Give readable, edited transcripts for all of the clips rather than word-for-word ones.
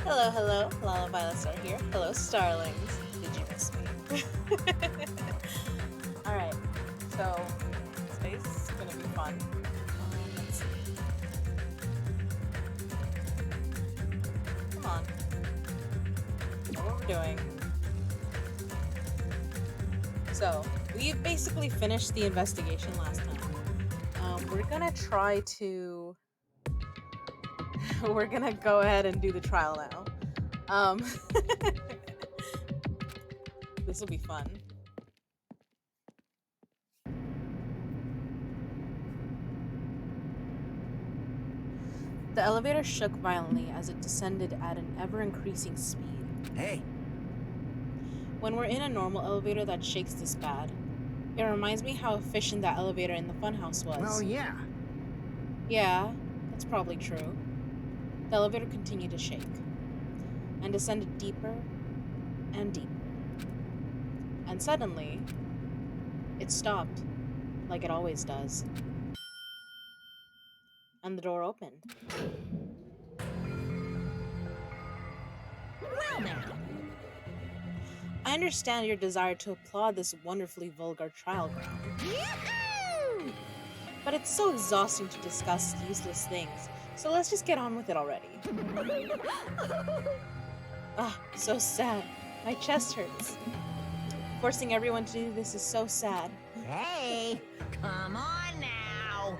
Hello, hello. Lala Violet Star here. Hello, starlings. Did you miss me? Alright, so today's gonna be fun. Let's see. Come on. Know what we're doing. So, we basically finished the investigation last time. We're gonna try to... we're gonna go ahead and do the trial now. This will be fun. The elevator shook violently as it descended at an ever-increasing speed. Hey! When we're in a normal elevator that shakes this bad, it reminds me how efficient that elevator in the funhouse was. Oh, yeah. Yeah, that's probably true. The elevator continued to shake, and descended deeper and deeper. And suddenly, it stopped, like it always does. And the door opened. Well now. I understand your desire to applaud this wonderfully vulgar trial ground. Yahoo! But it's so exhausting to discuss useless things, so let's just get on with it already. Ah, so sad. My chest hurts. Forcing everyone to do this is so sad. Hey, come on now.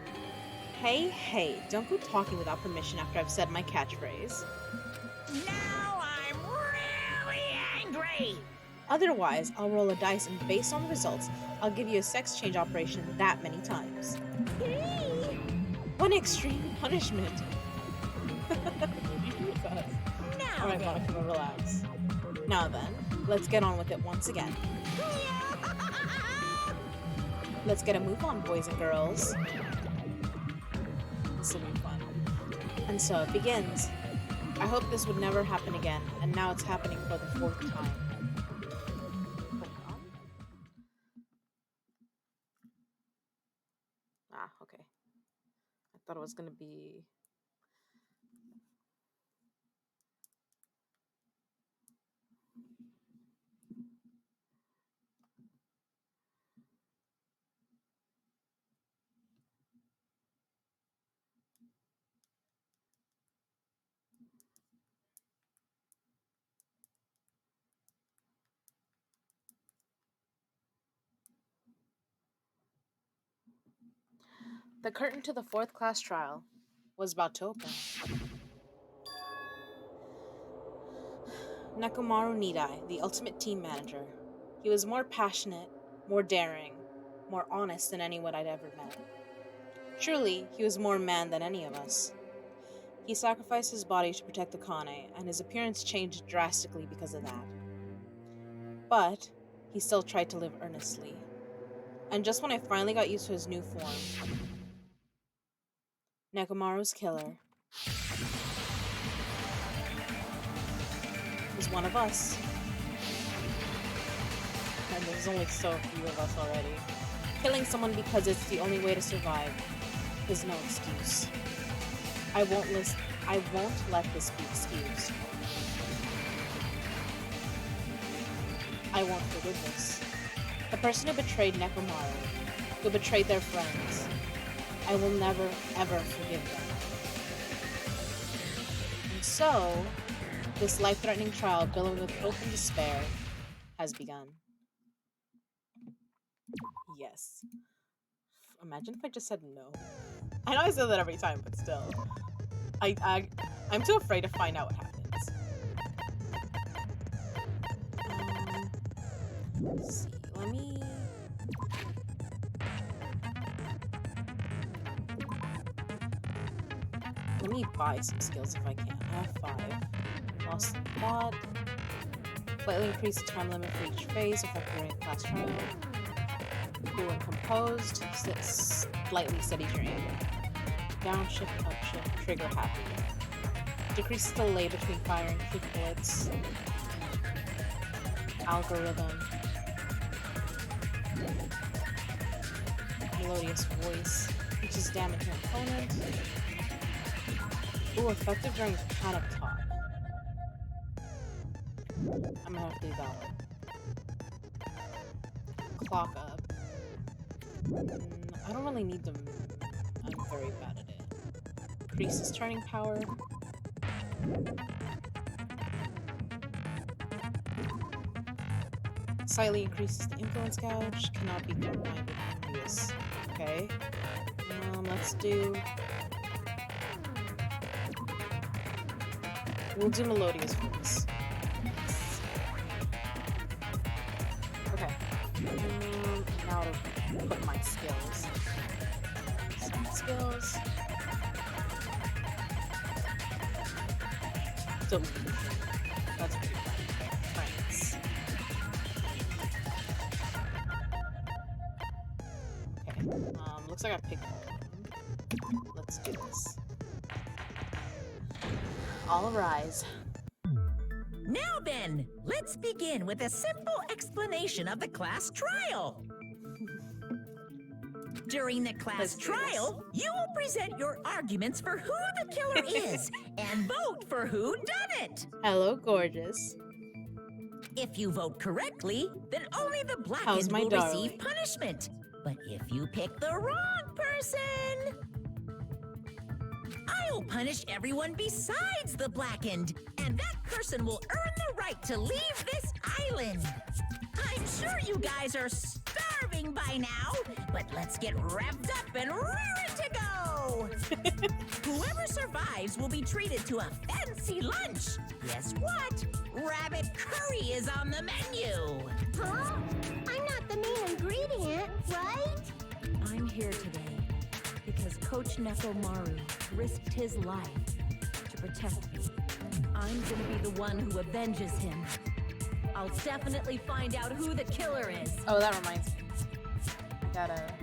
Hey, don't go talking without permission after I've said my catchphrase. Now I'm really angry. Otherwise, I'll roll a dice and based on the results, I'll give you a sex change operation that many times. What an extreme punishment. Now Alright, then. Monica, relax. Now then, let's get on with it once again. Let's get a move on, boys and girls. This will be fun. And so it begins. I hope this would never happen again, and now it's happening for the 4th time. Hold on. Ah, okay. I thought it was gonna be... The curtain to the 4th class trial was about to open. Mechamaru Nidai, the ultimate team manager. He was more passionate, more daring, more honest than anyone I'd ever met. Truly, he was more man than any of us. He sacrificed his body to protect the Kane, and his appearance changed drastically because of that. But he still tried to live earnestly. And just when I finally got used to his new form, Nekamaru's killer was one of us. And there's only so few of us already. Killing someone because it's the only way to survive is no excuse. I won't let this be excused. I won't forgive this. The person who betrayed Mechamaru, who betrayed their friends, I will never, ever forgive them. And so, this life-threatening trial, billowing with hope and despair, has begun. Yes. Imagine if I just said no. I know I say that every time, but still. I'm too afraid to find out what happens. Let's see. Let me buy some skills if I can. I have 5. Lost the plot. Slightly increase the time limit for each phase effective during a class trial. Cool and composed. Slightly steadies your aim. Downshift, upshift, trigger happy. Decreases the delay between firing quick bullets. Algorithm. Melodious voice. Reaches damage to opponent. Ooh, effective during panic talk. I'm gonna have to do that one. Clock up. I don't really need them. I'm very bad at it. Increases turning power. Slightly increases the influence gouge. Cannot be combined with previous. Okay. Let's do. We'll do Melodious first. Okay. Now to put my skills. Skills. Delete. That's pretty fun. Thanks. Okay. Looks like I picked one. Let's do this. All rise. Now then, let's begin with a simple explanation of the class trial. During the class trial, you will present your arguments for who the killer is and vote for who done it. Hello, gorgeous. If you vote correctly, then only the How's blackened my will darling? receive punishment. But if you pick the wrong person, I'll punish everyone besides the blackened, and that person will earn the right to leave this island. I'm sure you guys are starving by now, but let's get revved up and raring to go. Whoever survives will be treated to a fancy lunch. Guess what? Rabbit curry is on the menu. Huh? I'm not the main ingredient, right? I'm here today because Coach Mechamaru risked his life to protect me. I'm gonna be the one who avenges him. I'll definitely find out who the killer is. Oh, that reminds me. I gotta.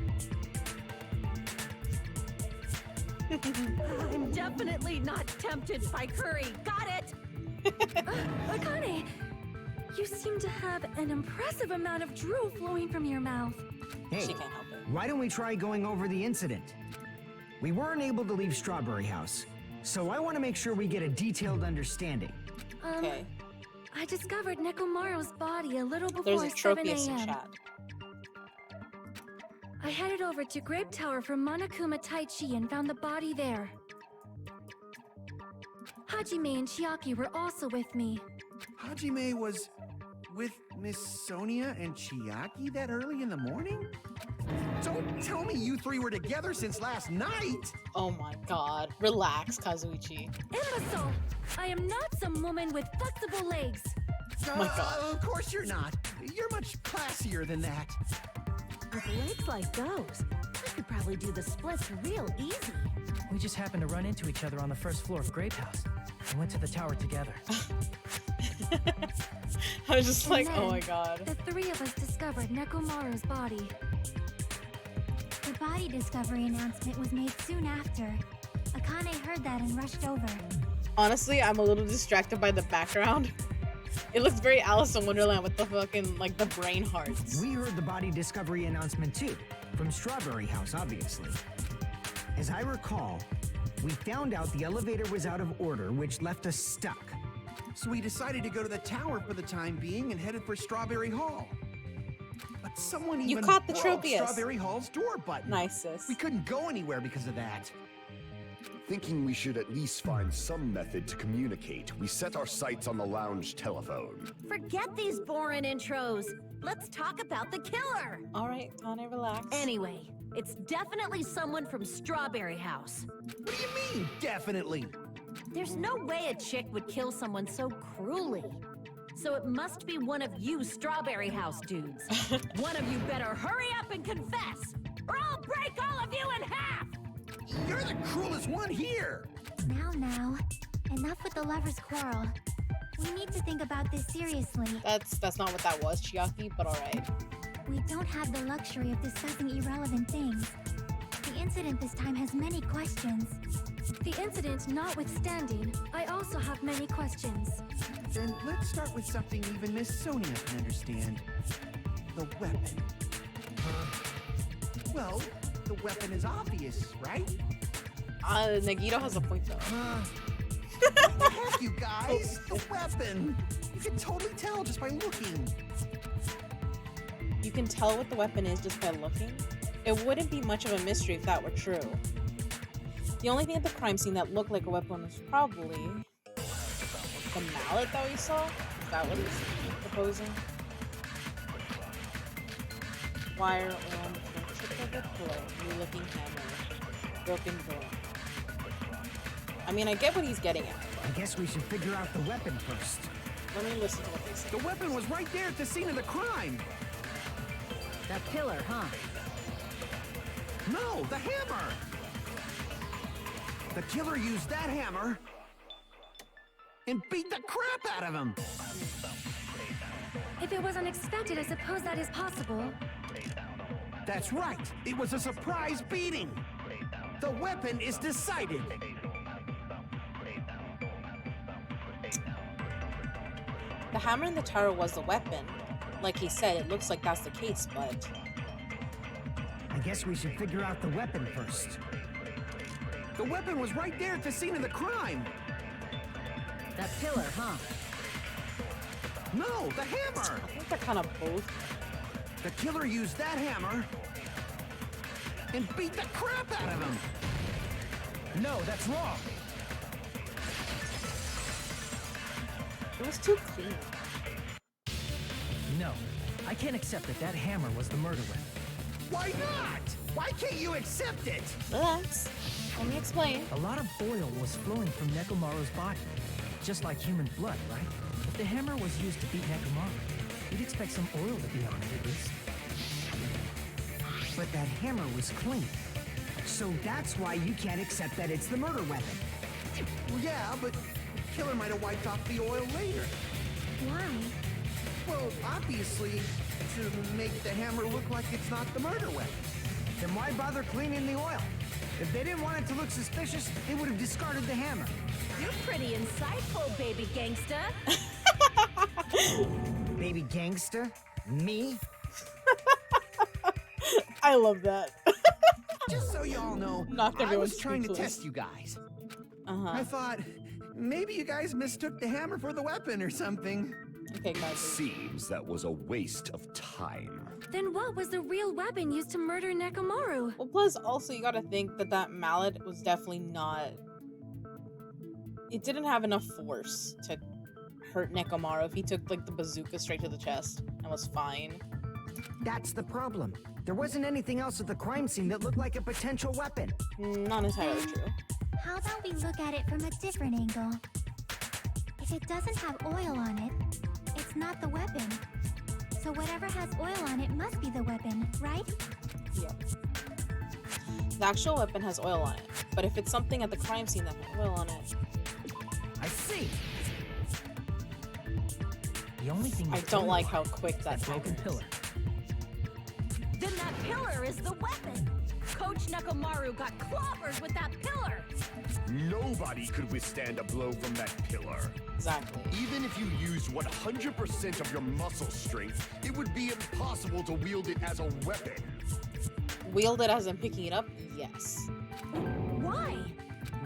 I'm definitely not tempted by curry. Got it? Akane, you seem to have an impressive amount of drool flowing from your mouth. Hey, She can't help it. why don't we try going over the incident? We weren't able to leave Strawberry House, so I want to make sure we get a detailed understanding. Okay. I discovered Nekomaru's body a little There's before a 7 Tropius in a.m. chat. I headed over to Grape Tower for Monokuma Taichi and found the body there. Hajime and Chiaki were also with me. Hajime was with Miss Sonia and Chiaki that early in the morning? Don't tell me you three were together since last night! Oh my god. Relax, Kazuichi. Imbecile! I am not some woman with flexible legs. my God. Of course you're not. You're much classier than that. With legs like those, I could probably do the splits real easy. We just happened to run into each other on the first floor of Grape House. We went to the tower together. I was just like, And oh my then, god. The three of us discovered Nekomaru's body. The body discovery announcement was made soon after. Akane heard that and rushed over. Honestly, I'm a little distracted by the background. It looks very Alice in Wonderland with the fucking, like, the brain hearts. We heard the body discovery announcement too, from Strawberry House, obviously. As I recall, we found out the elevator was out of order, which left us stuck. So we decided to go to the tower for the time being and headed for Strawberry Hall. But someone You even caught the broke Tropius. Strawberry Hall's door button. Nice, sis. We couldn't go anywhere because of that. Thinking we should at least find some method to communicate, we set our sights on the lounge telephone. Forget these boring intros. Let's talk about the killer. Alright, Tane, relax. Anyway, it's definitely someone from Strawberry House. What do you mean, definitely? There's no way a chick would kill someone so cruelly. So it must be one of you Strawberry House dudes. One of you better hurry up and confess, or I'll break all of you in half! You're the cruelest one here! Now, enough with the lovers' quarrel. We need to think about this seriously. That's not what that was, Chiaki, but alright. We don't have the luxury of discussing irrelevant things. The incident this time has many questions. The incident notwithstanding, I also have many questions. Then let's start with something even Miss Sonia can understand. The weapon. Well, the weapon is obvious, right? Nagito has a point though. What the heck, you guys? The weapon! You can totally tell just by looking. You can tell what the weapon is just by looking? It wouldn't be much of a mystery if that were true. The only thing at the crime scene that looked like a weapon was probably the mallet that we saw? Is that what he's proposing? Wire on the tip of the pillow, new looking hammer, broken door. I mean, I get what he's getting at. I guess we should figure out the weapon first. Let me listen to what they say. The weapon was right there at the scene of the crime. That pillar, huh? No, the hammer! The killer used that hammer and beat the crap out of him. If it was unexpected, I suppose that is possible. That's right. It was a surprise beating. The weapon is decided. The hammer in the tower was the weapon. Like he said, it looks like that's the case, but... I guess we should figure out the weapon first. The weapon was right there at the scene of the crime. That pillar, huh? No, the hammer! I think they're kind of both. The killer used that hammer and beat the crap out of him. No, that's wrong. It was too clean. No, I can't accept that hammer was the murder weapon. Why not? Why can't you accept it? Relax. Let me explain. A lot of oil was flowing from Nekomaru's body, just like human blood, right? If the hammer was used to beat Nekomaru, you'd expect some oil to be on it at least. But that hammer was clean. So that's why you can't accept that it's the murder weapon. Well, yeah, but the killer might have wiped off the oil later. Why? Well, obviously, to make the hammer look like it's not the murder weapon. Then why bother cleaning the oil? If they didn't want it to look suspicious, they would have discarded the hammer. You're pretty insightful, baby gangsta. Baby gangster? Me? I love that. Just so y'all know, Knocked I everyone was trying to speechless. test you guys. Uh-huh. I thought, maybe you guys mistook the hammer for the weapon or something. Okay, guys. Seems that was a waste of time. Then what was the real weapon used to murder Nekomaru? Well, plus, also, you gotta think that that mallet was definitely not... It didn't have enough force to hurt Nekomaru if he took, like, the bazooka straight to the chest and was fine. That's the problem. There wasn't anything else at the crime scene that looked like a potential weapon. Not entirely true. How about we look at it from a different angle? If it doesn't have oil on it, it's not the weapon. So whatever has oil on it must be the weapon, right? Yeah. The actual weapon has oil on it, but if it's something at the crime scene that had oil on it... I see. The only thing I that's don't oil like on how it quick is that broken hammer is. pillar. Then that pillar is the weapon. Coach Nekomaru got clobbered with that pillar. Nobody could withstand a blow from that pillar. Exactly. Even if you used 100% of your muscle strength, it would be impossible to wield it as a weapon. Wield it as in picking it up? Yes. Why?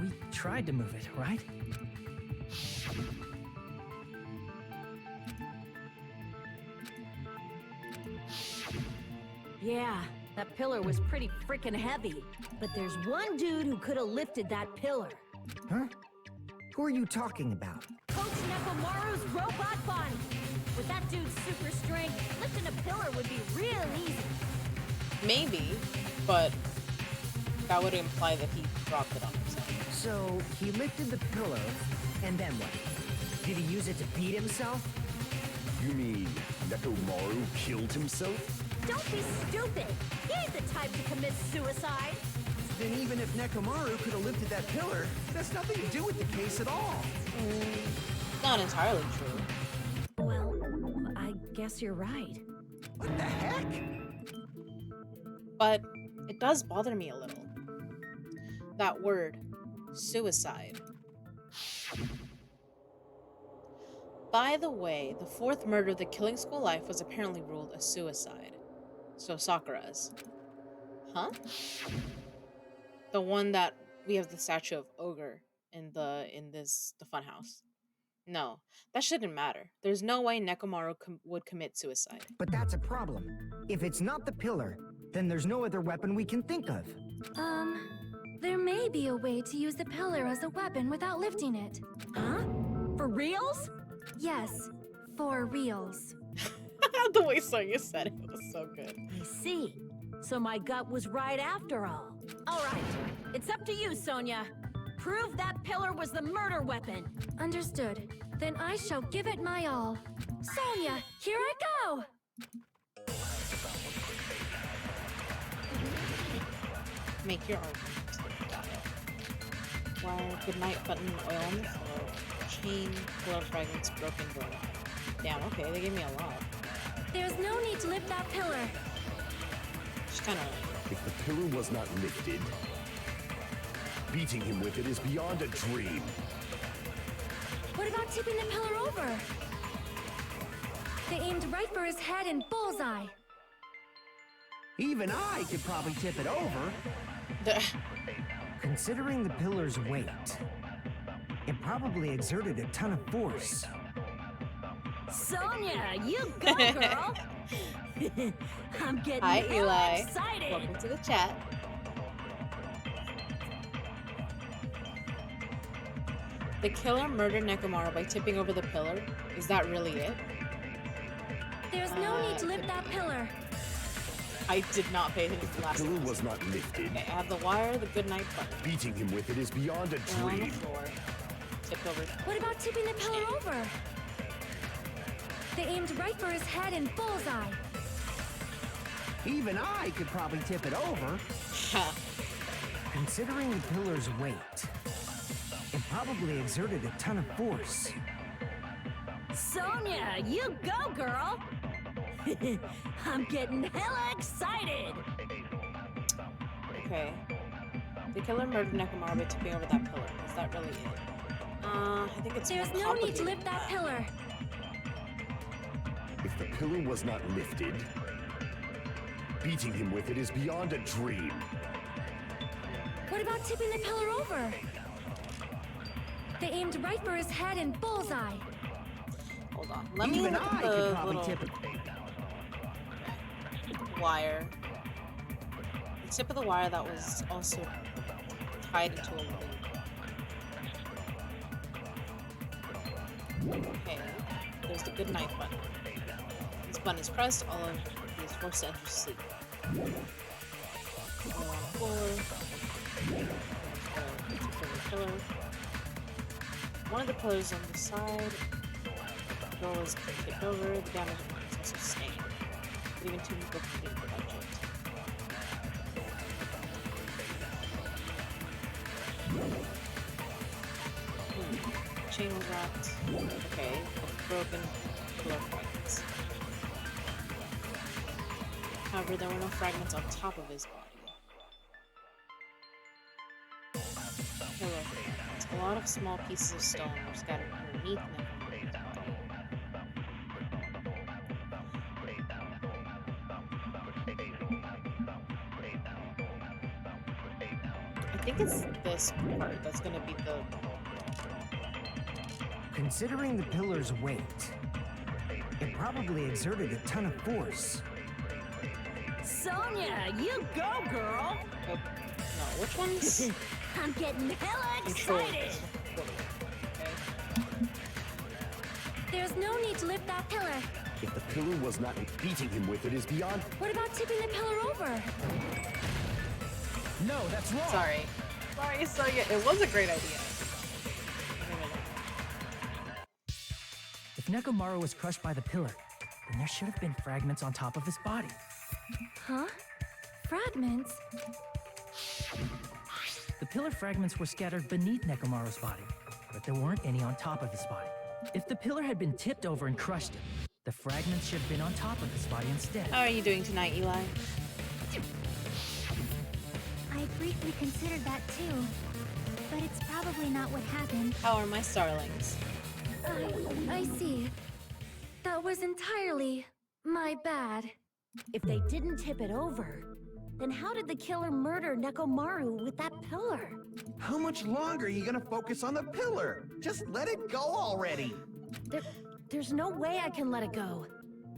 We tried to move it, right? Yeah, that pillar was pretty freaking heavy. But there's one dude who could have lifted that pillar. Huh? Who are you talking about? Coach Nekomaru's robot body. With that dude's super strength, lifting a pillar would be real easy. Maybe, but that would imply that he dropped it on himself. So, he lifted the pillar, and then what? Did he use it to beat himself? You mean Nekomaru killed himself? Don't be stupid. He ain't the type to commit suicide. Then even if Nekomaru could have lifted that pillar, that's nothing to do with the case at all. Not entirely true. Well, I guess you're right. What the heck? But it does bother me a little. That word, suicide. By the way, the fourth murder of the Killing School Life was apparently ruled a suicide. So Sakura's. Huh? The one that we have the statue of Ogre in the funhouse. No, that shouldn't matter. There's no way Nekomaru would commit suicide. But that's a problem. If it's not the pillar, then there's no other weapon we can think of. There may be a way to use the pillar as a weapon without lifting it. Huh? For reals? Yes, for reals. The way Sonya said it was so good. I see. So my gut was right after all. All right, it's up to you, Sonya. Prove that pillar was the murder weapon. Understood. Then I shall give it my all. Sonya, here I go! Make your argument. Got it. Wire, goodnight button, oil on the floor, chain, pillar fragments, broken door. Damn, okay, they gave me a lot. There's no need to lift that pillar. Just kind of... If the pillar was not lifted, beating him with it is beyond a dream. What about tipping the pillar over? They aimed right for his head and bullseye. Even I could probably tip it over. Considering the pillar's weight, it probably exerted a ton of force. Sonya, you go, girl! I'm getting Hi, hella Eli. excited. Welcome to the chat. The killer murdered Nekomaru by tipping over the pillar. Is that really it? There's no need to lift that pillar. I did not pay attention to the The last pillar one. was not lifted, Okay, I have the wire, the goodnight button. beating him with it is beyond a Oil on the dream. floor. Tipped over. What about tipping the pillar over? They aimed right for his head and bullseye. Even I could probably tip it over. Ha. Considering the pillar's weight, it probably exerted a ton of force. Sonya, you go, girl! I'm getting hella excited! Okay. The killer murdered Nekomaru by tipping over that pillar. Is that really it? I think it's There's more no need to complicated lift than that pillar. If the pillar was not lifted, beating him with it is beyond a dream. What about tipping the pillar over? They aimed right for his head and bullseye. Hold on. Let me Even look I at could the probably little tip it. wire. The tip of the wire that was also tied into a loop. Okay. There's the good night button. This button is pressed, all of these forced to enter sleep. Go on the floor. There's the pillar. One of the pillars on the side. The girl is tipped over. The damage is also sustained. But even two people completed the budget. Chain was wrapped. Okay. Broken pillar fragments. However, there were no fragments on top of his body. Pillar fragments. A lot of small pieces of stone were scattered underneath Nekomaru's body. I think it's this part that's gonna be the... Considering the pillar's weight, it probably exerted a ton of force. Sonya, you go, girl! Oh, no, which one's... I'm getting hella Control. excited! Okay. There's no need to lift that pillar. If the pillar was not beating him with it is beyond. What about tipping the pillar over? No, that's wrong. Sorry. Sorry, Sonya. It was a great idea. If Nekomaru was crushed by the pillar, then there should have been fragments on top of his body. Huh? Fragments? The pillar fragments were scattered beneath Nekomaru's body, but there weren't any on top of his body. If the pillar had been tipped over and crushed him, the fragments should have been on top of his body instead. How are you doing tonight, Eli? I briefly considered that too. But it's probably not what happened. How are my starlings? I see. That was entirely my bad. If they didn't tip it over, Then how did the killer murder Nekomaru with that pillar? How much longer are you gonna focus on the pillar? Just let it go already. There's no way I can let it go.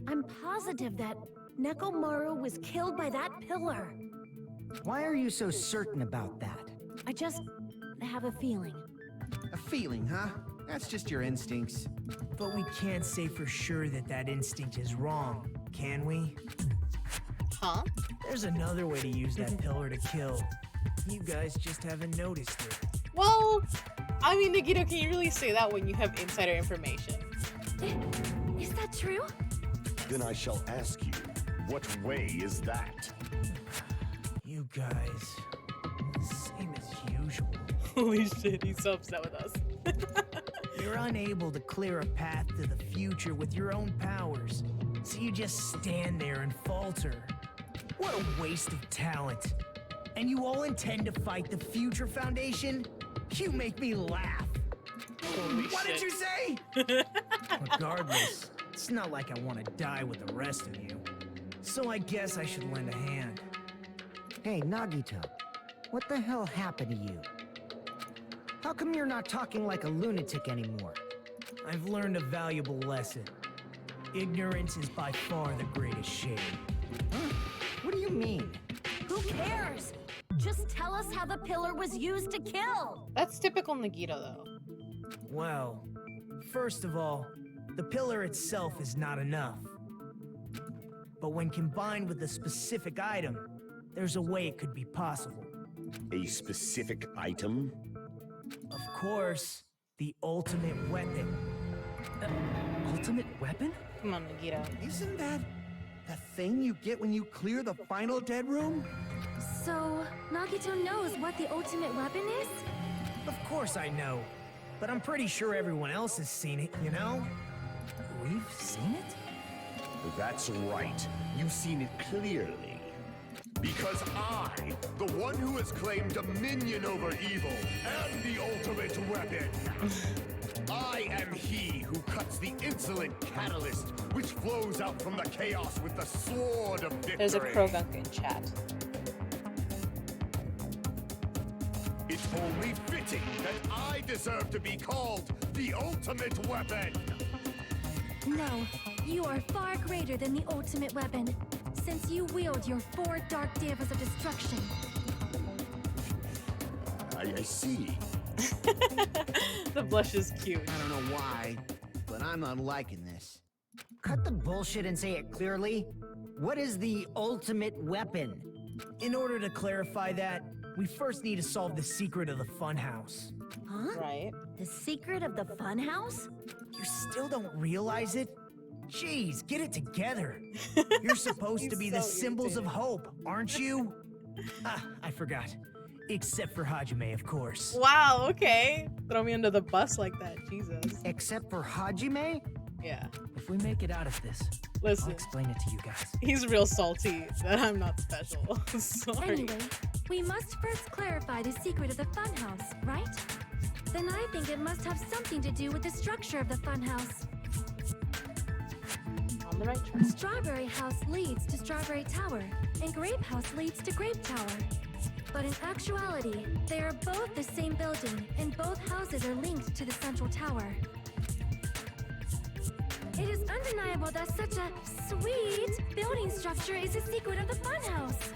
I'm positive that Nekomaru was killed by that pillar. Why are you so certain about that? I just have a feeling. A feeling, huh? That's just your instincts. But we can't say for sure that that instinct is wrong, can we? Huh? There's another way to use that pillar to kill. You guys just haven't noticed it. Well, I mean, Nagito, can you really say that when you have insider information? Is that true? Then I shall ask you, what way is that? You guys, same as usual. Holy shit, he's so upset with us. You're unable to clear a path to the future with your own powers, so you just stand there and falter. What a waste of talent. And you all intend to fight the Future Foundation? You make me laugh. Holy What shit. did you say? Regardless, it's not like I want to die with the rest of you. So I guess I should lend a hand. Hey, Nagito, what the hell happened to you? How come you're not talking like a lunatic anymore? I've learned a valuable lesson. Ignorance is by far the greatest shame. Huh? What do you mean? Who cares? Just tell us how the pillar was used to kill. That's typical Nagito, though. Well, first of all, the pillar itself is not enough. But when combined with a specific item, there's a way it could be possible. A specific item? Of course, the ultimate weapon. Ultimate weapon? Come on, Nagito. Isn't that the thing you get when you clear the final dead room? So, Nagito knows what the ultimate weapon is? Of course I know, but I'm pretty sure everyone else has seen it, you know? We've seen it? That's right. You've seen it clearly. Because I, the one who has claimed dominion over evil and the ultimate weapon, I am he who cuts the insolent catalyst which flows out from the chaos with the sword of victory. There's a Krogunk in chat. It's only fitting that I deserve to be called the ultimate weapon. No, you are far greater than the ultimate weapon, since you wield your 4 dark devas of destruction. I see. The blush is cute. I don't know why, but I'm not liking this. Cut the bullshit and say it clearly. What is the ultimate weapon? In order to clarify that, we first need to solve the secret of the funhouse. Huh? Right? The secret of the funhouse? You still don't realize it? Jeez, get it together. You're supposed to be He's the so symbols of irritating. hope, aren't you? Ah, I forgot. Except for Hajime, of course. Wow, okay. Throw me under the bus like that. Jesus. Except for Hajime? Yeah. If we make it out of this, I'll Listen, explain it to you guys. he's real salty that I'm not special. Sorry. Anyway, we must first clarify the secret of the funhouse, right? Then I think it must have something to do with the structure of the funhouse. On the right track. Strawberry House leads to Strawberry Tower, and Grape House leads to Grape Tower. But in actuality, they are both the same building, and both houses are linked to the central tower. It is undeniable that such a sweet building structure is the secret of the funhouse.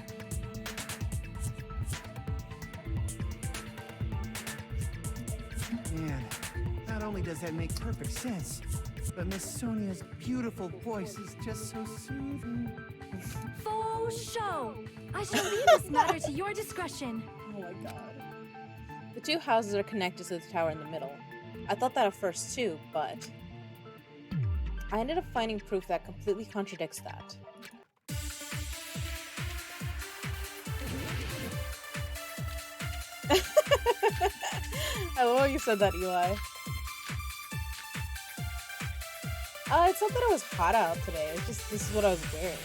Man, not only does that make perfect sense, but Miss Sonia's beautiful voice is just so soothing. Faux show! I shall leave this matter to your discretion. Oh my god. The two houses are connected to the tower in the middle. I thought that at first too, but I ended up finding proof that completely contradicts that. I love how you said that, Eli. It's not that it was hot out today, it's just this is what I was wearing.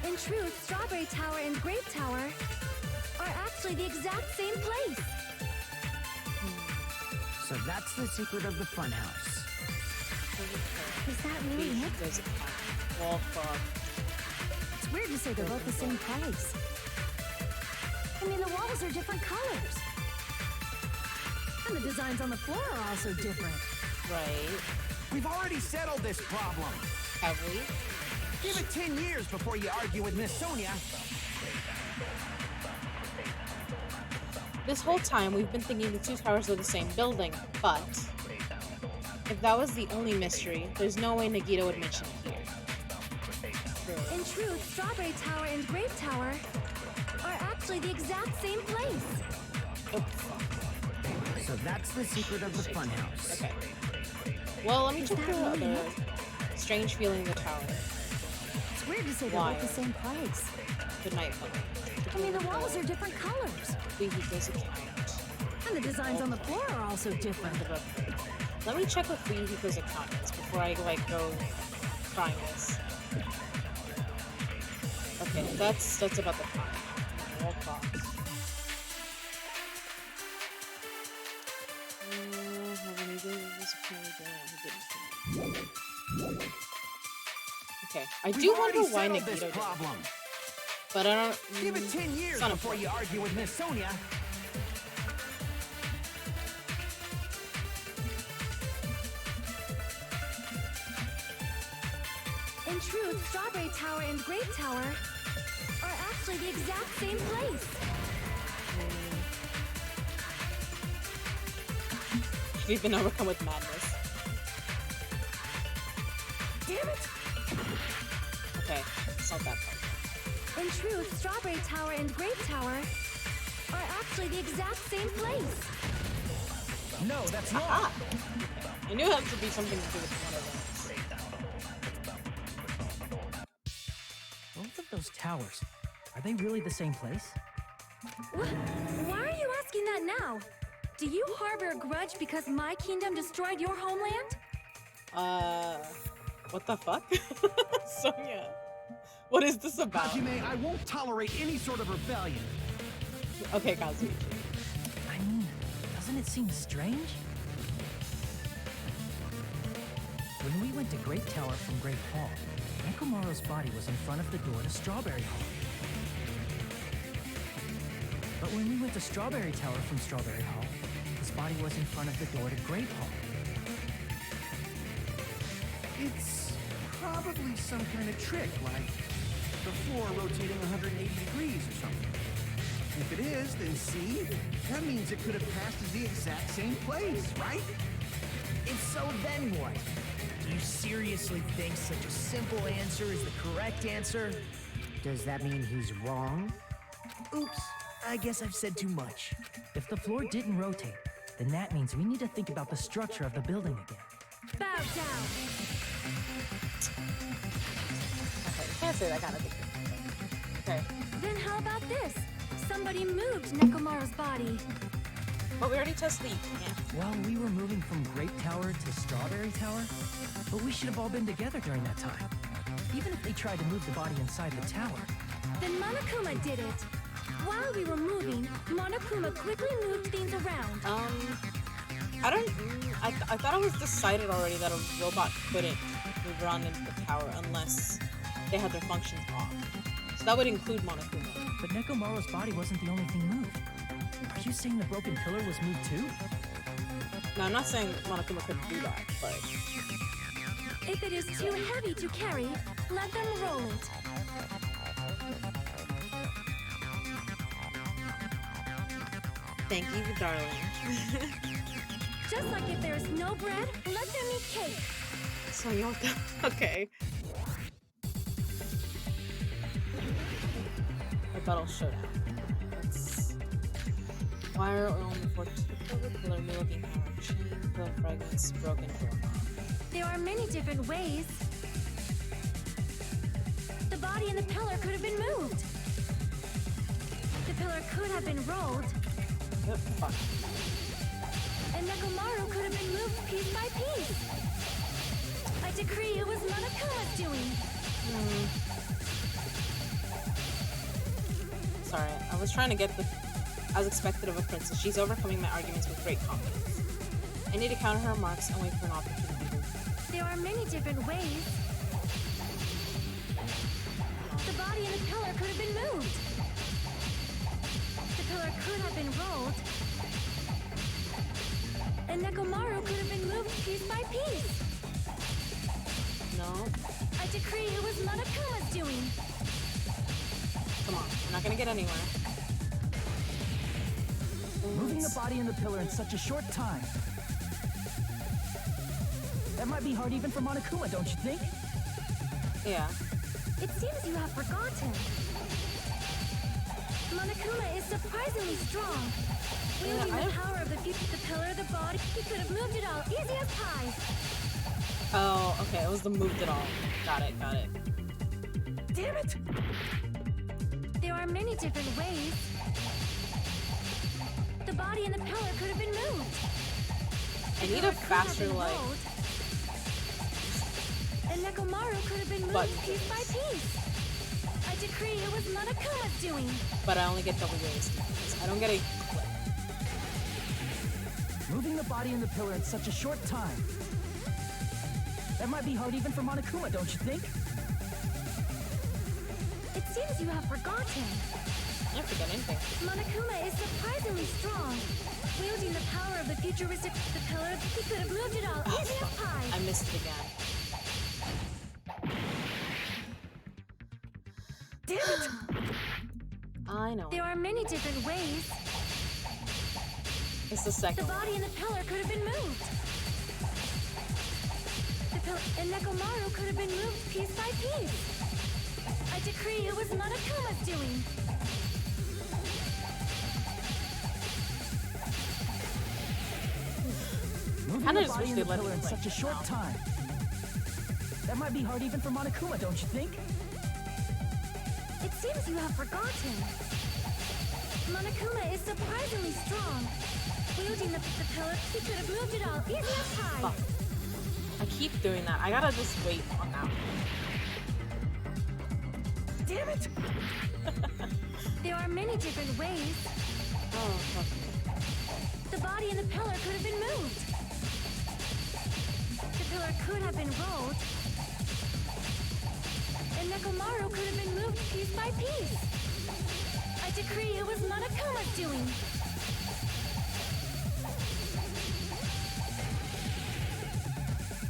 In truth, Strawberry Tower and Grape Tower are actually the exact same place. So that's the secret of the funhouse. Is that really it? There's a wall frog. weird to say they're both the same price. I mean, the walls are different colors. And the designs on the floor are also different. Right. We've already settled this problem. Have we? Give it 10 years before you argue with Miss Sonia. This whole time, we've been thinking the two towers are the same building, but if that was the only mystery, there's no way Nagito would mention it here. In truth, Strawberry Tower and Grape Tower are actually the exact same place. Oh, fuck. So that's the secret of the funhouse. Okay. Well, let me check the other strange feeling in the tower. It's weird to say they're Why? both the same price. Good night, I mean, the walls are different colors. Fuyuhiko's account. And the designs on the floor are also different. Let me check what Fuyuhiko's account is before I like go trying this. Okay, that's about the time. All props. Okay, I do wonder why Nagito did. But I don't. Give it 10 years before you argue with Miss Sonia. In truth, Strawberry Tower and Grape Tower are actually the exact same place. We've been overcome with madness. Damn it! Okay, it's not that part. In truth, Strawberry Tower and Grape Tower are actually the exact same place. No, that's not. Ah! I knew it had to be something to do with one of them. Both of those towers, are they really the same place? Why are you asking that now? Do you harbor a grudge because my kingdom destroyed your homeland? What the fuck? Sonia, what is this about? Hajime, I won't tolerate any sort of rebellion. Okay, Kazuichi. I mean, doesn't it seem strange? When we went to Grape Tower from Grape Hall, Mechamaru's body was in front of the door to Strawberry Hall. But when we went to Strawberry Tower from Strawberry Hall, his body was in front of the door to Grape Hall. It's probably some kind of trick, like the floor rotating 180 degrees or something. If it is, then see? That means it could have passed as the exact same place, right? If so, then what? Do you seriously think such a simple answer is the correct answer? Does that mean he's wrong? Oops, I guess I've said too much. If the floor didn't rotate, then that means we need to think about the structure of the building again. Bow down. Okay, you can't say that kind of thing. Okay, Then how about this? Somebody moved Nekomaru's body. but we already tested the can't. Well, we were moving from Grape Tower to Strawberry Tower, but we should have all been together during that time. Even if they tried to move the body inside the tower. Then Monokuma did it. While we were moving, Monokuma quickly moved things around. I don't. I thought it was decided already that a robot couldn't move around into the tower unless they had their functions off. So that would include Monokuma. But Nekomaru's body wasn't the only thing moved. Are you saying the broken pillar was moved too? Now, I'm not saying Monokuma couldn't do that, but If it is too heavy to carry, let them roll it. thank you, darling. Just like if there is no bread, let them eat cake. So you want that? Okay. A battle showdown. Let's wire oil before tipped over pillar, new looking hammer, chain, pill fragments, broken doorknob. There are many different ways. The body and the pillar could have been moved. The pillar could have been rolled, Yep, fuck. and Nekomaru could have been moved piece by piece. I decree it was Monokuma's doing. Sorry, I was trying to get the as expected of a princess. She's overcoming my arguments with great confidence. I need to counter her remarks and wait for an opportunity. There are many different ways. The body in the pillar could have been moved. The pillar could have been rolled. And Nekomaru could have been moved piece by piece. No. I decree it was Monokuma's doing. Come on. We're not gonna get anywhere. Moving the body and the pillar in such a short time. That might be hard even for Monokuma, don't you think? Yeah. It seems you have forgotten. Monokuma is surprisingly strong. Wielding the power of the pillar, the body, he could have moved it all easy as pie. Oh, okay. It was the moved it all. Got it. Got it. Damn it! There are many different ways. The body and the pillar could have been moved. I need a faster, like... And Nekomaru could have been moved piece by piece. I decree it was Monokuma's doing. But I only get double ways. I don't get a clip. Moving the body and the pillar in such a short time. That might be hard even for Monokuma, don't you think? It seems you have forgotten. I don't forget anything. Monokuma is surprisingly strong. Wielding the power of the futuristic pillar, he could have moved it all easy as pie. I missed it again. Damn it! I know. There are many different ways. It's the second The body and the pillar could have been moved. The pillar and Nekomaru could have been moved piece by piece. I decree it was Monokuma's doing. Moving the body and the pillar in such a short time. That might be hard even for Monokuma, don't you think? It seems you have forgotten. Monokuma is surprisingly strong. Wielding the pillar, he could have moved it all easy as pie. Fuck. I keep doing that. I gotta just wait on that. Damn it! There are many different ways. Oh, fuck. The body and the pillar could have been moved. The pillar could have been rolled. And Nekomaru could have been moved piece by piece. I decree it was Monokuma's doing.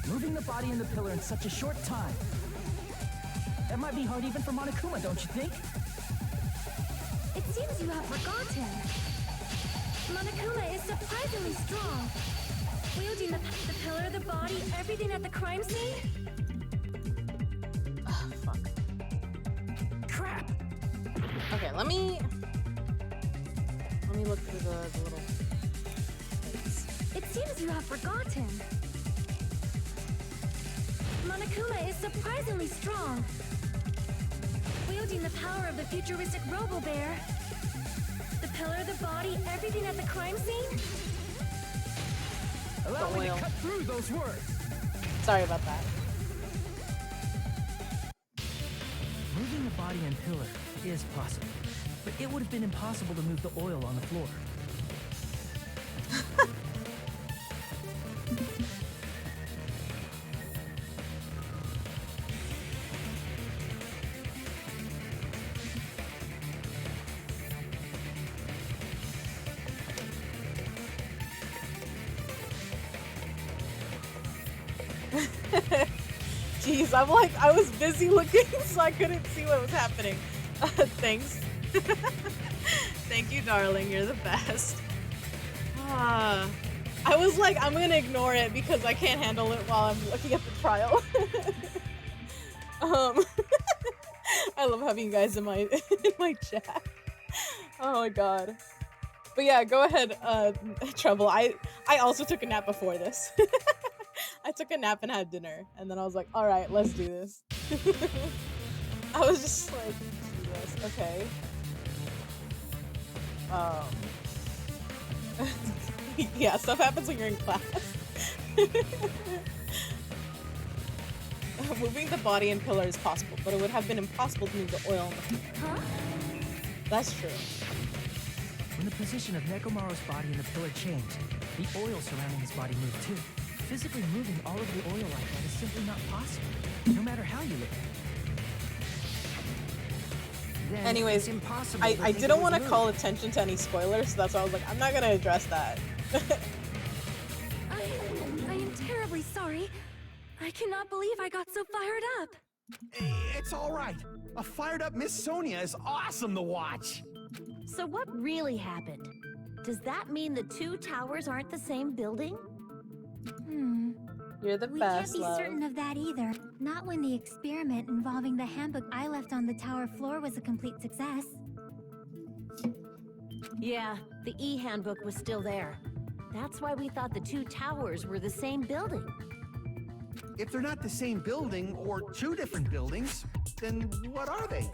Moving the body and the pillar in such a short time. That might be hard even for Monokuma, don't you think? It seems you have forgotten. Monokuma is surprisingly strong. Wielding the pillar, the body, everything at the crime scene. Oh, fuck. Crap! Okay, let me look through the little things. It seems you have forgotten. Monokuma is surprisingly strong. Wielding the power of the futuristic Robo-Bear. The pillar, the body, everything at the crime scene. Allow me to cut through those words. Sorry about that. Moving the body and pillar is possible, but it would have been impossible to move the oil on the floor. Jeez, I'm like, I was busy looking, so I couldn't see what was happening. Thanks. Thank you, darling. You're the best. I was like, I'm gonna ignore it because I can't handle it while I'm looking at the trial. I love having you guys in my chat. Oh my god. But yeah, go ahead, Trouble. I also took a nap before this. I took a nap and had dinner, and then I was like, all right, let's do this. I was just like, Jesus, okay. Yeah, stuff happens when you're in class. Moving the body and pillar is possible, but it would have been impossible to move the oil on the floor. Huh? That's true. When the position of Nekomaru's body and the pillar changed, the oil surrounding his body moved too. Physically moving all of the oil like that is simply not possible, no matter how you look at then Anyways, it's impossible I to think it didn't was want to call moved. attention to any spoilers, so that's why I was like, I'm not gonna address that. I am terribly sorry. I cannot believe I got so fired up. It's all right. A fired up Miss Sonia is awesome to watch. So what really happened? Does that mean the two towers aren't the same building? You're the We can't best, be love. certain of that either. Not when the experiment involving the handbook I left on the tower floor was a complete success. Yeah, the E-handbook was still there. That's why we thought the two towers were the same building. If they're not the same building or two different buildings, then what are they?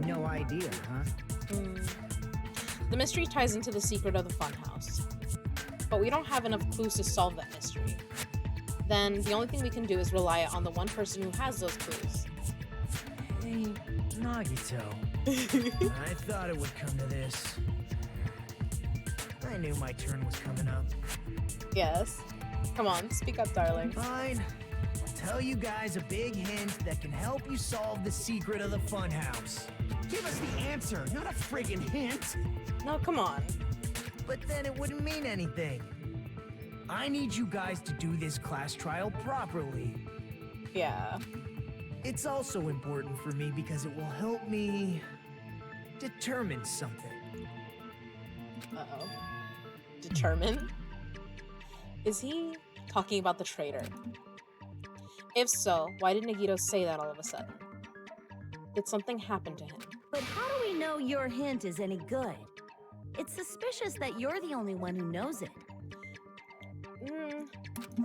No idea, huh? The mystery ties into the secret of the funhouse, but we don't have enough clues to solve that mystery. Then the only thing we can do is rely on the one person who has those clues. Hey, Nagito. I thought it would come to this. I knew my turn was coming up. Yes. Come on, speak up, darling. Fine. I'll tell you guys a big hint that can help you solve the secret of the funhouse. Give us the answer, not a friggin' hint. No, come on. But then it wouldn't mean anything. I need you guys to do this class trial properly. Yeah. It's also important for me because it will help me determine something. Uh-oh. Determine? Is he talking about the traitor? If so, why did Nagito say that all of a sudden? Did something happen to him? But how do we know your hint is any good? It's suspicious that you're the only one who knows it.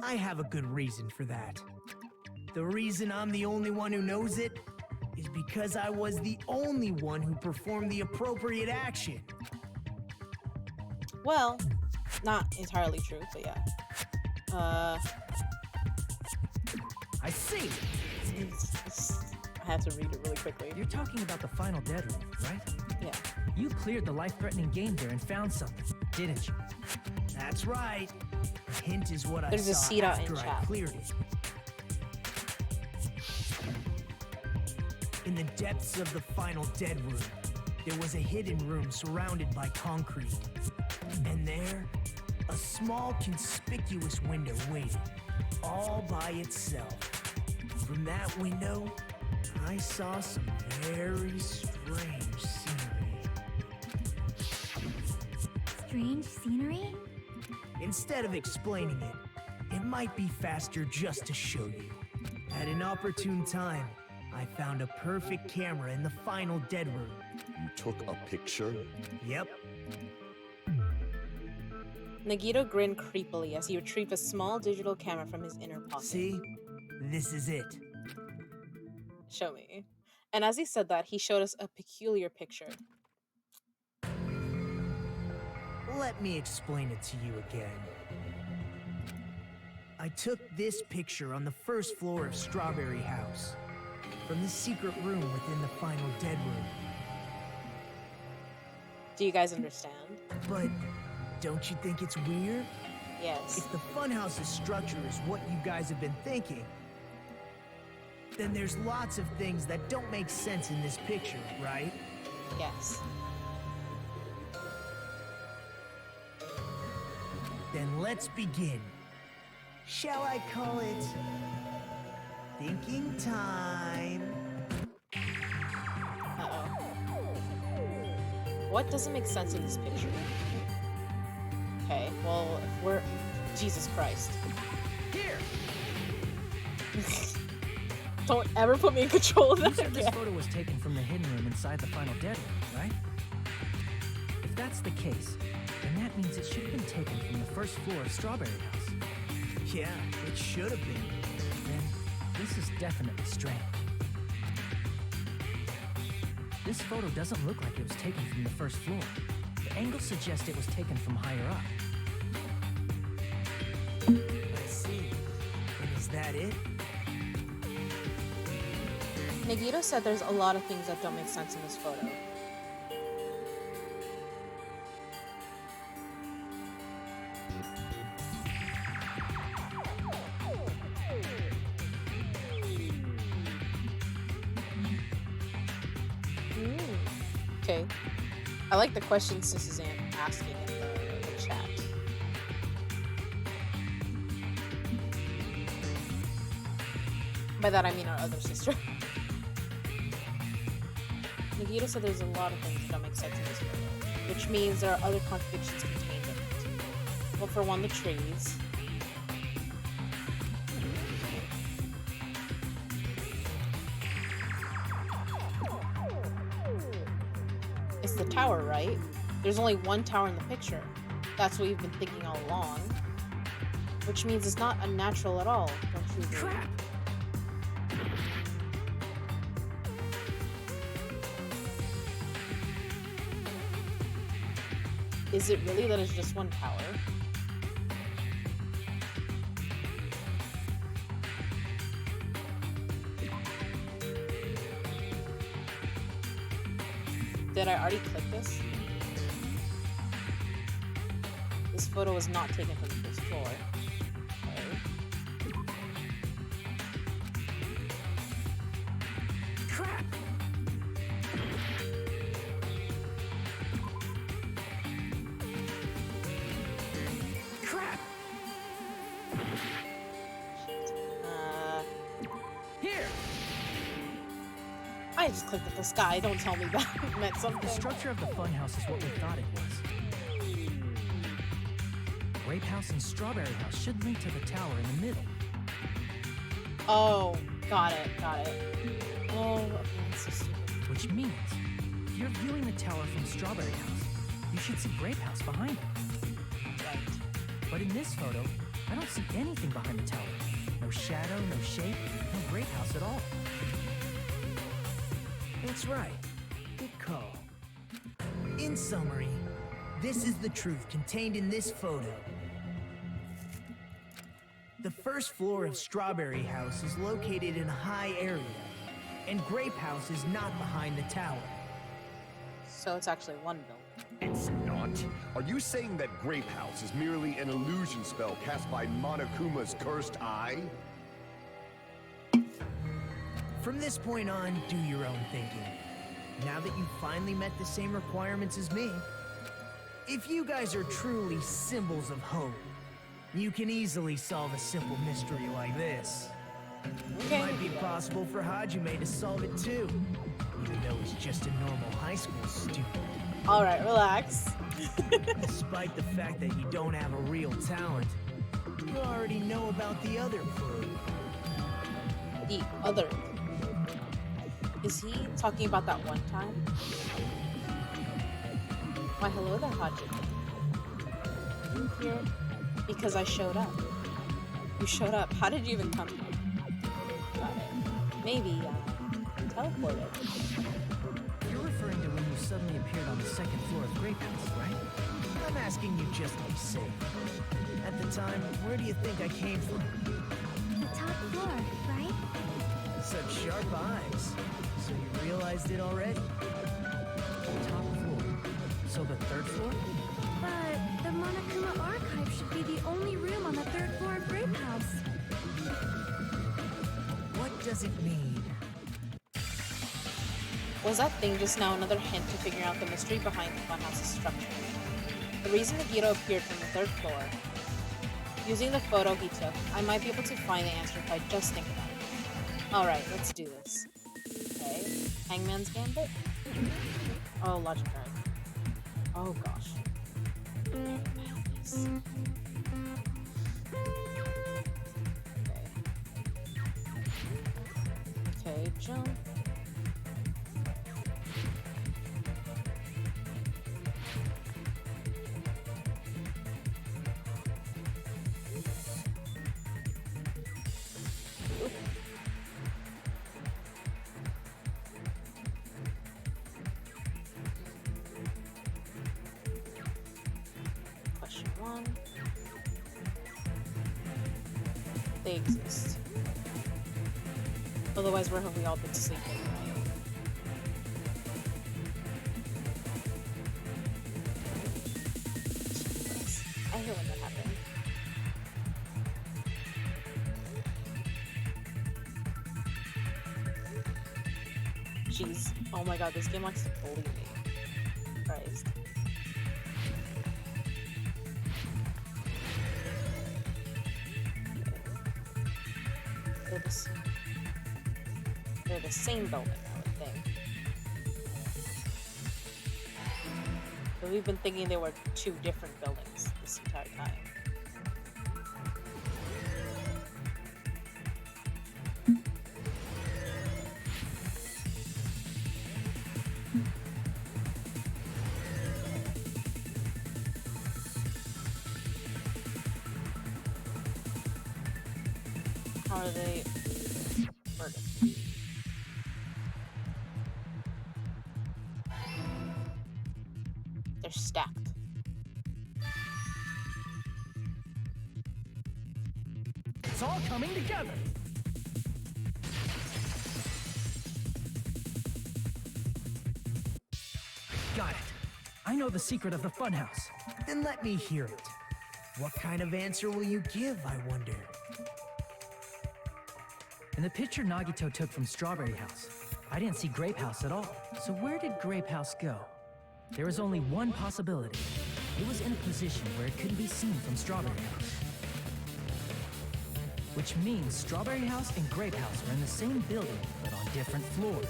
I have a good reason for that. The reason I'm the only one who knows it is because I was the only one who performed the appropriate action. Well, not entirely true, but yeah. I see. I have to read it really quickly. You're talking about the final dead room, right? Yeah. You cleared the life-threatening game there and found something, didn't you? That's right. The hint is what There's I a saw seat out in after I chat. cleared it. In the depths of the final dead room, there was a hidden room surrounded by concrete. And there, a small conspicuous window waited, all by itself. From that window, I saw some very strange scenery. Strange scenery? Instead of explaining it, it might be faster just to show you. At an opportune time, I found a perfect camera in the final dead room. You took a picture? Yep, Nagito grinned creepily as he retrieved a small digital camera from his inner pocket. see? This is it. Show me. And as he said that, he showed us a peculiar picture. Let me explain it to you again. I took this picture on the first floor of Strawberry House, from the secret room within the final dead room. Do you guys understand? But don't you think it's weird? Yes. If the funhouse's structure is what you guys have been thinking, then there's lots of things that don't make sense in this picture, right? Yes. Then let's begin. Shall I call it thinking time? Uh-oh. What doesn't make sense in this picture? Okay, well, if we're... Jesus Christ. Here! Don't ever put me in control of You that said this again. photo was taken from the hidden room inside the final dead room, right? If that's the case, then that means it should have been taken from the first floor of Strawberry House. Yeah, it should have been. Then this is definitely strange. This photo doesn't look like it was taken from the first floor. The angles suggest it was taken from higher up. I see. And is that it? Nagito said there's a lot of things that don't make sense in this photo. Okay. I like the questions Sis is asking in the chat. By that I mean our other sister. Nagito said there's a lot of things that don't make sense in this photo, which means there are other contradictions contained in it. Well, for one, the trees. It's the tower, right? There's only one tower in the picture. That's what we've been thinking all along. Which means it's not unnatural at all, don't you agree? Crap! Is it really that it's just one tower? Did I already click this? This photo was not taken from the first floor. Okay. Crap! Crap! Here! I just clicked at the sky. Don't tell me that meant something. The structure of the funhouse is what we thought it was. Grape House and Strawberry House should link to the tower in the middle. Oh, got it, got it. Oh, okay, that's so stupid. Which means, if you're viewing the tower from Strawberry House, you should see Grape House behind it. Right. But in this photo, I don't see anything behind the tower. No shadow, no shape, no Grape House at all. That's right. Good call. In summary, this is the truth contained in this photo. The first floor of Strawberry House is located in a high area, and Grape House is not behind the tower. So it's actually one building. It's not. Are you saying that Grape House is merely an illusion spell cast by Monokuma's cursed eye? From this point on, do your own thinking. Now that you've finally met the same requirements as me, if you guys are truly symbols of hope, you can easily solve a simple mystery like this. Okay. It might be possible for Hajime to solve it too, even though he's just a normal high school student. Alright, relax. Despite the fact that you don't have a real talent, you already know about the other clue. The other. Is he talking about that one time? Why, hello there, Hajime. You here? Because I showed up. You showed up. How did you even come here? Got it. Maybe, teleported. You're referring to when you suddenly appeared on the second floor of Grape House, right? I'm asking you just to be safe. At the time, where do you think I came from? The top floor, right? Such sharp eyes. So you realized it already? Top floor. So the third floor? But the Monokuma archive should be the only room on the third floor of Grape House. What does it mean? Was that thing just now another hint to figuring out the mystery behind the funhouse's structure? The reason Nagito appeared from the third floor. Using the photo he took, I might be able to find the answer if I just think about it. Alright, let's do this. Okay. Hangman's Gambit? Oh, Logic Guard. Oh gosh. Yes. Okay. Okay, jump. Question 1. They exist. Otherwise, where have we all been sleeping, right? Jesus. I hate when that happens. Jeez. Oh my god, this game likes to bully me. Christ. They're the same building, I would think. But we've been thinking they were two different buildings this entire time. How are they murdered? They're stacked. It's all coming together. Got it. I know the secret of the funhouse. Then let me hear it. What kind of answer will you give, I wonder? In the picture Nagito took from Strawberry House, I didn't see Grape House at all. So where did Grape House go? There was only one possibility. It was in a position where it couldn't be seen from Strawberry House. Which means Strawberry House and Grape House are in the same building, but on different floors.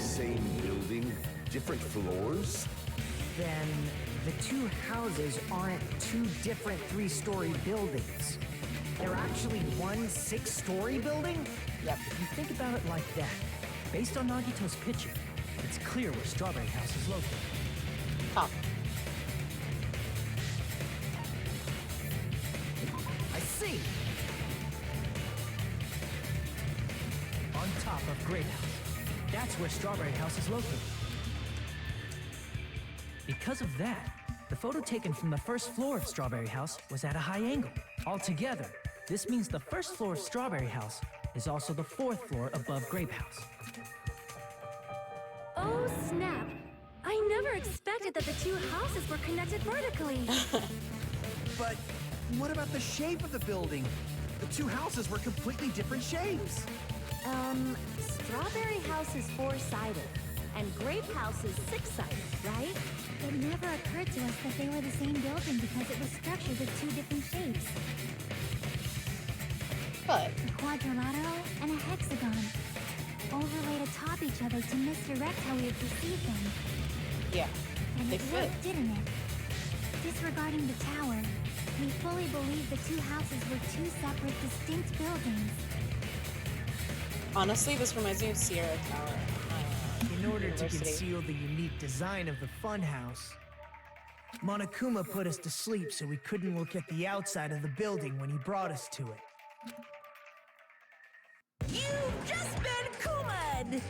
Same building, different floors? Then the two houses aren't two different three-story buildings. They're actually one six-story building? Yep, if you think about it like that, based on Nagito's picture, it's clear where Strawberry House is located. Top. I see. On top of Grape House. That's where Strawberry House is located. Because of that, the photo taken from the first floor of Strawberry House was at a high angle. Altogether, this means the first floor of Strawberry House is also the fourth floor above Grape House. Oh, snap. I never expected that the two houses were connected vertically. But what about the shape of the building? The two houses were completely different shapes. Strawberry House is four-sided, and Grape House is six-sided, right? It never occurred to us that they were the same building because it was structured with two different shapes. But A quadrilateral and a hexagon, overlaid atop each other to misdirect how we had perceived them. yeah, And they it fit. worked, didn't it? Disregarding the tower, we fully believed the two houses were two separate, distinct buildings. Honestly, this reminds me of Sierra Tower. In order to University. conceal the unique design of the funhouse, Monokuma put us to sleep so we couldn't look at the outside of the building when he brought us to it. You've just been Kuma'd!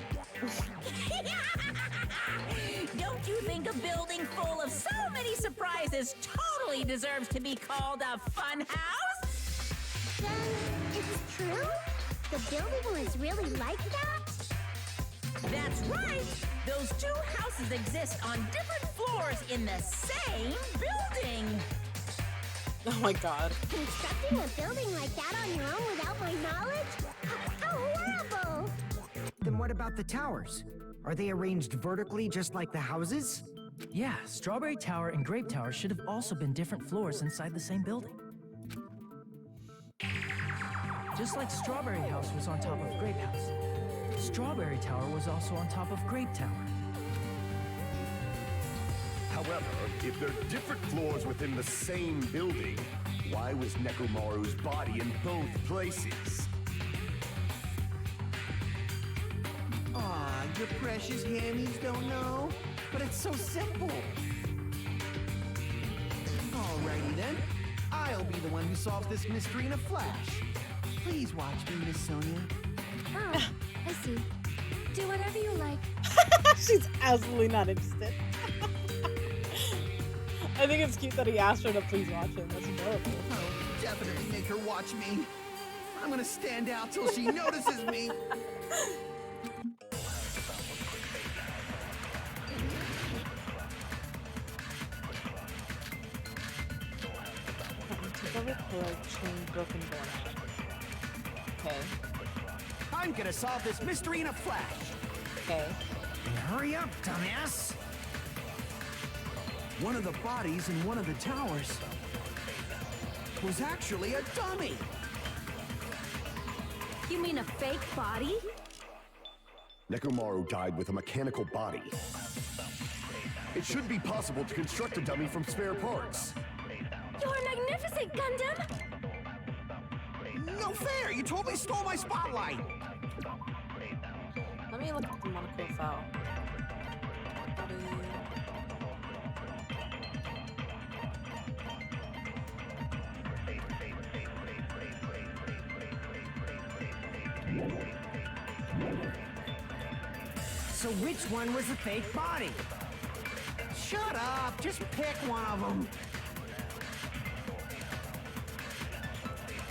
Don't you think a building full of so many surprises totally deserves to be called a fun house? Then, it's true? The building was really like that? That's right! Those two houses exist on different floors in the same building! Oh my god. Constructing a building like that on your own without my knowledge? How horrible! Then what about the towers? Are they arranged vertically just like the houses? Yeah, Strawberry Tower and Grape Tower should have also been different floors inside the same building. Just like Strawberry House was on top of Grape House, Strawberry Tower was also on top of Grape Tower. However, if they're different floors within the same building, why was Nekomaru's body in both places? Aw, your precious hammies don't know? But it's so simple. Alrighty then. I'll be the one who solves this mystery in a flash. Please watch me, Miss Sonia. Oh, I see. Do whatever you like. She's absolutely not interested. I think it's cute that he asked her to please watch him. That's adorable. I'll definitely make her watch me. I'm gonna stand out till she notices me. Take over pillar, chain, broken doorknob. Okay. I'm gonna solve this mystery in a flash. Okay. And hurry up, dumbass! One of the bodies in one of the towers was actually a dummy. You mean a fake body? Nekomaru died with a mechanical body. It should be possible to construct a dummy from spare parts. You're magnificent, Gundam! No fair! You totally stole my spotlight! Let me look at the Monaco file. So which one was the fake body? Shut up! Just pick one of them.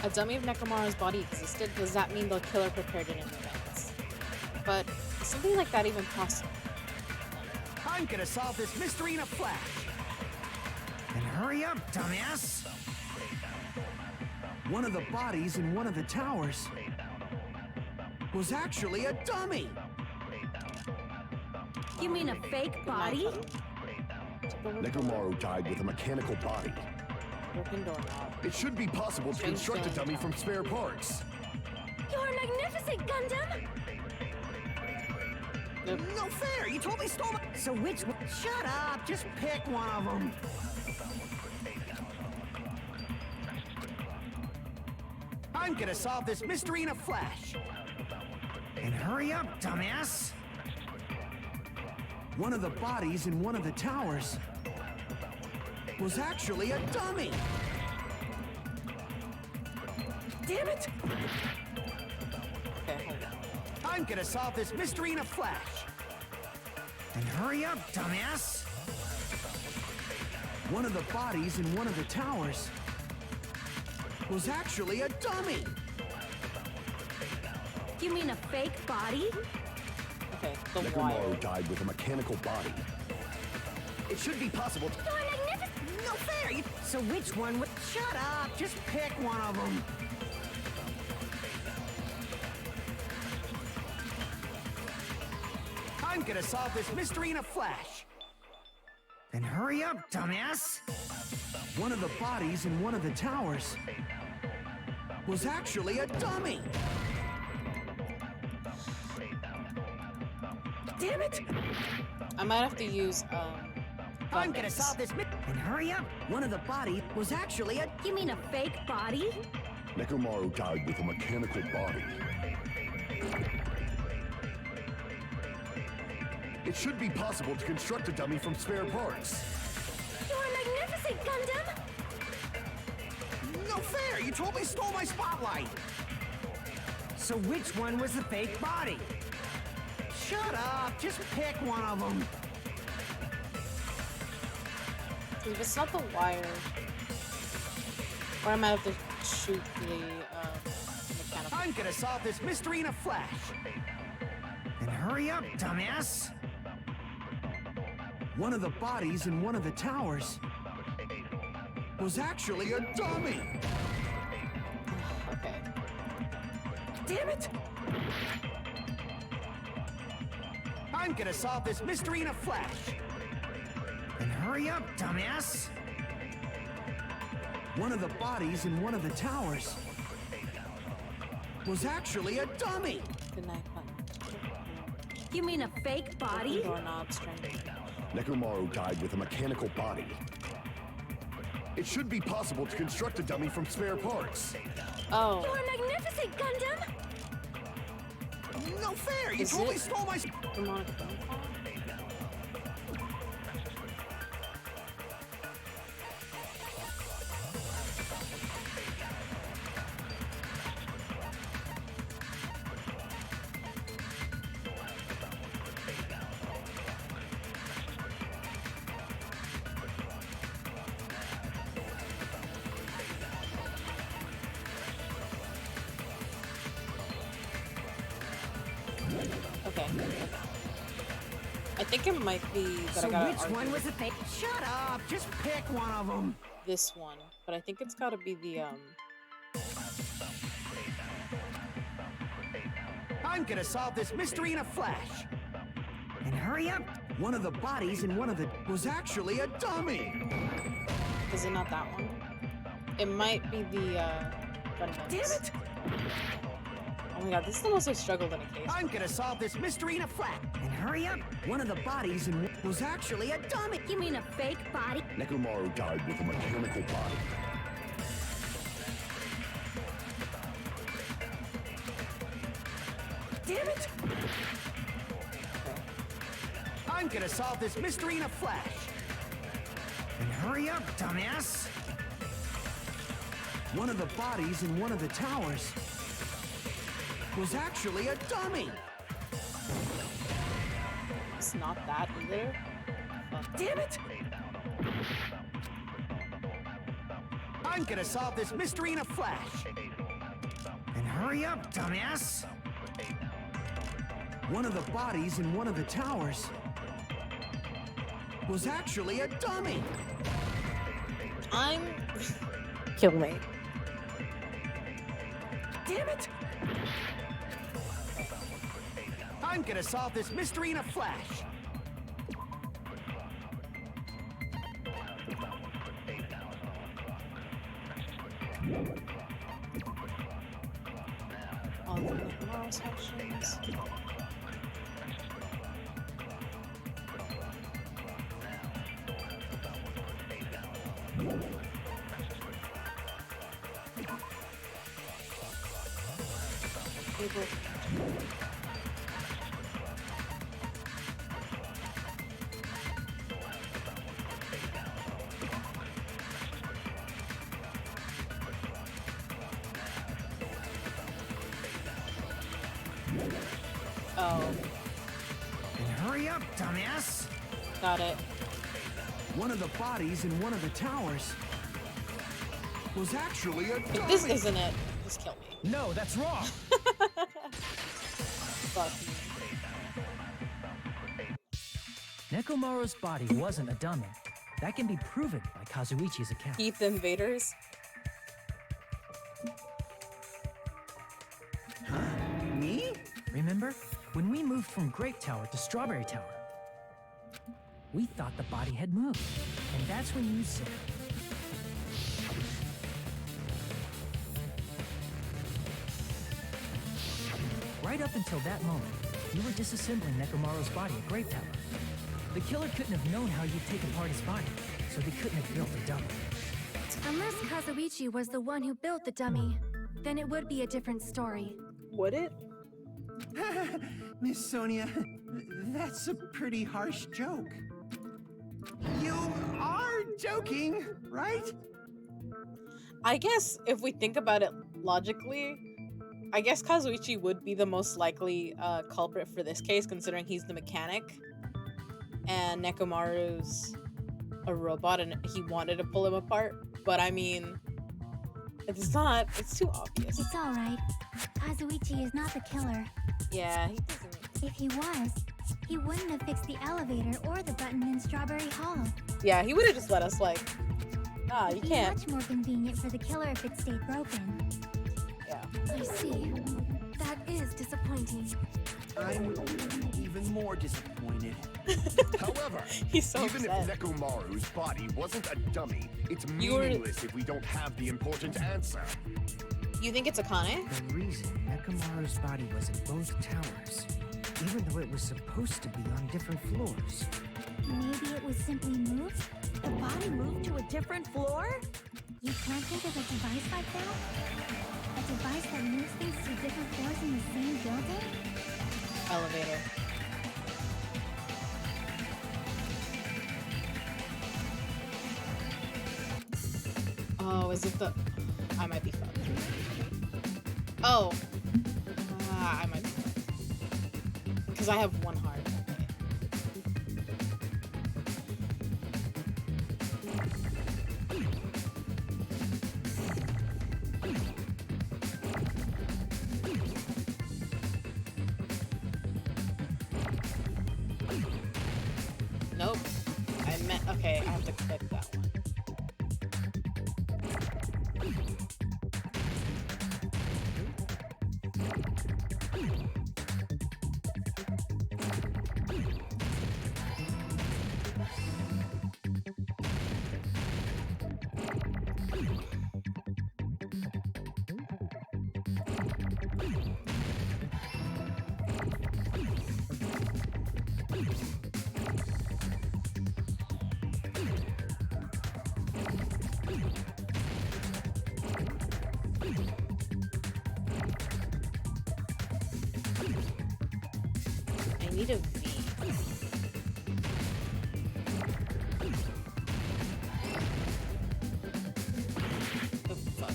A dummy of Nekomaru's body existed. Does that mean the killer prepared it in advance? But is something like that even possible? I'm gonna solve this mystery in a flash. And hurry up, dumbass! One of the bodies in one of the towers was actually a dummy. You mean a fake body? Nekomaru died with a mechanical body. Broken doorknob. It should be possible to construct a dummy from spare parts. You're magnificent, Gundam! No fair! You totally stole my... So which one? Shut up! Just pick one of them. I'm gonna solve this mystery in a flash. And hurry up, dumbass! One of the bodies in one of the towers was actually a dummy. Damn it! Okay, hold on. I'm gonna solve this mystery in a flash. And hurry up, dumbass! One of the bodies in one of the towers was actually a dummy. You mean a fake body? Okay, the wire. Nekomaru died with a mechanical body. It should be possible to... You're magnificent! No fair! So which one was... Shut up! Just pick one of them. I'm gonna solve this mystery in a flash. Then hurry up, dumbass! One of the bodies in one of the towers was actually a dummy. Damn it! I might have to use, I'm gonna solve this And hurry up! One of the body was actually a... You mean a fake body? Nekomaru died with a mechanical body. It should be possible to construct a dummy from spare parts. You're magnificent, Gundam! No fair! You totally stole my spotlight! So which one was the fake body? Shut up! Just pick one of them. if it's not the wire, or I might have to shoot the mechanical. I'm gonna solve this mystery in a flash. Then hurry up, dumbass! One of the bodies in one of the towers was actually a dummy. Okay. Damn it! I'm gonna solve this mystery in a flash. Then hurry up, dumbass! One of the bodies in one of the towers was actually a dummy. Good night, button. You mean a fake body? Doorknob strength. Nekomaru died with a mechanical body. It should be possible to construct a dummy from spare parts. Oh. You're magnificent, Gundam! No fair! You Is totally it stole my... demonic phone call? Okay. I think it might be that So I gotta which argue one was the fake? Shut up! Just pick one of them. this one, but I think it's gotta be the I'm gonna solve this mystery in a flash. And hurry up! One of the bodies in one of the was actually a dummy. Is it not that one? It might be the gun Damn nuts. it! Oh my god, this is the most I've struggled in a case. I'm gonna solve this mystery in a flat. And hurry up! One of the bodies in was actually a dummy. You mean a fake body? Mechamaru died with a mechanical body. Damn it! I'm gonna solve this mystery in a flash. And hurry up, dumbass! One of the bodies in one of the towers was actually a dummy. It's not that either. Fuck. Damn it! I'm gonna solve this mystery in a flash. And hurry up, dumbass! One of the bodies in one of the towers was actually a dummy. I'm... Kill me. Damn it! I'm gonna solve this mystery in a flash. All the Mechamaru sections. Able. Oh, And hurry up, dumbass! got it. One of the bodies in one of the towers was actually a If dummy. this isn't it, just kill me. No, that's wrong. Fuck me. Nekomaru's body wasn't a dummy. That can be proven by Kazuichi's account. Keep the invaders. Me? Remember? When we moved from Grape Tower to Strawberry Tower, we thought the body had moved. And that's when you said, right up until that moment, you were disassembling Nekomaru's body at Grape Tower. The killer couldn't have known how you'd take apart his body, so they couldn't have built a dummy. Unless Kazuichi was the one who built the dummy, then it would be a different story. Would it? Miss Sonia, that's a pretty harsh joke. You are joking, right? I guess if we think about it logically, I guess Kazuichi would be the most likely culprit for this case, considering he's the mechanic and Nekomaru's a robot and he wanted to pull him apart. But I mean, it's not, it's too obvious. It's alright. Kazuichi is not the killer. Yeah, he doesn't. If he was, he wouldn't have fixed the elevator or the button in Strawberry Hall. Yeah, he would have just let us, like, nah, you It'd be can't. much more convenient for the killer if it stayed broken. Yeah. I see. That is disappointing. I'm even more disappointed. However, He's so even upset. if Nekomaru's body wasn't a dummy, it's You were- meaningless if we don't have the important answer. You think it's Akane? The reason Mechamaru's body was in both towers, even though it was supposed to be on different floors. Maybe it was simply moved? The body moved to a different floor? You can't think of a device like that? A device that moves things to different floors in the same building? Elevator. Oh, is it the... I might be fucked. Oh. I might be fucked. Because I have one heart. Nope. I meant... Okay, I have to click that one. need a V. Oh, fuck.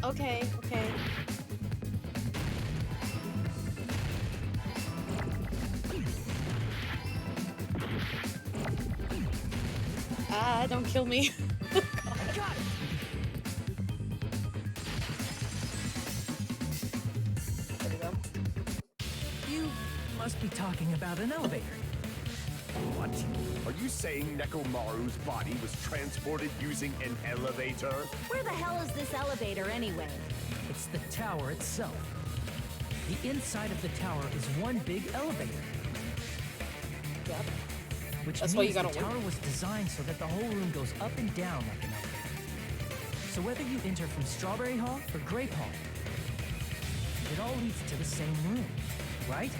Okay, okay. Ah, don't kill me. There we go. You must be talking about an elevator. What? Are you saying Nekomaru's body was transported using an elevator? Where the hell is this elevator anyway? It's the tower itself. The inside of the tower is one big elevator. Yep. Which That's means why you the gotta tower was designed so that the whole room goes up and down like an elevator. So whether you enter from Strawberry Hall or Grape Hall, it all leads to the same room, right?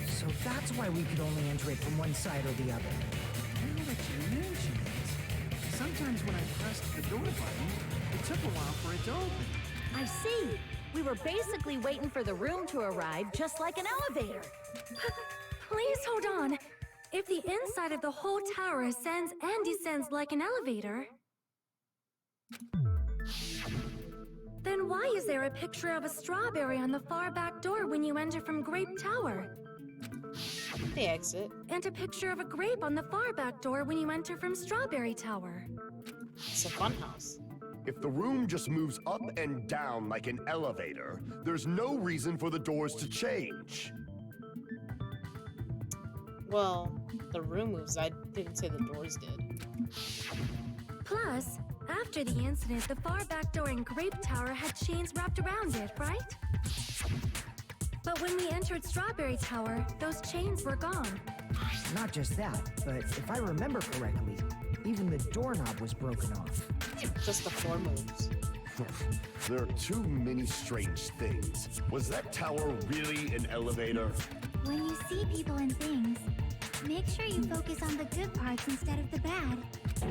So that's why we could only enter it from one side or the other. Now that you mention it, sometimes when I pressed the door button, it took a while for it to open. I see. We were basically waiting for the room to arrive, just like an elevator. Please hold on. If the inside of the whole tower ascends and descends like an elevator, then why is there a picture of a strawberry on the far back door when you enter from Grape Tower? The exit. And a picture of a grape on the far back door when you enter from Strawberry Tower? It's a fun house. If the room just moves up and down like an elevator, there's no reason for the doors to change. Well, the room moves. I didn't say the doors did. Plus, after the incident, the far back door in Grape Tower had chains wrapped around it, right? But when we entered Strawberry Tower, those chains were gone. Not just that, but if I remember correctly, even the doorknob was broken off. Just the floor moves. There are too many strange things. Was that tower really an elevator? When you see people and things, make sure you focus on the good parts instead of the bad.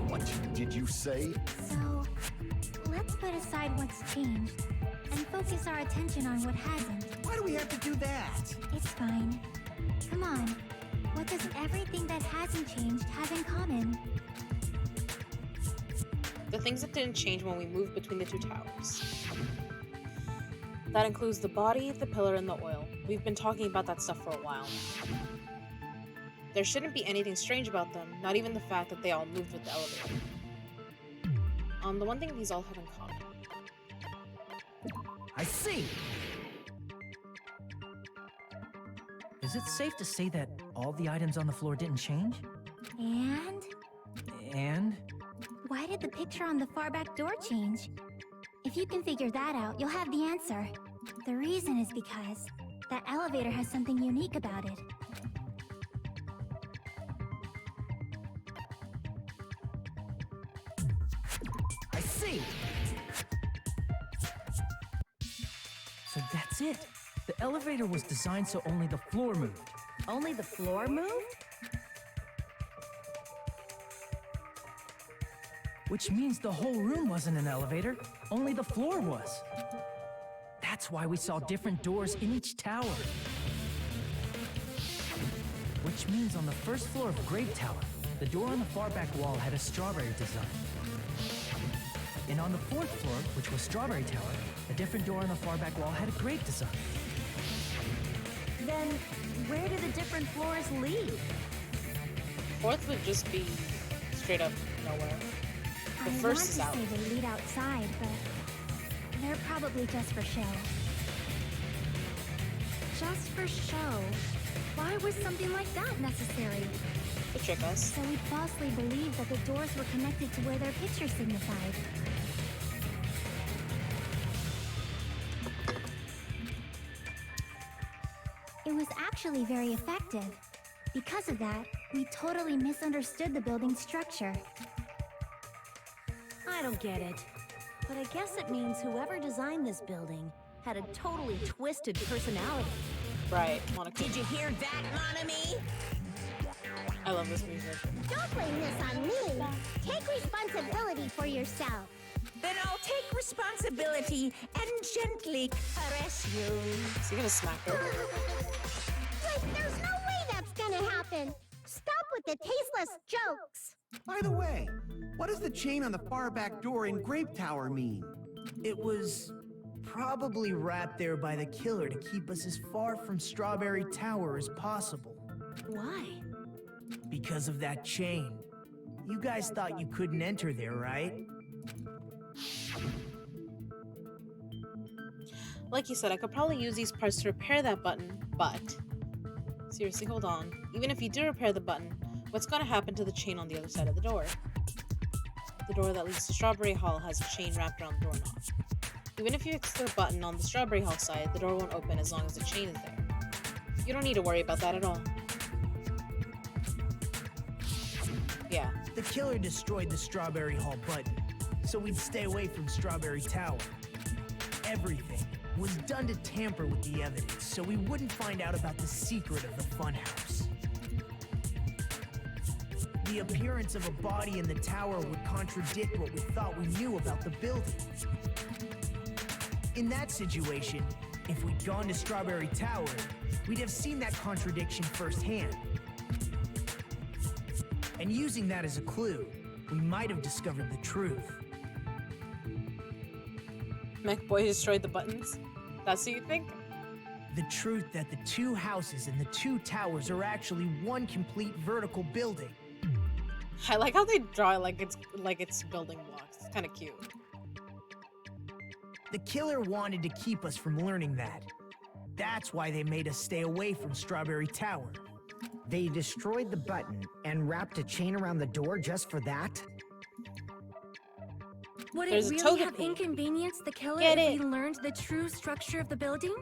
What did you say? So, let's put aside what's changed and focus our attention on what hasn't. Why do we have to do that? It's fine. Come on. What does everything that hasn't changed have in common? The things that didn't change when we moved between the two towers. That includes the body, the pillar, and the oil. We've been talking about that stuff for a while now. There shouldn't be anything strange about them, not even the fact that they all moved with the elevator. The one thing these all have in common. I see! Is it safe to say that all the items on the floor didn't change? And? And? Why did the picture on the far back door change? If you can figure that out, you'll have the answer. The reason is because that elevator has something unique about it. I see! So that's it. The elevator was designed so only the floor moved. Only the floor moved? Which means the whole room wasn't an elevator, only the floor was. That's why we saw different doors in each tower. Which means on the first floor of Grape Tower, the door on the far back wall had a strawberry design. And on the fourth floor, which was Strawberry Tower, a different door on the far back wall had a grape design. Then, where do the different floors lead? Fourth would just be straight up nowhere. The I want first to is out. say they lead outside, but they're probably just for show. Just for show. Why was something like that necessary? To trick us. So we'd falsely believe that the doors were connected to where their picture signified. It was actually very effective. Because of that, we totally misunderstood the building's structure. I don't get it. But I guess it means whoever designed this building had a totally twisted personality. Right, Monica. Did you hear that, Monami? I love this music. Don't blame this on me. Take responsibility for yourself. Then I'll take responsibility and gently caress you. Is he gonna smack her? Like, there's no way that's gonna happen. Stop with the tasteless jokes. By the way, what does the chain on the far back door in Grape Tower mean? It was probably wrapped there by the killer to keep us as far from Strawberry Tower as possible. Why? Because of that chain. You guys thought you couldn't enter there, right? Like you said, I could probably use these parts to repair that button, but... Seriously, hold on. Even if you do repair the button, what's gonna happen to the chain on the other side of the door? The door that leads to Strawberry Hall has a chain wrapped around the doorknob. Even if you fix the button on the Strawberry Hall side, the door won't open as long as the chain is there. You don't need to worry about that at all. Yeah. The killer destroyed the Strawberry Hall button, so we'd stay away from Strawberry Tower. Everything was done to tamper with the evidence, so we wouldn't find out about the secret of the funhouse. The appearance of a body in the tower would contradict what we thought we knew about the building. In that situation, if we'd gone to Strawberry Tower, we'd have seen that contradiction firsthand. And using that as a clue, we might have discovered the truth. Mech Boy destroyed the buttons? That's what you think? The truth that the two houses and the two towers are actually one complete vertical building. I like how they draw it like it's building blocks. It's kind of cute. The killer wanted to keep us from learning that. That's why they made us stay away from Strawberry Tower. They destroyed the button and wrapped a chain around the door just for that? Would There's it a really have togepi. inconvenienced the killer Get if it. we learned the true structure of the building?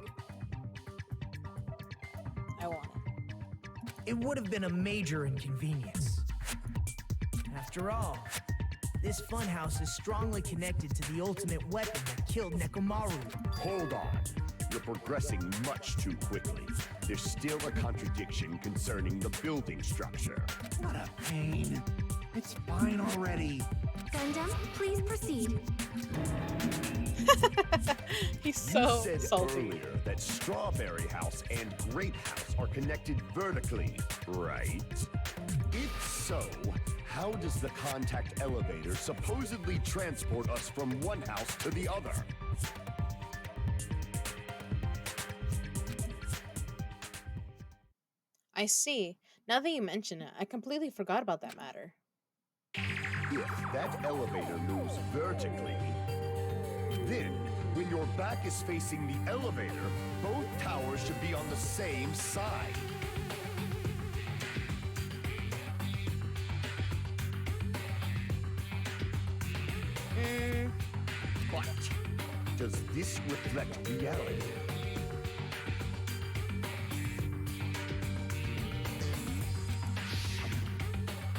I want it. It would have been a major inconvenience. After all, this funhouse is strongly connected to the ultimate weapon that killed Mechamaru. Hold on. You're progressing much too quickly. There's still a contradiction concerning the building structure. What a pain. It's fine already. Gundam, please proceed. He's so You said salty. earlier that Strawberry House and Grape House are connected vertically, right? If so, how does the contact elevator supposedly transport us from one house to the other? I see. Now that you mention it, I completely forgot about that matter. If that elevator moves vertically, then when your back is facing the elevator, both towers should be on the same side. But does this reflect reality?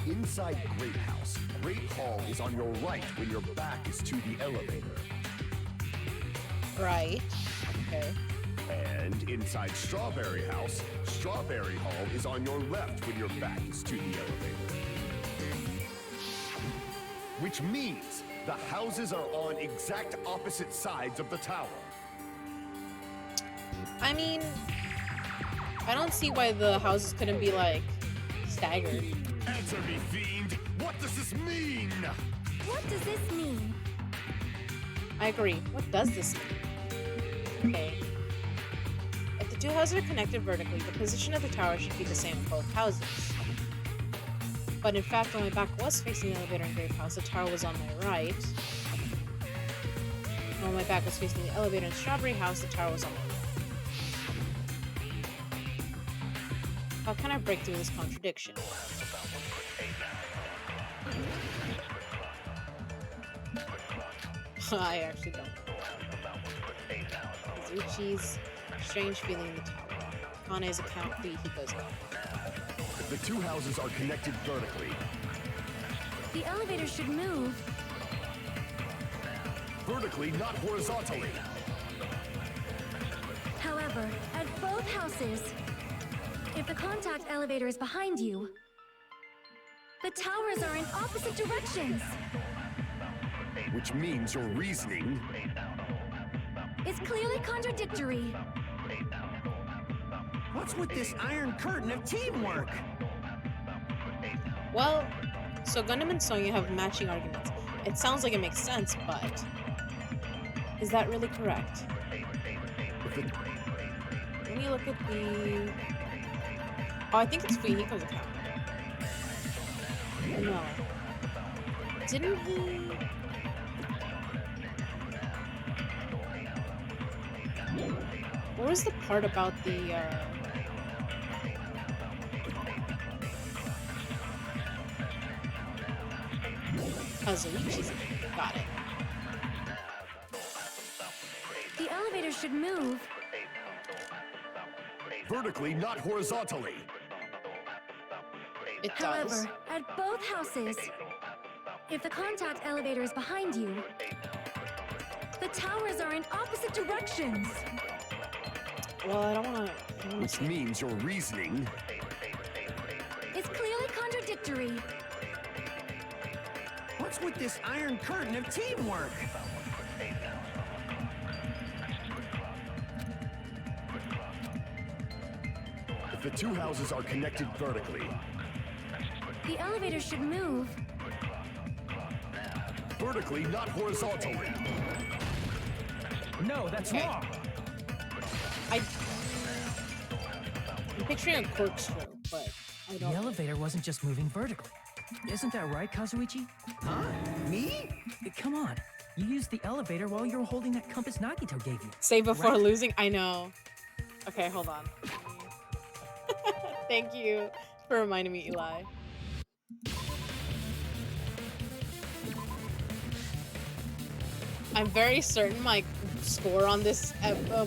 Inside Grape House, Grape Hall is on your right when your back is to the elevator. Right. Okay. And inside Strawberry House, Strawberry Hall is on your left when your back is to the elevator. Which means the houses are on exact opposite sides of the tower. I mean, I don't see why the houses couldn't be like staggered. Answer me, fiend! What does this mean? What does this mean? I agree. What does this mean? Okay. If the two houses are connected vertically, the position of the tower should be the same in both houses. But in fact, when my back was facing the elevator in Grape House, the tower was on my right. And when my back was facing the elevator in Strawberry House, the tower was on my left. How can I break through this contradiction? I actually don't. Izuchi's strange feeling in the tower. Kane's account Hiko's up. The two houses are connected vertically. The elevator should move. Vertically, not horizontally. However, at both houses, if the contact elevator is behind you, the towers are in opposite directions. Which means your reasoning... It's clearly contradictory. What's with this iron curtain of teamwork? Well, so Gundam and Sonya have matching arguments. It sounds like it makes sense, but is that really correct? When you look at the... Oh, I think it's Fuyuhiko's account. No. Didn't he... What was the part about the, Kazuichi's? Got it. The elevator should move. Vertically, not horizontally. It does. However, at both houses, if the contact elevator is behind you, the towers are in opposite directions. Well, I don't wanna... Which means your reasoning... It's clearly contradictory. What's with this iron curtain of teamwork? If the two houses are connected vertically... The elevator should move. Vertically, not horizontally. No, that's wrong. I'm picturing a corkscrew, but I The don't... elevator wasn't just moving vertically. Isn't that right, Kazuichi? Huh? Me? Come on. You used the elevator while you were holding that compass Nagito gave you. Save before Right? losing? I know. Okay, hold on. Thank you for reminding me, Eli. I'm very certain my score on this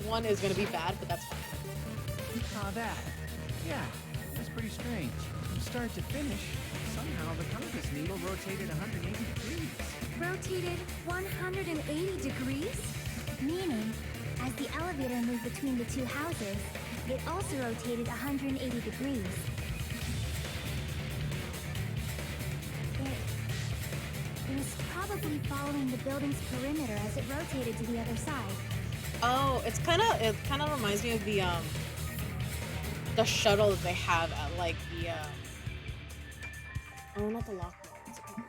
one is going to be bad, but that's fine. Ah, that. Yeah, that's pretty strange. From start to finish, somehow the compass needle rotated 180 degrees. Rotated 180 degrees? Meaning, as the elevator moved between the two houses, it also rotated 180 degrees. It was probably following the building's perimeter as it rotated to the other side. Oh, it kind of reminds me of the shuttle that they have at like the oh, not the Lockwood, what's it called?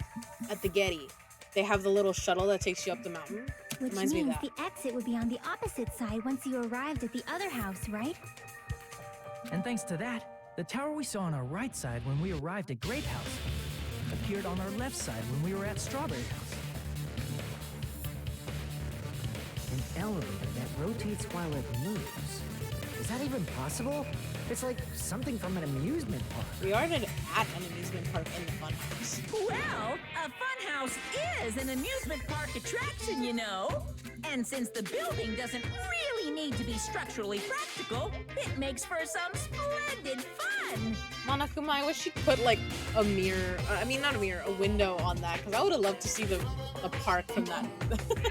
At the Getty. They have the little shuttle that takes you up the mountain. Which Reminds me of means that. the exit would be on the opposite side once you arrived at the other house, right? And thanks to that, the tower we saw on our right side when we arrived at Grape House appeared on our left side when we were at Strawberry House. An elevator that rotates while it moves. Is that even possible? It's like something from an amusement park. We are at an amusement park in the funhouse. Well, a funhouse is an amusement park attraction, you know. And since the building doesn't really need to be structurally practical, it makes for some splendid fun. Monokuma, I wish you put like a mirror, I mean not a mirror, a window on that, because I would have loved to see the park from that. That's not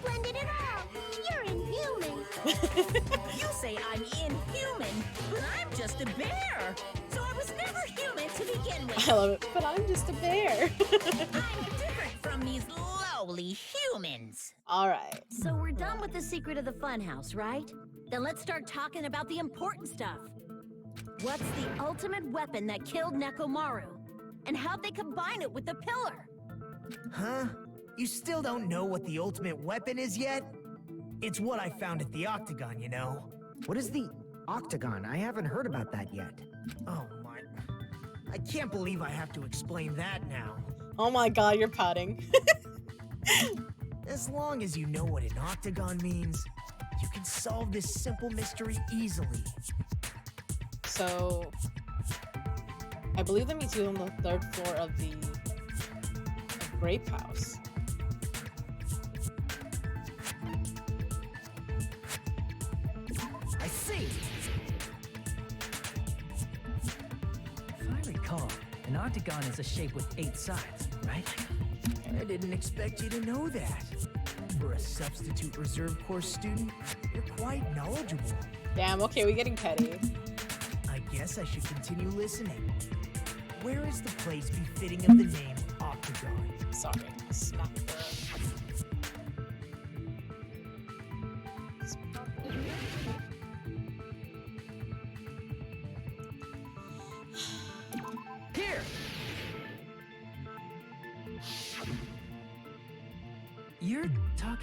splendid at all! You're inhuman! You say I'm inhuman, but I'm just a bear. So I was never human to begin with. I love it, but I'm just a bear. I'm different from these lowly humans. Alright. So we're done with the secret of the funhouse, right? Then let's start talking about the important stuff. What's the ultimate weapon that killed Nekomaru? And how'd they combine it with the pillar? Huh? You still don't know what the ultimate weapon is yet? It's what I found at the Octagon, you know. What is the Octagon? I haven't heard about that yet. Oh my... I can't believe I have to explain that now. Oh my god, you're pouting. As long as you know what an Octagon means, you can solve this simple mystery easily. So, I believe that means you're on the 3rd floor of the Grape House. I see! If I recall, an octagon is a shape with 8 sides, right? I didn't expect you to know that. For a substitute reserve course student, you're quite knowledgeable. Damn, okay, we're getting petty. I guess I should continue listening. Where is the place befitting of the name Octagon? Sorry, smack the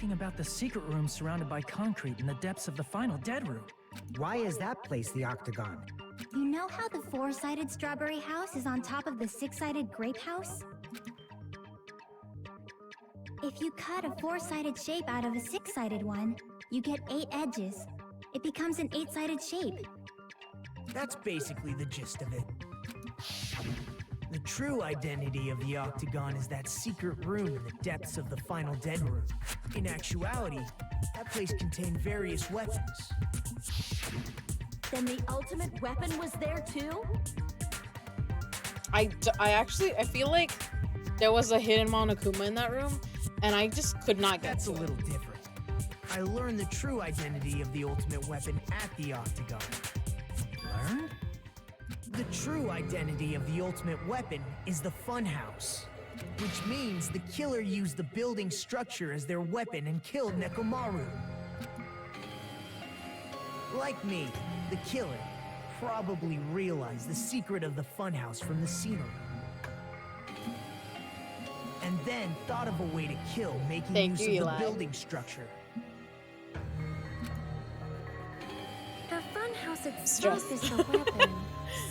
talking about the secret room surrounded by concrete in the depths of the final dead room. Why is that place the octagon? You know how the four-sided strawberry house is on top of the six-sided grape house? If you cut a four-sided shape out of a six-sided one, you get 8 edges. It becomes an 8-sided shape. That's basically the gist of it. The true identity of the octagon is that secret room in the depths of the final dead room. In actuality, that place contained various weapons. Then the ultimate weapon was there too? I feel like there was a hidden Monokuma in that room, and I just could not get That's to a it. little different. I learned the true identity of the ultimate weapon at the octagon. Learned? The true identity of the ultimate weapon is the funhouse, which means the killer used the building structure as their weapon and killed Nekomaru. Like me, the killer probably realized the secret of the funhouse from the scenery. And then thought of a way to kill, making Thank use you, of Eli. the building structure. The funhouse itself is the weapon.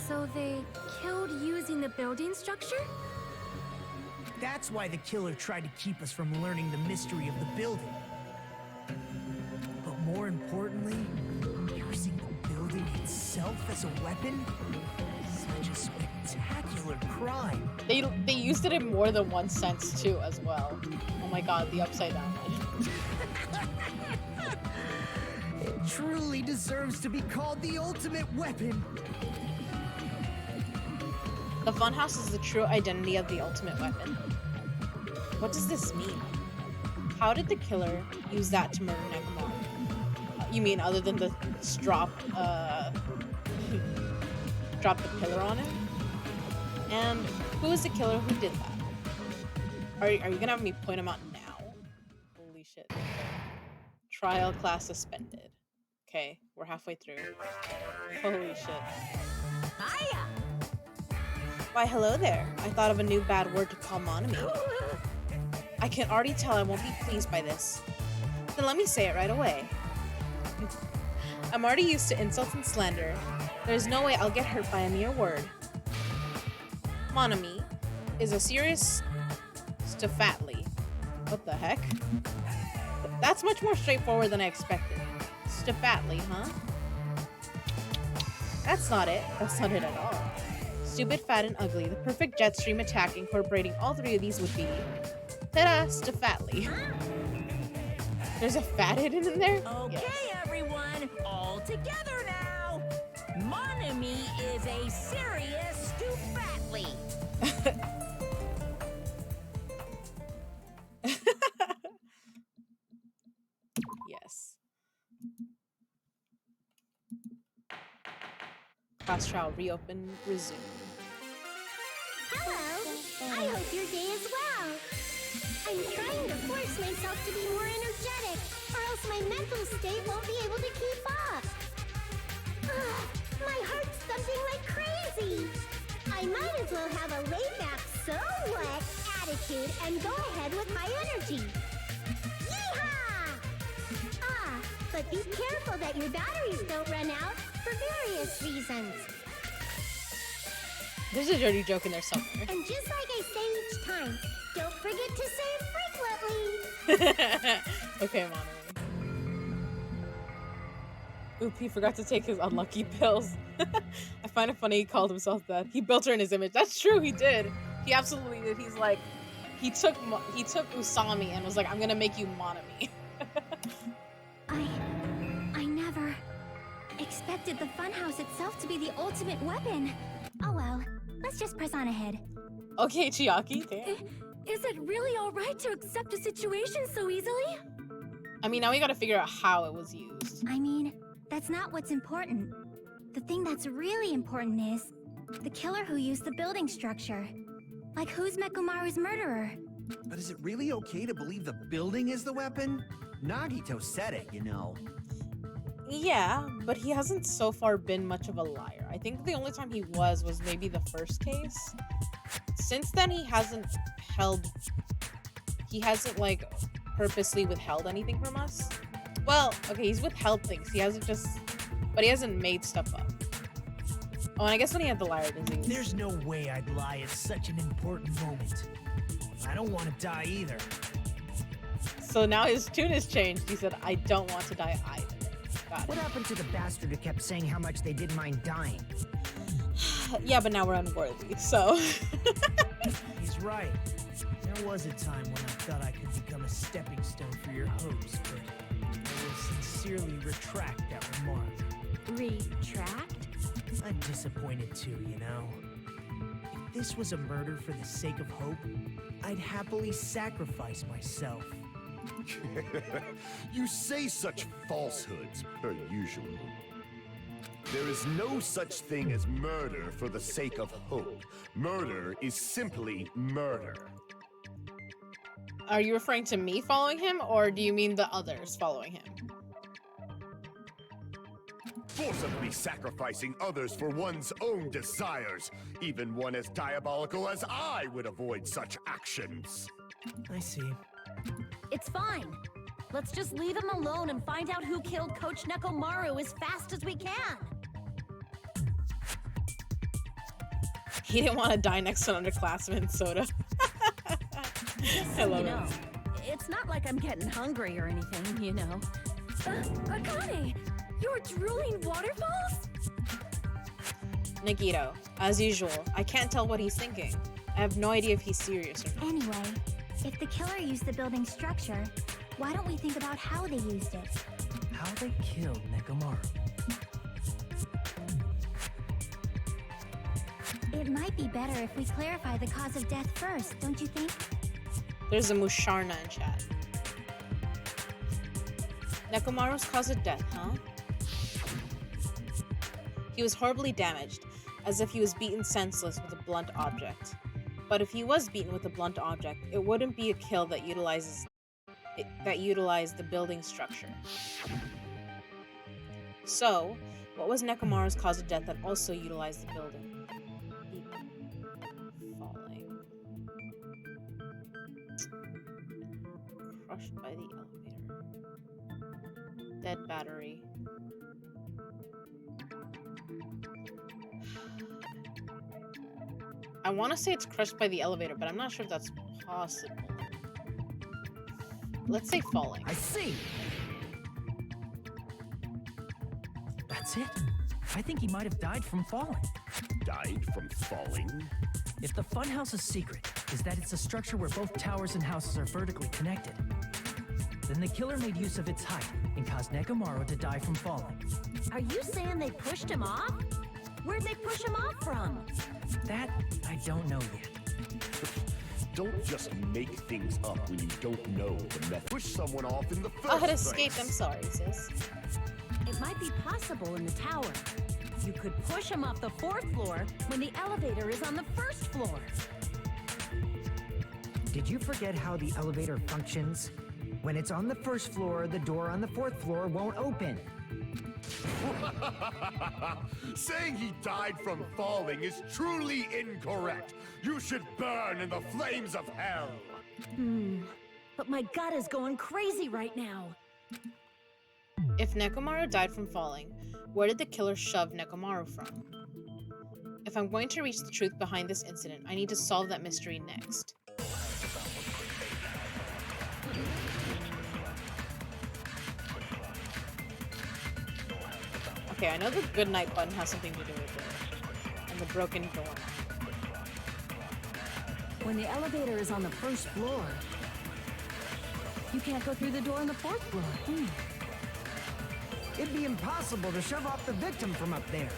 So they killed using the building structure? That's why the killer tried to keep us from learning the mystery of the building. But more importantly, using the building itself as a weapon? Such a spectacular crime. They used it in more than one sense too, as well. Oh my god, the upside down one. It truly deserves to be called the ultimate weapon. The funhouse is the true identity of the ultimate weapon. What does this mean? How did the killer use that to murder Nekomaru? You mean other than the drop the pillar on him? And who is the killer who did that? Are you gonna have me point him out now? Holy shit. Trial class suspended. Okay, we're halfway through. Holy shit. Hiya! Why, hello there. I thought of a new bad word to call Monami. I can already tell I won't be pleased by this. Then let me say it right away. I'm already used to insults and slander. There's no way I'll get hurt by a mere word. Monami is a serious Stafatli. What the heck? That's much more straightforward than I expected. Stafatli, huh? That's not it. That's not it at all. Stupid, fat, and ugly. The perfect jet stream attack incorporating all 3 of these would be... Ta-da! Stafatli. There's a fat hidden in there? Okay, Yes. everyone, all together now. Monami is a serious Stufatly. Yes. Class trial reopened, resumed. Hello! I hope your day is well. I'm trying to force myself to be more energetic, or else my mental state won't be able to keep up. My heart's thumping like crazy. I might as well have a laid-back, so what attitude and go ahead with my energy. Yeehaw! But be careful that your batteries don't run out for various reasons. There's a dirty joke in there somewhere. And just like I say each time, don't forget to say frequently. Okay, Monami. Oop, he forgot to take his unlucky pills. I find it funny he called himself that. He built her in his image. That's true, he did. He absolutely did. He's like, he took Usami and was like, I'm gonna make you Monami. I never expected the funhouse itself to be the ultimate weapon. Oh well, let's just press on ahead. Okay, Chiaki, damn. Is it really alright to accept a situation so easily? I mean, now we gotta figure out how it was used. I mean, that's not what's important. The thing that's really important is the killer who used the building structure. Like, who's Mechamaru's murderer? But is it really okay to believe the building is the weapon? Nagito said it, you know. Yeah, but he hasn't so far been much of a liar. I think the only time he was maybe the first case. Since then, he hasn't like purposely withheld anything from us. Well, okay, he's withheld things. He hasn't but he hasn't made stuff up. Oh, and I guess when he had the liar disease. There's no way I'd lie at such an important moment. I don't want to die either. So now his tune has changed. He said, I don't want to die either. Got What it. happened to the bastard who kept saying how much they didn't mind dying? Yeah, but now we're unworthy, so. He's right. There was a time when I thought I could become a stepping stone for your hopes, but I will sincerely retract that remark. Retract? I'm disappointed too, you know. If this was a murder for the sake of hope, I'd happily sacrifice myself. You say such falsehoods, per usual. There is no such thing as murder for the sake of hope. Murder is simply murder. Are you referring to me following him, or do you mean the others following him? Forcibly sacrificing others for one's own desires. Even one as diabolical as I would avoid such actions. I see. It's fine. Let's just leave him alone and find out who killed Coach Nekomaru as fast as we can. He didn't want to die next to an underclassman, Soda. Just I so love you it. know, it's not like I'm getting hungry or anything, you know. Akane, you're drooling waterfalls? Nagito, as usual, I can't tell what he's thinking. I have no idea if he's serious or not. Anyway, if the killer used the building's structure, why don't we think about how they used it? How they killed Nekomaru. It might be better if we clarify the cause of death first, don't you think? There's a Musharna in chat. Nekomaru's cause of death, huh? He was horribly damaged, as if he was beaten senseless with a blunt object. But if he was beaten with a blunt object, it wouldn't be a kill that utilized the building structure. So, what was Nekomaru's cause of death that also utilized the building? Falling. Crushed by the elevator. Dead battery. I want to say it's crushed by the elevator, but I'm not sure if that's possible. Let's say falling. I see! That's it. I think he might have died from falling. Died from falling? If the funhouse's secret is that it's a structure where both towers and houses are vertically connected, then the killer made use of its height and caused Nekomaru to die from falling. Are you saying they pushed him off? Where'd they push him off from? That I don't know yet. Don't just make things up when you don't know the method. Push someone off in the first I had place. escaped, I'm sorry, sis. It might be possible in the tower. You could push him off the 4th floor when the elevator is on the 1st floor. Did you forget how the elevator functions? When it's on the 1st floor, the door on the 4th floor won't open. Saying he died from falling is truly incorrect. You should burn in the flames of hell. But my gut is going crazy right now. If Nekomaru died from falling, where did the killer shove Nekomaru from? If I'm going to reach the truth behind this incident, I need to solve that mystery next. Okay, I know the good night button has something to do with it. And the broken door. When the elevator is on the 1st floor, you can't go through the door on the 4th floor. It'd be impossible to shove off the victim from up there.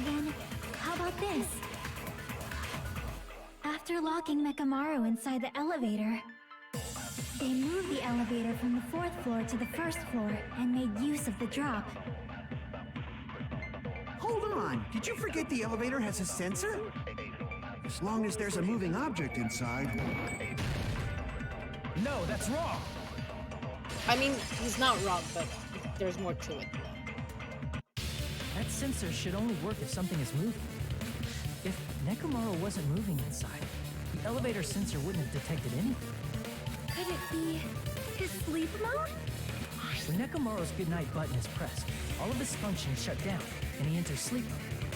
Then, how about this? After locking Mechamaru inside the elevator, they moved the elevator from the 4th floor to the 1st floor and made use of the drop. Hold on, did you forget the elevator has a sensor? As long as there's a moving object inside. No, that's wrong! I mean, he's not wrong, but there's more to it. That sensor should only work if something is moving. If Nekomaru wasn't moving inside, the elevator sensor wouldn't have detected anything. Could it be his sleep mode? When Nekomaru's goodnight button is pressed, all of his functions shut down, and he enters sleep mode.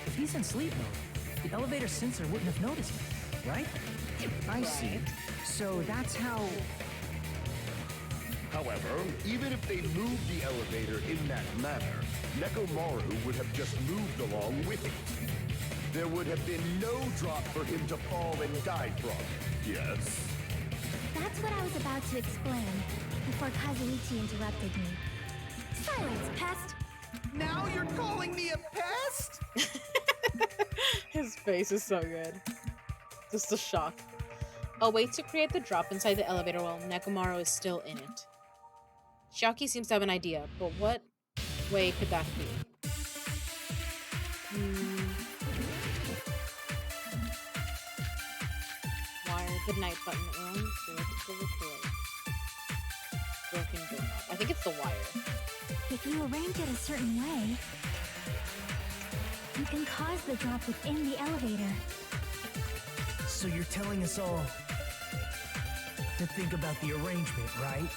If he's in sleep mode, the elevator sensor wouldn't have noticed him, right? I see. So that's how... However, even if they moved the elevator in that manner, Nekomaru would have just moved along with it. There would have been no drop for him to fall and die from. Yes? That's what I was about to explain before Kazuichi interrupted me. Silence, pest! Now you're calling me a pest? His face is so good. Just a shock. A way to create the drop inside the elevator while Nekomaru is still in it. Shiaki seems to have an idea, but what way could that be? Wire the night button on, broken doorknob. I think it's the wire. If you arrange it a certain way, you can cause the drop within the elevator. So you're telling us all to think about the arrangement, right?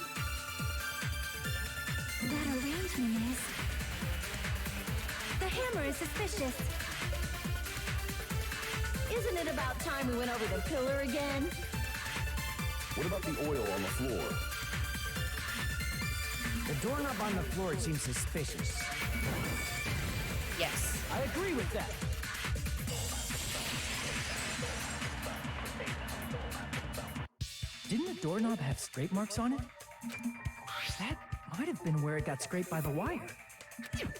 That arrangement is... The hammer is suspicious. Isn't it about time we went over the pillar again? What about the oil on the floor? The doorknob on the floor seems suspicious. Yes. I agree with that. Didn't the doorknob have scrape marks on it? That might have been where it got scraped by the wire.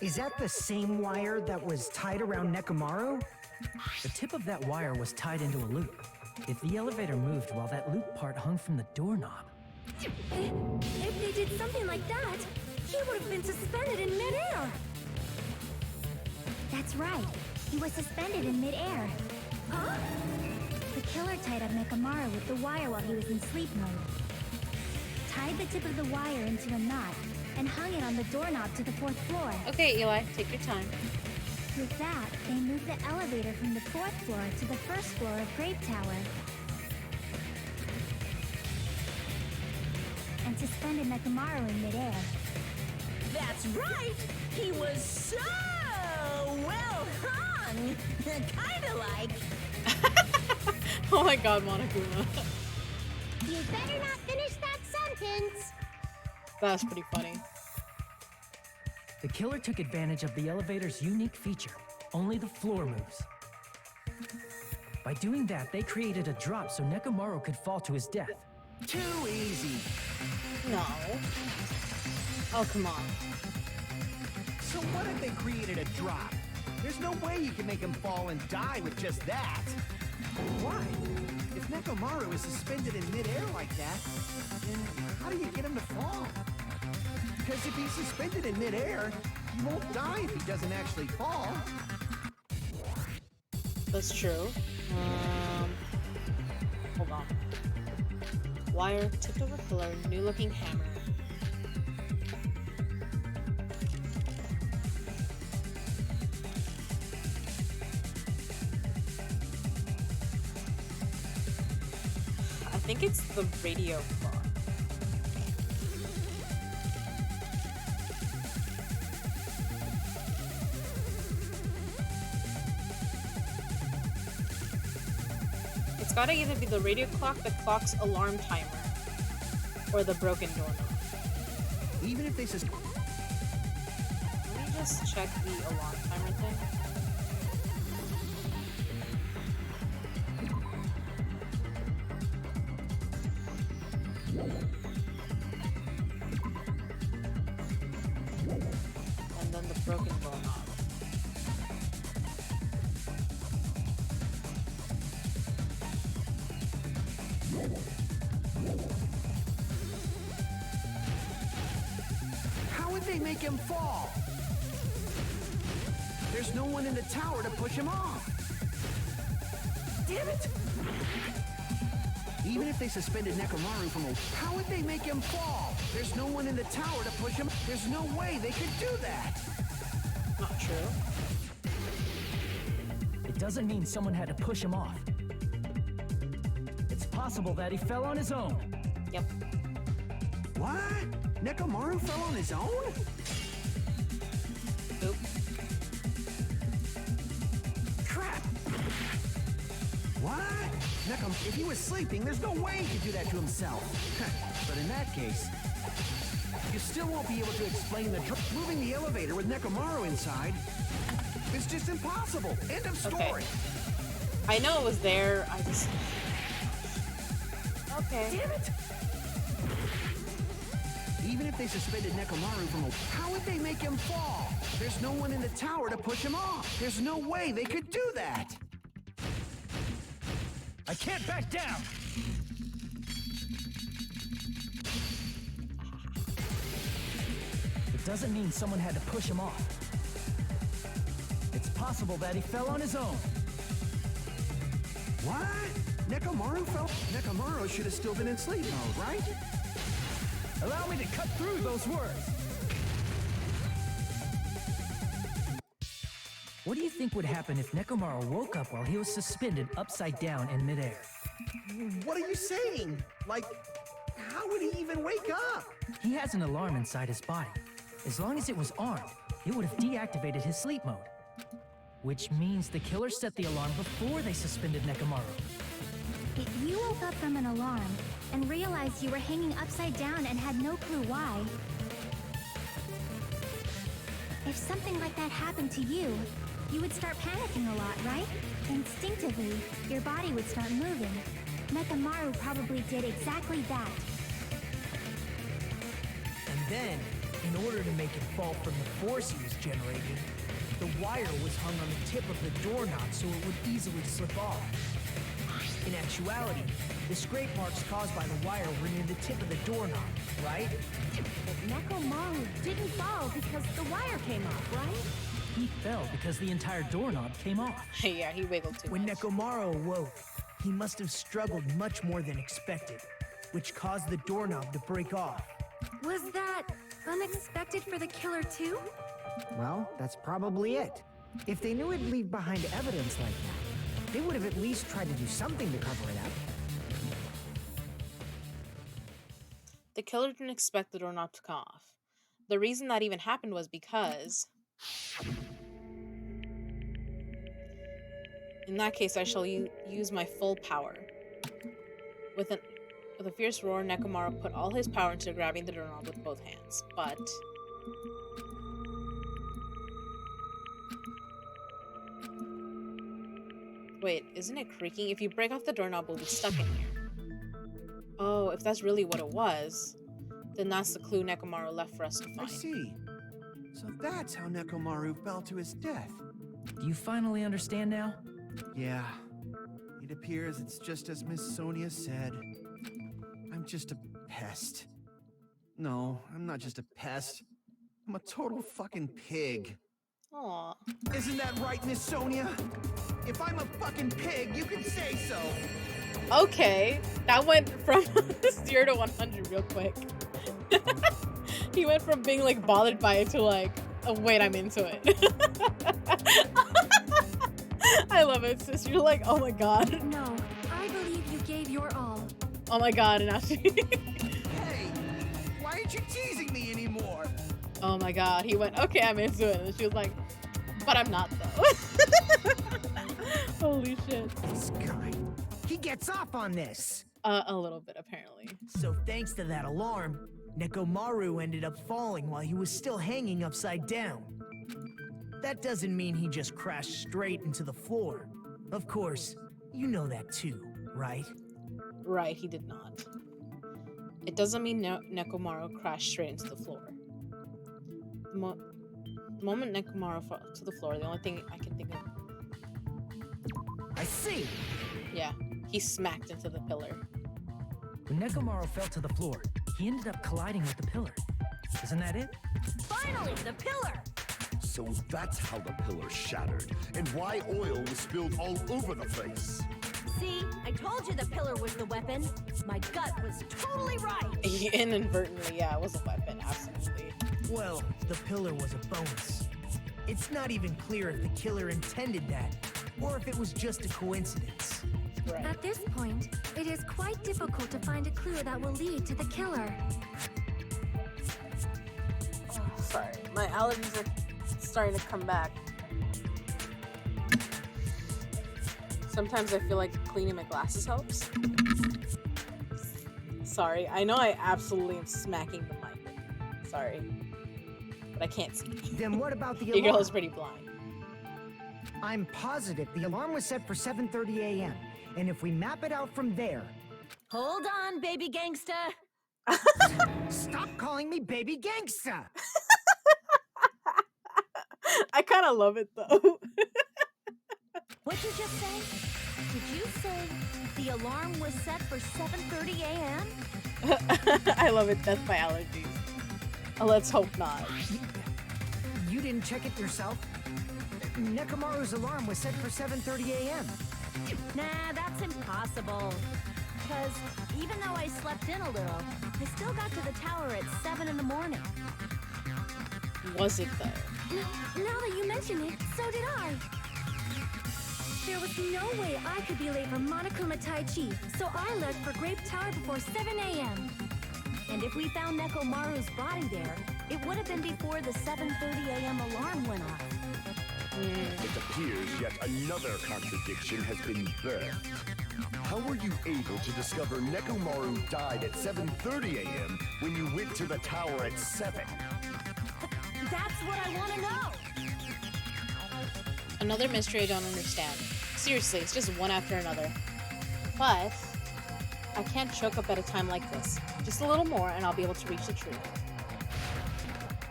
Is that the same wire that was tied around Nekomaru? The tip of that wire was tied into a loop. If the elevator moved while that loop part hung from the doorknob... If they did something like that, he would have been suspended in midair. That's right. He was suspended in midair. Huh? The killer tied up Mechamaru with the wire while he was in sleep mode. Tied the tip of the wire into a knot and hung it on the doorknob to the 4th floor. Okay, Eli, take your time. With that, they moved the elevator from the 4th floor to the 1st floor of Grape Tower. And suspended Mechamaru in midair. That's right! He was so well hung! Kinda like... Oh my god, Monokuma. You better not finish that sentence! That's pretty funny. The killer took advantage of the elevator's unique feature. Only the floor moves. By doing that, they created a drop so Nekomaru could fall to his death. Too easy. No. Oh, come on. So what if they created a drop? There's no way you can make him fall and die with just that. Why? If Nekomaru is suspended in midair like that, then how do you get him to fall? Because if he's suspended in midair, he won't die if he doesn't actually fall. That's true. Hold on. Wire tipped over pillar, new looking hammer. I think it's the radio clock. It's gotta either be the radio clock, the clock's alarm timer, or the broken doorknob. Even if they suspend... Let me just check the alarm timer thing. And then the broken doorknob. How would they make him fall? There's no one in the tower to push him off. Damn it! Even if they suspended Nekomaru from a... How would they make him fall? There's no one in the tower to push him. There's no way they could do that. Not true. It doesn't mean someone had to push him off. It's possible that he fell on his own. Yep. What? Nekomaru fell on his own? Oop. Crap! What? If he was sleeping, there's no way he could do that to himself. But in that case, you still won't be able to explain moving the elevator with Nekomaru inside. It's just impossible. End of story. Okay. I know it was there. I just. Okay. Damn it! Even if they suspended Nekomaru from how would they make him fall? There's no one in the tower to push him off. There's no way they could do that. I can't back down! It doesn't mean someone had to push him off. It's possible that he fell on his own. What? Nekomaru fell? Nekomaru should have still been in sleep mode, right? Allow me to cut through those words. What do you think would happen if Nekomaru woke up while he was suspended upside down in midair? What are you saying? Like, how would he even wake up? He has an alarm inside his body. As long as it was armed, it would have deactivated his sleep mode. Which means the killer set the alarm before they suspended Nekomaru. If you woke up from an alarm and realized you were hanging upside down and had no clue why, if something like that happened to you, you would start panicking a lot, right? Instinctively, your body would start moving. Mechamaru probably did exactly that. And then, in order to make it fall from the force he was generating, the wire was hung on the tip of the doorknob so it would easily slip off. In actuality, the scrape marks caused by the wire were near the tip of the doorknob, right? But Nekomaru didn't fall because the wire came off, right? He fell because the entire doorknob came off. Yeah, he wiggled too When much. Nekomaru awoke, he must have struggled much more than expected, which caused the doorknob to break off. Was that unexpected for the killer too? Well, that's probably it. If they knew it'd leave behind evidence like that, they would have at least tried to do something to cover it up. The killer didn't expect the doorknob to come off. The reason that even happened was because... In that case, I shall use my full power. With a fierce roar, Nekomaru put all his power into grabbing the doorknob with both hands. But... Wait, isn't it creaking? If you break off the doorknob, we'll be stuck in here. Oh, if that's really what it was, then that's the clue Nekomaru left for us to I find. see. So that's how Nekomaru fell to his death. Do you finally understand now? Yeah. It appears it's just as Miss Sonia said. I'm just a pest. No, I'm not just a pest. I'm a total fucking pig. Aw. Isn't that right, Miss Sonia? If I'm a fucking pig, you can say so. Okay, that went from 0 to 100 real quick. He went from being like bothered by it to like, oh wait, I'm into it. I love it, sis. You're like, oh my god. No, I believe you gave your all. Oh my god, and now she... Hey, why aren't you teasing me anymore? Oh my god, he went, okay, I'm into it. And she was like, but I'm not though. Holy shit. This guy, he gets off on this. A little bit, apparently. So thanks to that alarm, Nekomaru ended up falling while he was still hanging upside down. That doesn't mean he just crashed straight into the floor. Of course, you know that too, right? Right, he did not. It doesn't mean Nekomaru crashed straight into the floor. The moment Nekomaru fell to the floor, the only thing I can think of... I see. Yeah, he smacked into the pillar. When Nekomaru fell to the floor, he ended up colliding with the pillar. Isn't that it? Finally, the pillar! So that's how the pillar shattered, and why oil was spilled all over the place. See, I told you the pillar was the weapon. My gut was totally right. He inadvertently, yeah, it was a weapon, absolutely. Well, the pillar was a bonus. It's not even clear if the killer intended that, or if it was just a coincidence. Right. At this point, it is quite difficult to find a clue that will lead to the killer. Oh, sorry, my allergies are starting to come back. Sometimes I feel like cleaning my glasses helps. Sorry, I know I absolutely am smacking the mic. Sorry. But I can't see. Then what about the Your alarm? girl is pretty blind. I'm positive the alarm was set for 7:30 a.m. And if we map it out from there... Hold on, baby gangsta. Stop calling me baby gangsta! I kind of love it though. What'd you just say? Did you say the alarm was set for 7:30 a.m.? I love it. Death by allergies. Oh, let's hope not. You didn't check it yourself? Nekamaru's alarm was set for 7:30 a.m. Nah, that's impossible. Because even though I slept in a little, I still got to the tower at 7 in the morning. Was it though? Now that you mention it, so did I. There was no way I could be late for Monokuma Tai Chi, so I left for Grape Tower before 7 a.m. And if we found Nekomaru's body there, it would have been before the 7:30 a.m. alarm went off. It appears yet another contradiction has been birthed. How were you able to discover Nekomaru died at 7:30 a.m. when you went to the tower at 7? That's what I want to know! Another mystery I don't understand. Seriously, it's just one after another. But I can't choke up at a time like this. Just a little more and I'll be able to reach the truth.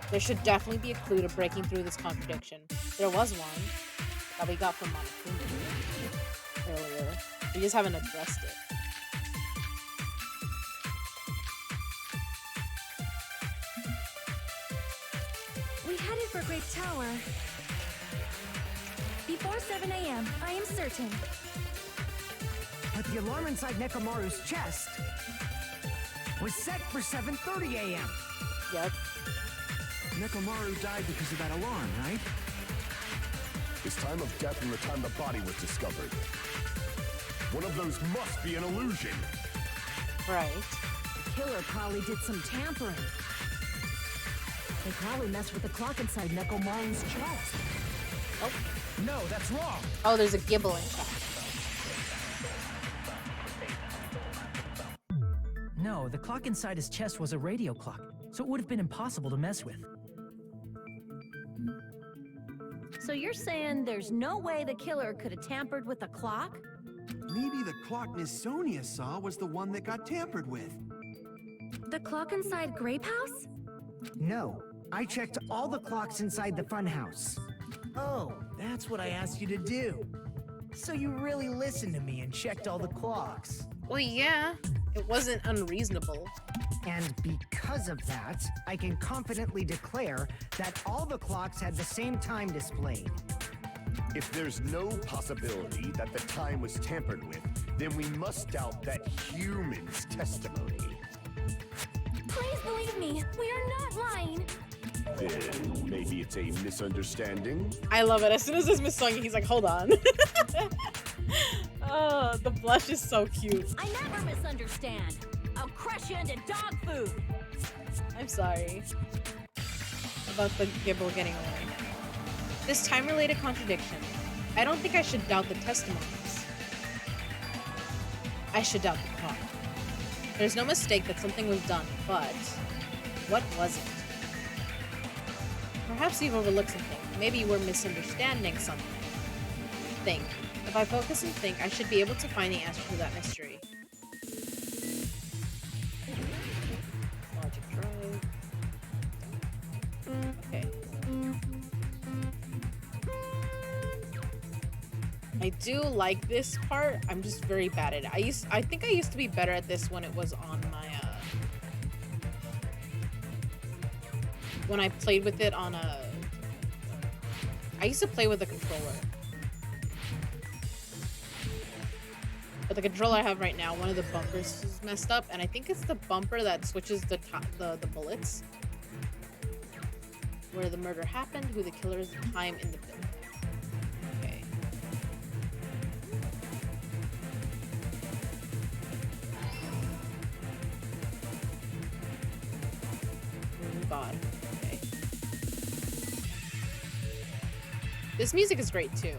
There should definitely be a clue to breaking through this contradiction. There was one that we got from Monokuma earlier. We just haven't addressed it. We headed for Grape Tower before 7 a.m., I am certain. But the alarm inside Nekamaru's chest was set for 7:30 a.m. Yep. Nekomaru died because of that alarm, right? His time of death and the time the body was discovered. One of those must be an illusion. Right. The killer probably did some tampering. They probably messed with the clock inside Nekomaru's chest. Oh. No, that's wrong. Oh, there's a gibble in chat. No, the clock inside his chest was a radio clock, so it would have been impossible to mess with. So you're saying there's no way the killer could have tampered with the clock? Maybe the clock Miss Sonia saw was the one that got tampered with. The clock inside Grape House? No, I checked all the clocks inside the funhouse. Oh, that's what I asked you to do. So you really listened to me and checked all the clocks. Well, yeah. It wasn't unreasonable. And because of that, I can confidently declare that all the clocks had the same time displayed. If there's no possibility that the time was tampered with, then we must doubt that human's testimony. Please believe me, we are not lying. Then maybe it's a misunderstanding? I love it. As soon as it's Miss Sonya, he's like, hold on. Oh, the blush is so cute. I never misunderstand. I'll crush you into dog food. I'm sorry about the gibble getting away. This time-related contradiction. I don't think I should doubt the testimonies. I should doubt the clock. There's no mistake that something was done, but what was it? Perhaps you've overlooked something. Maybe you were misunderstanding something. Think. If I focus and think, I should be able to find the answer to that mystery. Logic drive. Okay. I do like this part. I'm just very bad at it. I think I used to be better at this when it was on my when I played with it on a I used to play with the controller. But the controller I have right now, one of the bumpers is messed up, and I think it's the bumper that switches the bullets. Where the murder happened, who the killer is, the time in the building. Okay. This music is great too.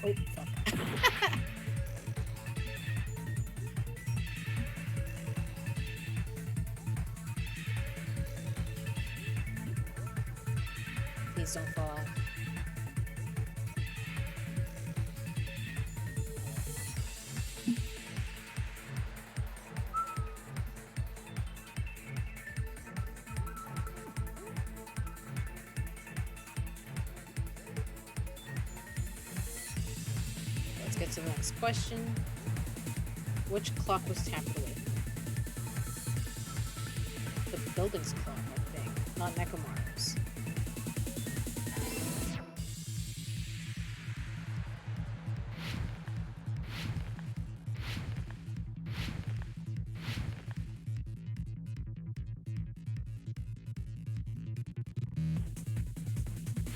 Oh, fuck. Please don't fall off. Let's get to the next question. Which clock was tampered with? The building's clock, I think, not Mechamaru's.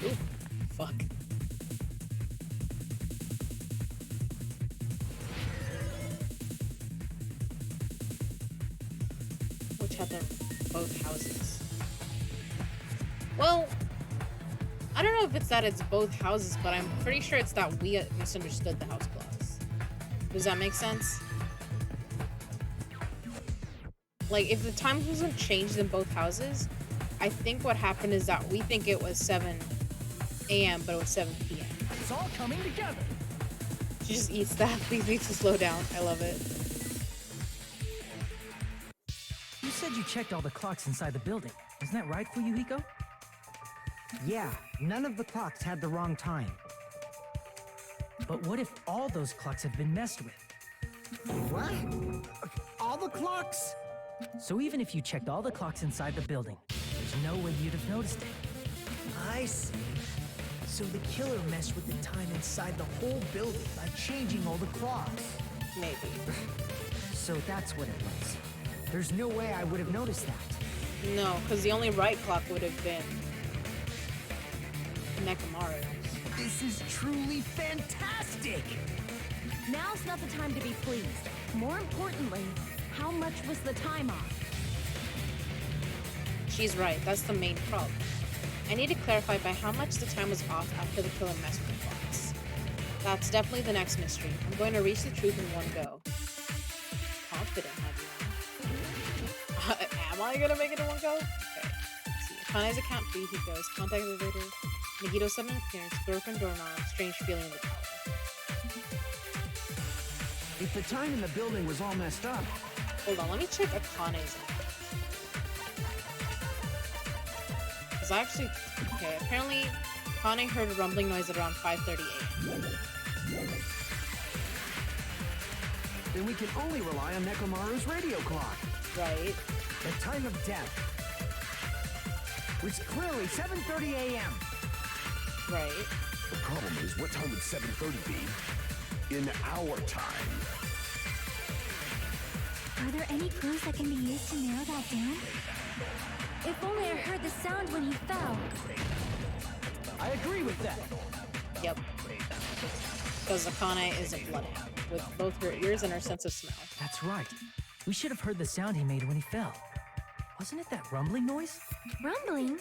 Ooh, fuck. Which had them both houses? Well, I don't know if it's that it's both houses, but I'm pretty sure it's that we misunderstood the house clause. Does that make sense? Like, if the time wasn't changed in both houses, I think what happened is that we think it was 7 a.m., but it was 7 p.m. It's all coming together. She just eats that. Please need to slow down. I love it. You said you checked all the clocks inside the building. Isn't that right, Fuyuhiko? Yeah, none of the clocks had the wrong time. But what if all those clocks have been messed with? What? All the clocks? So even if you checked all the clocks inside the building, there's no way you'd have noticed it. I see. So the killer messed with the time inside the whole building by changing all the clocks. Maybe. So that's what it was. There's no way I would have noticed that. No, because the only right clock would have been Mechamaru's. This is truly fantastic! Now's not the time to be pleased. More importantly, how much was the time off? She's right. That's the main problem. I need to clarify by how much the time was off after the killer messed with the clocks. That's definitely the next mystery. I'm going to reach the truth in one go. Confident, have you? Am I gonna make it in one go? Okay. Let's see. Kane's account free, he goes. Contact elevator. Nagito sudden appearance. Broken doorknob. Strange feeling in the tower. If the time in the building was all messed up, Hold on, let me check Akane's account. Because I actually... Okay, apparently Kane heard a rumbling noise at around 5:30 a.m. then we can only rely on Mechamaru's radio clock. Right? The time of death was clearly 7:30 a.m. Right. The problem is, what time would 7:30 be in our time? Are there any clues that can be used to narrow that down? If only I heard the sound when he fell. I agree with that. Yep. Because Akane is a bloodhound, with both her ears and her sense of smell. That's right. We should have heard the sound he made when he fell. Wasn't it that rumbling noise? Rumbling?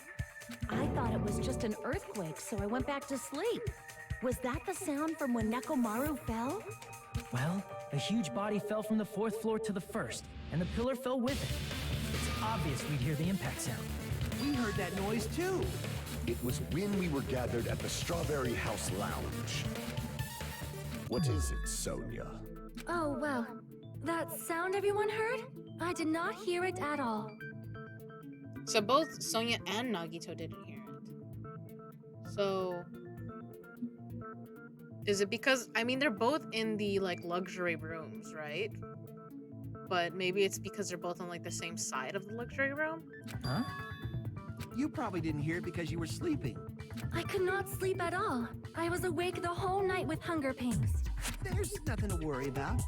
I thought it was just an earthquake, so I went back to sleep. Was that the sound from when Nekomaru fell? Well, a huge body fell from the 4th floor to the 1st, and the pillar fell with it. It's obvious we'd hear the impact sound. We heard that noise too. It was when we were gathered at the Strawberry House Lounge. What is it, Sonia? Oh, well. That sound everyone heard? I did not hear it at all. So both Sonia and Nagito didn't hear it. So... Is it because... I mean, they're both in the, like, luxury rooms, right? But maybe it's because they're both on, like, the same side of the luxury room? Huh? You probably didn't hear it because you were sleeping. I could not sleep at all. I was awake the whole night with hunger pangs. There's nothing to worry about.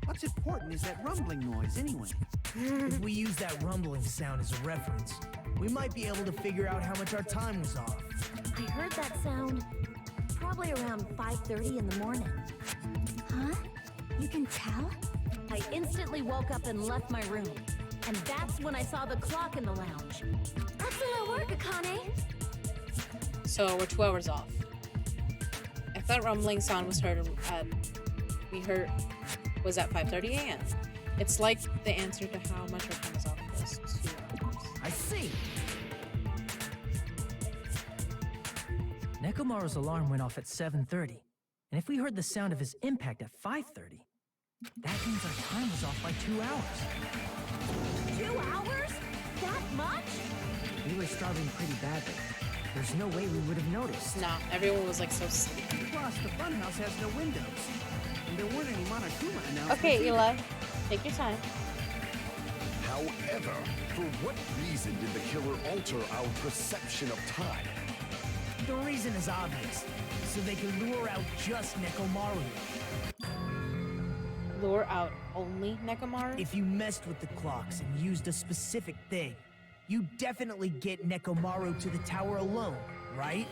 What's important is that rumbling noise anyway. If we use that rumbling sound as a reference, we might be able to figure out how much our time was off. I heard that sound probably around 5:30 in the morning. Huh? You can tell? I instantly woke up and left my room. And that's when I saw the clock in the lounge. Excellent work, Akane. So we're 2 hours off. If that rumbling sound was heard was at 5:30 a.m. It's like the answer to how much our time is off was 2 hours. I see. Nekomaru's alarm went off at 7:30. And if we heard the sound of his impact at 5:30, that means our time was off by 2 hours. 2 hours? That much? We were starving pretty badly. There's no way we would have noticed. Nah, everyone was like so sleepy. Plus, the funhouse has no windows. And there weren't any Monokuma announcements. Okay, either. Eli, take your time. However, for what reason did the killer alter our perception of time? The reason is obvious. So they can lure out just Nekomaru. Lure out only Nekomaru? If you messed with the clocks and used a specific thing, you definitely get Nekomaru to the tower alone, right?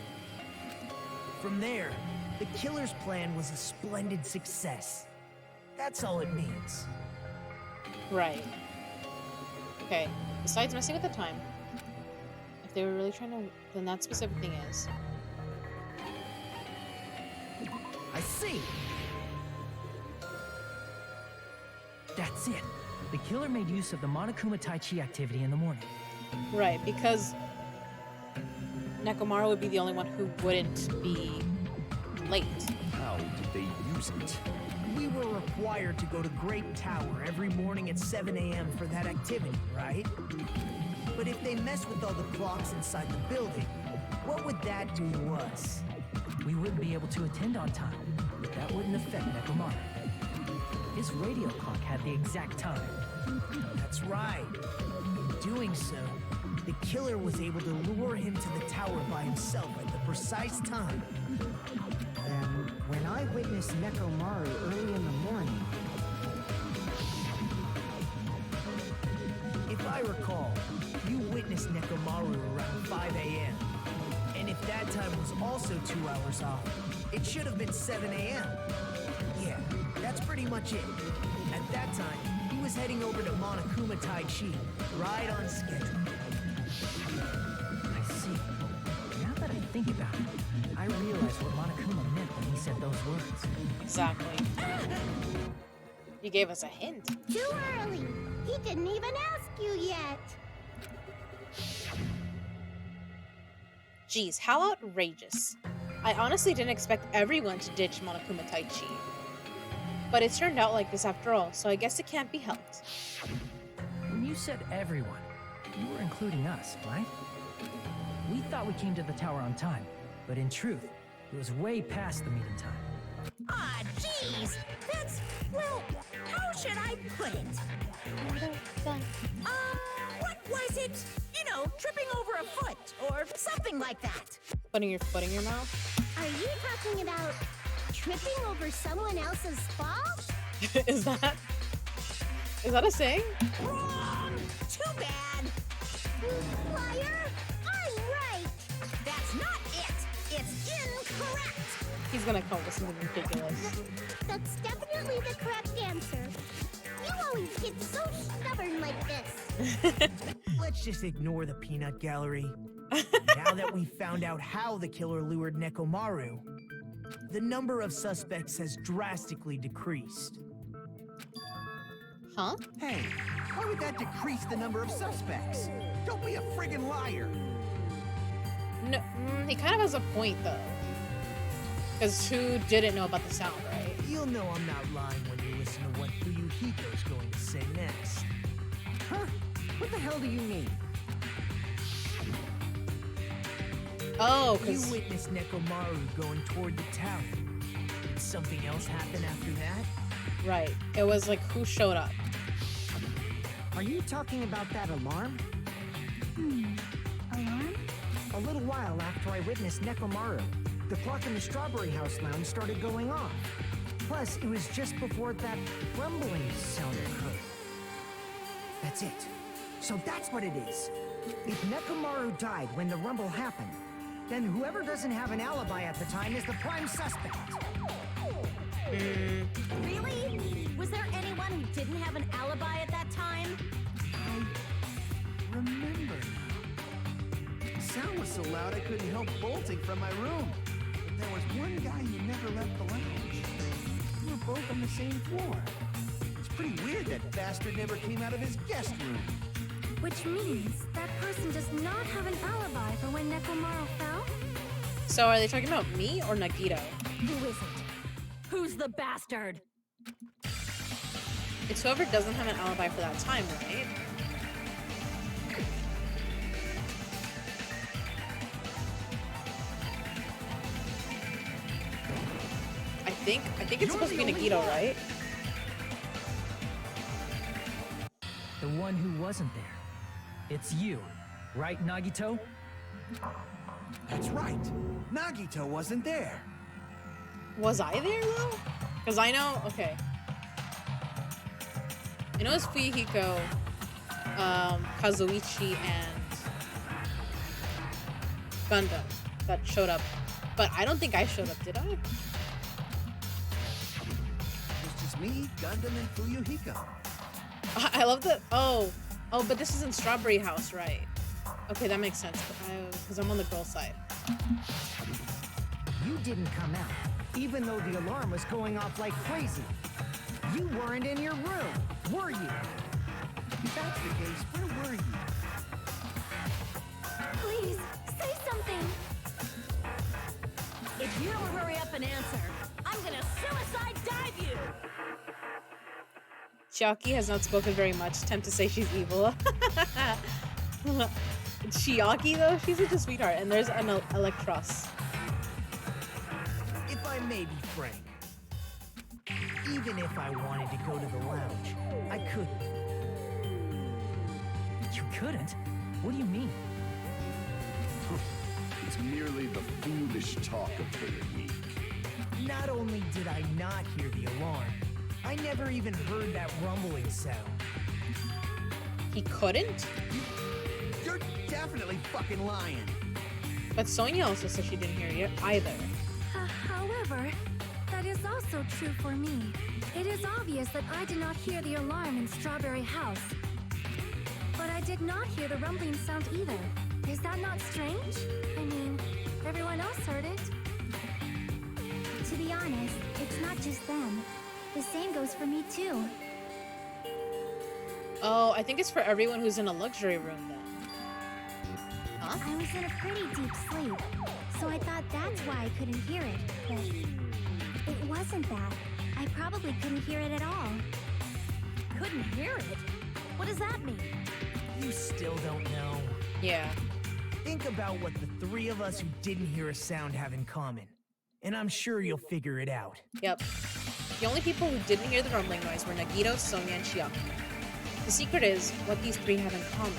From there, the killer's plan was a splendid success. That's all it means. Right. Okay, besides messing with the time, if they were really trying to, then that specific thing is. I see. That's it. The killer made use of the Monokuma Tai Chi activity in the morning. Right, because Nekomaru would be the only one who wouldn't be late. How did they use it? We were required to go to Great Tower every morning at 7 a.m. for that activity, right? But if they mess with all the clocks inside the building, what would that do to us? We wouldn't be able to attend on time, but that wouldn't affect Nekomaru. His radio clock had the exact time. That's right. In doing so, the killer was able to lure him to the tower by himself at the precise time. And when I witnessed Nekomaru early in the morning, If I recall, you witnessed Nekomaru around 5 a.m. And if that time was also 2 hours off, it should have been 7 a.m. Yeah, that's pretty much it. At that time, he was heading over to Monokuma Tai Chi, right on schedule. I see. Now that I think about it, I realize what Monokuma meant when he said those words. Exactly. You gave us a hint. Too early. He didn't even ask you yet. Jeez, how outrageous. I honestly didn't expect everyone to ditch Monokuma Tai Chi. But it's turned out like this after all, so I guess it can't be helped. When you said everyone, you were including us, right? We thought we came to the tower on time, but in truth, it was way past the meeting time. Ah, jeez. That's, well, how should I put it? What was it? You know, tripping over a foot or something like that. Putting your foot in your mouth? Are you talking about tripping over someone else's fault? Is that a saying? Wrong! Too bad. Liar! I'm right! That's not it. It's incorrect. He's gonna come with something ridiculous. That's definitely the correct answer. You always get so stubborn like this. Let's just ignore the peanut gallery. Now that we've found out how the killer lured Nekomaru, the number of suspects has drastically decreased. Huh? Hey, why would that decrease the number of suspects? Don't be a friggin' liar. No, he kind of has a point though. Because who didn't know about the sound, right? You'll know I'm not lying when you listen to what Fuyuhito's going to say next. huh? What the hell do you mean? Oh, You because witnessed Nekomaru going toward the tower. Did something else happen after that? right, it was like who showed up. Are you talking about that alarm? Alarm? A little while after I witnessed Nekomaru, the clock in the Strawberry House lounge started going off. Plus, it was just before that rumbling sound occurred. That's it. So that's what it is. If Nekomaru died when the rumble happened, then whoever doesn't have an alibi at the time is the prime suspect. Really? Was there anyone who didn't have an alibi at that time? remember now. The sound was so loud I couldn't help bolting from my room. But there was one guy who never left the lounge. We were both on the same floor. It's pretty weird that bastard never came out of his guest room. Which means that person does not have an alibi for when Nekomaru fell? So are they talking about me or Nagito? Who is it? Who's the bastard? It's whoever doesn't have an alibi for that time, right? I think it's supposed to be Nagito, right? The one who wasn't there. It's you, right, Nagito? That's right. Nagito wasn't there. Was I there though? Because I know, okay. I know it's Fuyuhiko, Kazuichi, and Gundam that showed up. But I don't think I showed up, did I? It was just me, Gundam, and Fuyuhiko. I love that. Oh, but this is in Strawberry House, right? Okay, that makes sense. Because I'm on the girl side. You didn't come out, even though the alarm was going off like crazy. You weren't in your room, were you? If that's the case, where were you? Please, say something! If you don't hurry up and answer, I'm gonna suicide dive you! Chiaki has not spoken very much. Tempt to say she's evil. Chiaki, though, she's such a sweetheart. And there's an Electros. If I may be frank, even if I wanted to go to the lounge, I couldn't. You couldn't? What do you mean? It's merely the foolish talk of the weak. Not only did I not hear the alarm, I never even heard that rumbling sound. He couldn't? You're definitely fucking lying. But Sonia also said she didn't hear it either. However, that is also true for me. It is obvious that I did not hear the alarm in Strawberry House. But I did not hear the rumbling sound either. Is that not strange? I mean, everyone else heard it. To be honest, it's not just them. The same goes for me too. Oh, I think it's for everyone who's in a luxury room then. Huh? I was in a pretty deep sleep, so I thought that's why I couldn't hear it. But it wasn't that. I probably couldn't hear it at all. Couldn't hear it? What does that mean? You still don't know. Yeah. Think about what the three of us who didn't hear a sound have in common, and I'm sure you'll figure it out. Yep. The only people who didn't hear the rumbling noise were Nagito, Sonia, and Chiaki. The secret is what these three have in common.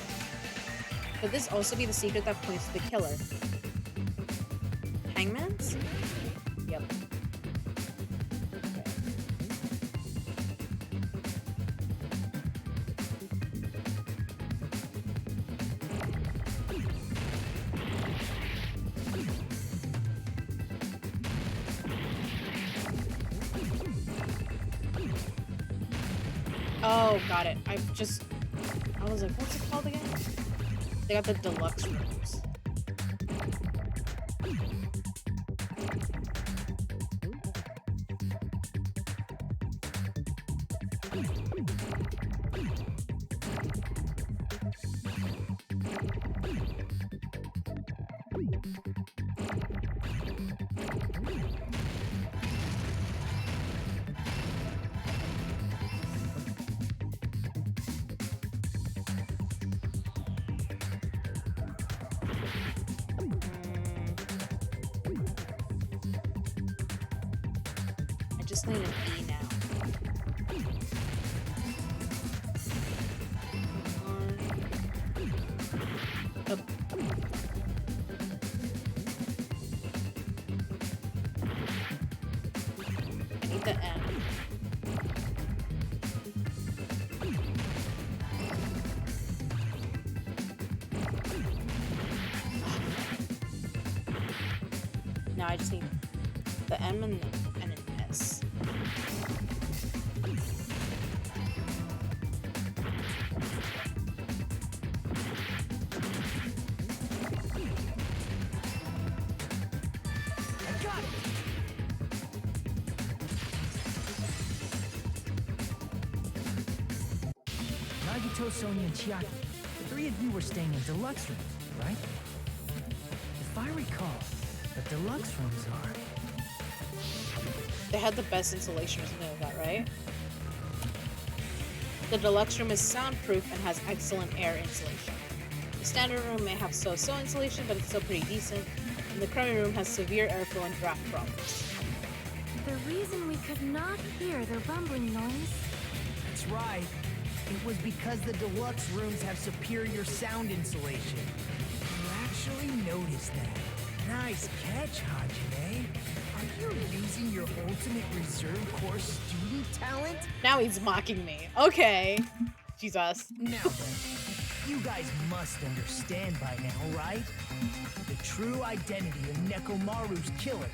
Could this also be the secret that points to the killer? Hangman's? Yep. Oh, got it. I was like, what's it called again? They got the deluxe rooms. Just need an E now. Up. I need the M. Now I just need the M and an S. Nagito, Sonia, and Chiaki. The three of you were staying in deluxe rooms, right? If I recall, the deluxe rooms are... They had the best insulation, you know that, right? The deluxe room is soundproof and has excellent air insulation. The standard room may have so-so insulation, but it's still pretty decent. And the crummy room has severe airflow and draft problems. The reason we could not hear the rumbling noise. That's right. It was because the deluxe rooms have superior sound insulation. You actually noticed that. Nice catch, Hajime. Are you using your ultimate reserve corps student talent? Now he's mocking me. Okay. Jesus. Now then, you guys must understand by now, right? The true identity of Nekomaru's killer.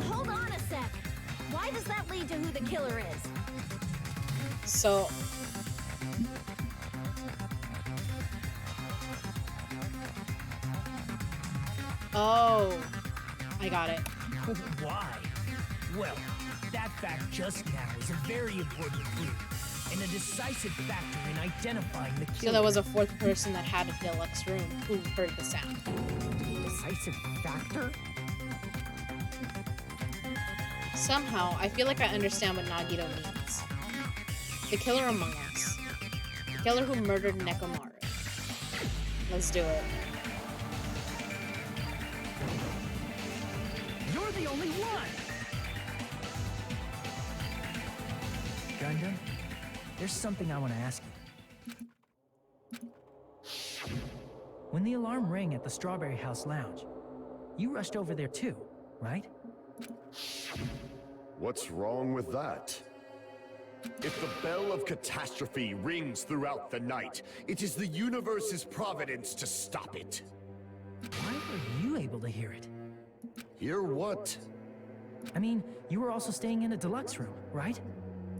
Hold on a sec. Why does that lead to who the killer is? So... Oh, I got it. Why? Well, that fact just now is a very important clue, and a decisive factor in identifying the killer. So there was a fourth person that had a deluxe room who heard the sound. Decisive factor? Somehow, I feel like I understand what Nagito means. The killer among us. The killer who murdered Nekomaru. Let's do it. You're the only one! Gundam, there's something I want to ask you. When the alarm rang at the Strawberry House Lounge, you rushed over there too, right? What's wrong with that? If the bell of catastrophe rings throughout the night, it is the universe's providence to stop it. Why were you able to hear it? Hear what? I mean, you were also staying in a deluxe room, right?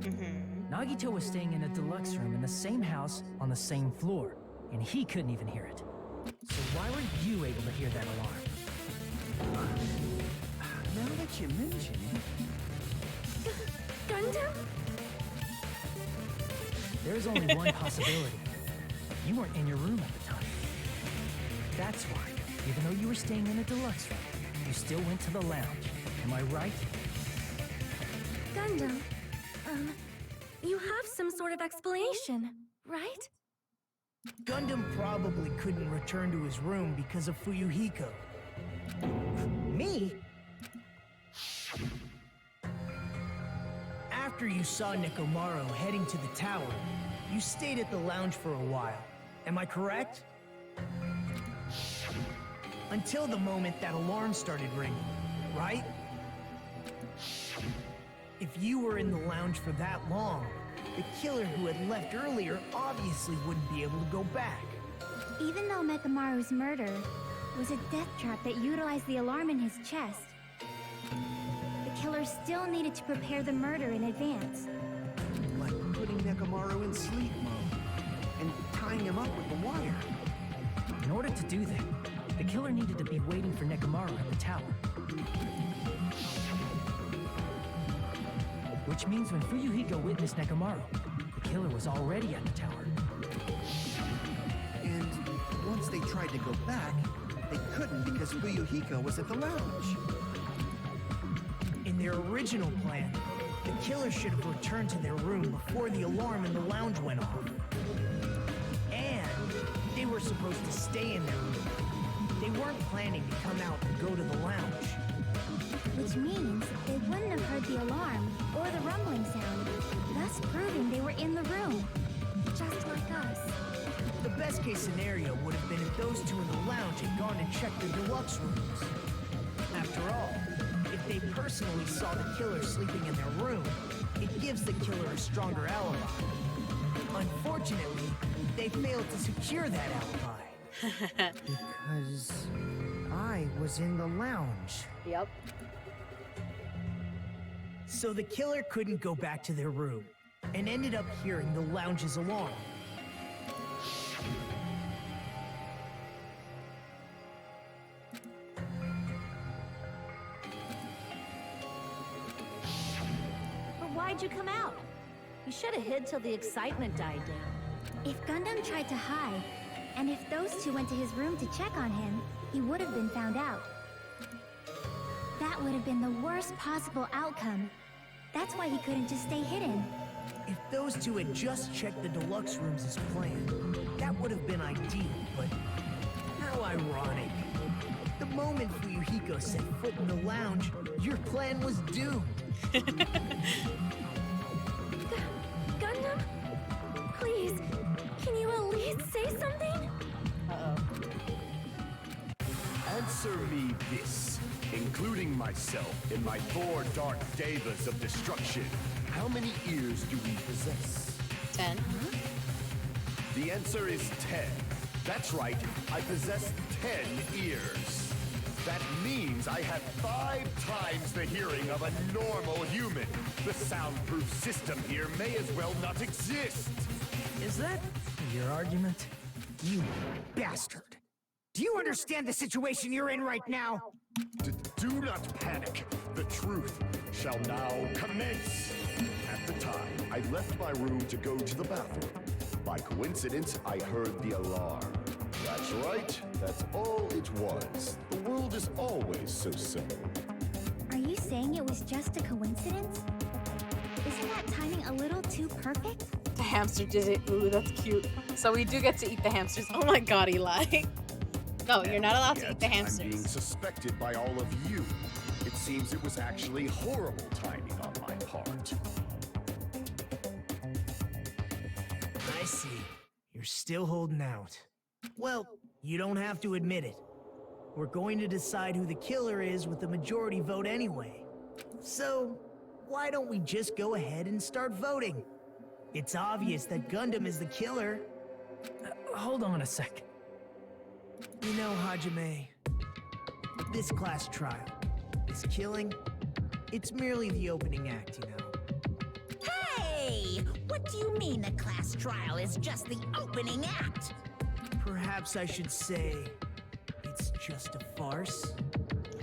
Mm-hmm. Nagito was staying in a deluxe room in the same house on the same floor, and he couldn't even hear it. So why were you able to hear that alarm? Now that you mention it... Gundam? There's only one possibility. You weren't in your room at the time. That's why, even though you were staying in a deluxe room, you still went to the lounge. Am I right? Gundam, you have some sort of explanation, right? Gundam probably couldn't return to his room because of Fuyuhiko. Me? After you saw Nekomaru heading to the tower, you stayed at the lounge for a while. Am I correct? Until the moment that alarm started ringing, right? If you were in the lounge for that long, the killer who had left earlier obviously wouldn't be able to go back. Even though Mechamaru's murder was a death trap that utilized the alarm in his chest, the killer still needed to prepare the murder in advance. Like putting Nekomaru in sleep mode and tying him up with the wire. In order to do that, the killer needed to be waiting for Nekomaru at the tower. Which means when Fuyuhiko witnessed Nekomaru, the killer was already at the tower. And once they tried to go back, they couldn't because Fuyuhiko was at the lounge. In their original plan, the killer should have returned to their room before the alarm in the lounge went off. And they were supposed to stay in their room. They weren't planning to come out and go to the lounge. Which means they wouldn't have heard the alarm or the rumbling sound, thus proving they were in the room, just like us. The best case scenario would have been if those two in the lounge had gone and checked their deluxe rooms. After all, if they personally saw the killer sleeping in their room, it gives the killer a stronger alibi. Unfortunately, they failed to secure that alibi. Because I was in the lounge. Yep. So the killer couldn't go back to their room, and ended up hearing the lounge's alarm. But why'd you come out? You should have hid till the excitement died down. If Gundam tried to hide, and if those two went to his room to check on him, he would have been found out. That would have been the worst possible outcome. That's why he couldn't just stay hidden. If those two had just checked the deluxe rooms as planned, that would have been ideal, but how ironic. The moment Fuyuhiko set foot in the lounge, your plan was doomed. Gundam? Please, can you at least say something? Answer me this, including myself in my 4 dark devas of destruction. How many ears do we possess? 10. The answer is 10. That's right, I possess 10 ears. That means I have 5 times the hearing of a normal human. The soundproof system here may as well not exist. Is that your argument? You bastard! Do you understand the situation you're in right now? Do not panic. The truth shall now commence. At the time, I left my room to go to the bathroom. By coincidence, I heard the alarm. That's right. That's all it was. The world is always so simple. Are you saying it was just a coincidence? Isn't that timing a little too perfect? The hamster did it. Ooh, that's cute. So we do get to eat the hamsters. Oh my god, Eli. No, you're not allowed to eat the I'm being hamsters. suspected by all of you. It seems it was actually horrible timing on my part. I see. You're still holding out. Well, you don't have to admit it. We're going to decide who the killer is with the majority vote anyway. So, why don't we just go ahead and start voting? It's obvious that Gundam is the killer. Hold on a sec. You know, Hajime, this class trial, this killing, it's merely the opening act, you know. Hey! What do you mean the class trial is just the opening act? Perhaps I should say, it's just a farce.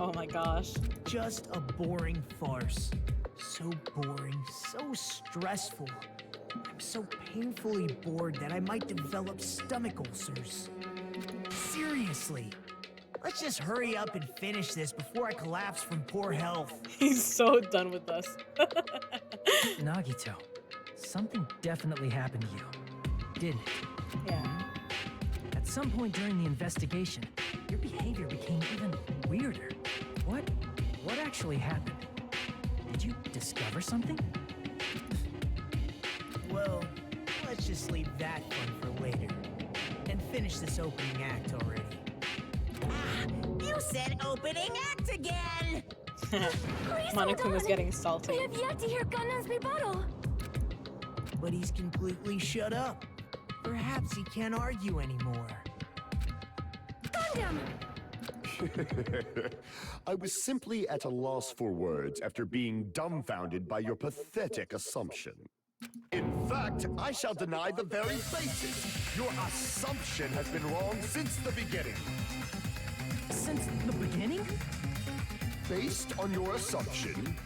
Oh my gosh. Just a boring farce. So boring, so stressful. I'm so painfully bored that I might develop stomach ulcers. Seriously, let's just hurry up and finish this before I collapse from poor health. He's so done with us. Nagito, something definitely happened to you, didn't it? Yeah. At some point during the investigation, your behavior became even weirder. What actually happened? Did you discover something? Well, let's just leave that fun for later. And finish this opening act already. You said opening act again! Please Monokuma was hold on. getting salty. We have yet to hear Gundam's rebuttal. But he's completely shut up. Perhaps he can't argue anymore. Gundam! I was simply at a loss for words after being dumbfounded by your pathetic assumption. In fact, I shall deny the very basis. Your assumption has been wrong since the beginning. Since the beginning? Based on your assumption,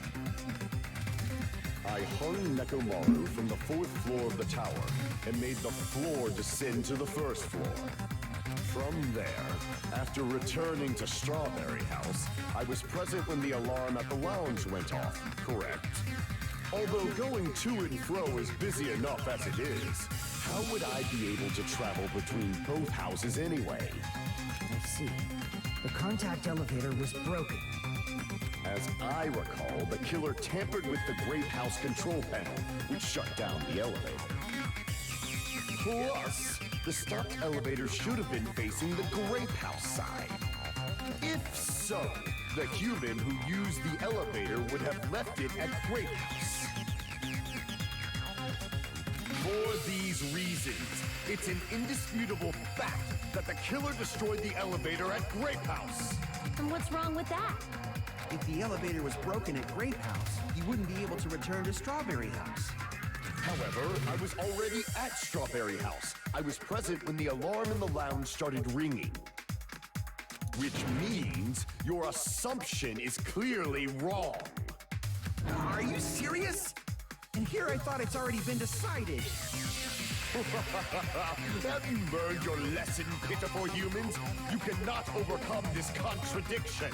I hung Mechamaru from the 4th floor of the tower and made the floor descend to the 1st floor. From there, after returning to Strawberry House, I was present when the alarm at the lounge went off, correct? Although going to and fro is busy enough as it is, how would I be able to travel between both houses anyway? I see. The contact elevator was broken. As I recall, the killer tampered with the Grape House control panel, which shut down the elevator. Plus, the stopped elevator should have been facing the Grape House side. If so, the human who used the elevator would have left it at Grape House. For these reasons, it's an indisputable fact that the killer destroyed the elevator at Grape House. And what's wrong with that? If the elevator was broken at Grape House, you wouldn't be able to return to Strawberry House. However, I was already at Strawberry House. I was present when the alarm in the lounge started ringing. Which means your assumption is clearly wrong. Are you serious? And here I thought it's already been decided. Have you learned your lesson, pitiful humans? You cannot overcome this contradiction.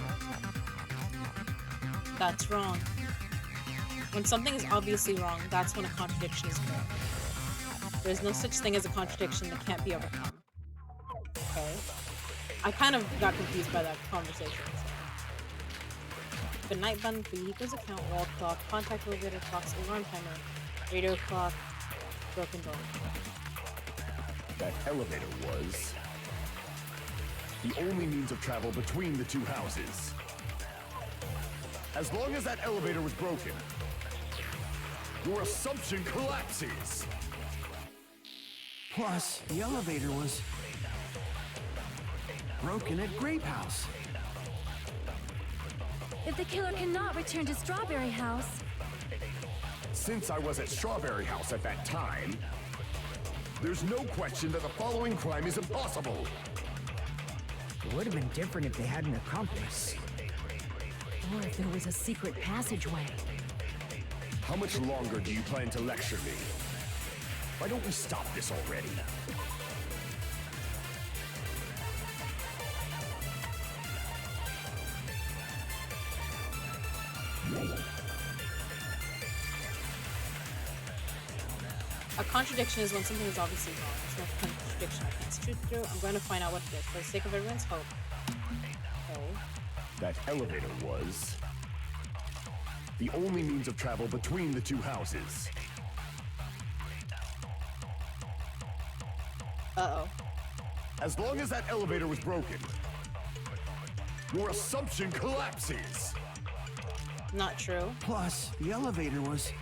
That's wrong. When something is obviously wrong, that's when a contradiction is correct. There's no such thing as a contradiction that can't be overcome. Okay? I kind of got confused by that conversation. So. Good night button, Fujihiko's account, wall clock, contact elevator clocks, alarm timer, radio clock, broken door. That elevator was the only means of travel between the two houses. As long as that elevator was broken, your assumption collapses. Plus, the elevator was broken at Grape House. If the killer cannot return to Strawberry House, Since I was at Strawberry House at that time, there's no question that the following crime is impossible. It would have been different if they had an accomplice. Or if there was a secret passageway. How much longer do you plan to lecture me? Why don't we stop this already? A contradiction is when something is obviously wrong. It's not a contradiction I can't shoot through. I'm going to find out what it is for the sake of everyone's hope. Okay. That elevator was the only means of travel between the two houses. Uh-oh. As long as that elevator was broken, your assumption collapses. Not true. Plus, the elevator was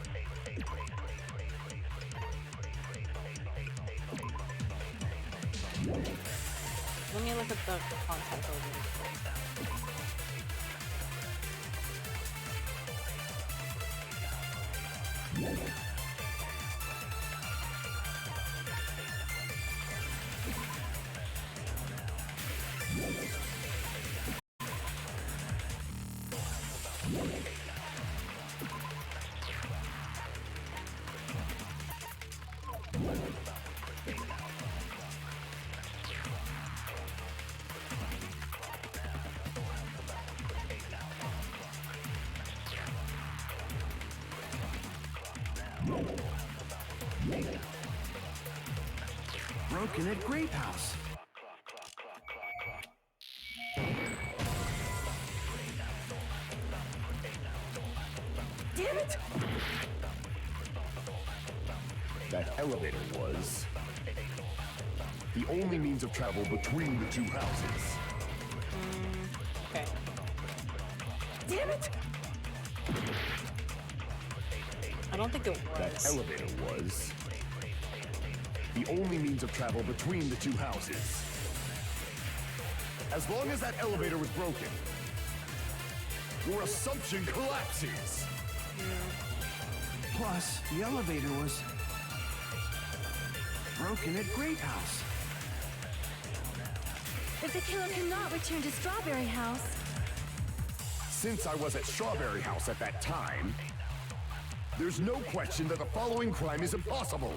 Let me look at the contact elevator. broken at Grape House. Damn it! That elevator was the only means of travel between the two houses. Okay. Damn it! I don't think it That was. elevator was the only means of travel between the two houses. As long as that elevator was broken, your assumption collapses. Plus, the elevator was broken at Grape House. if the killer cannot return to Strawberry House, Since I was at Strawberry House at that time, there's no question that the following crime is impossible.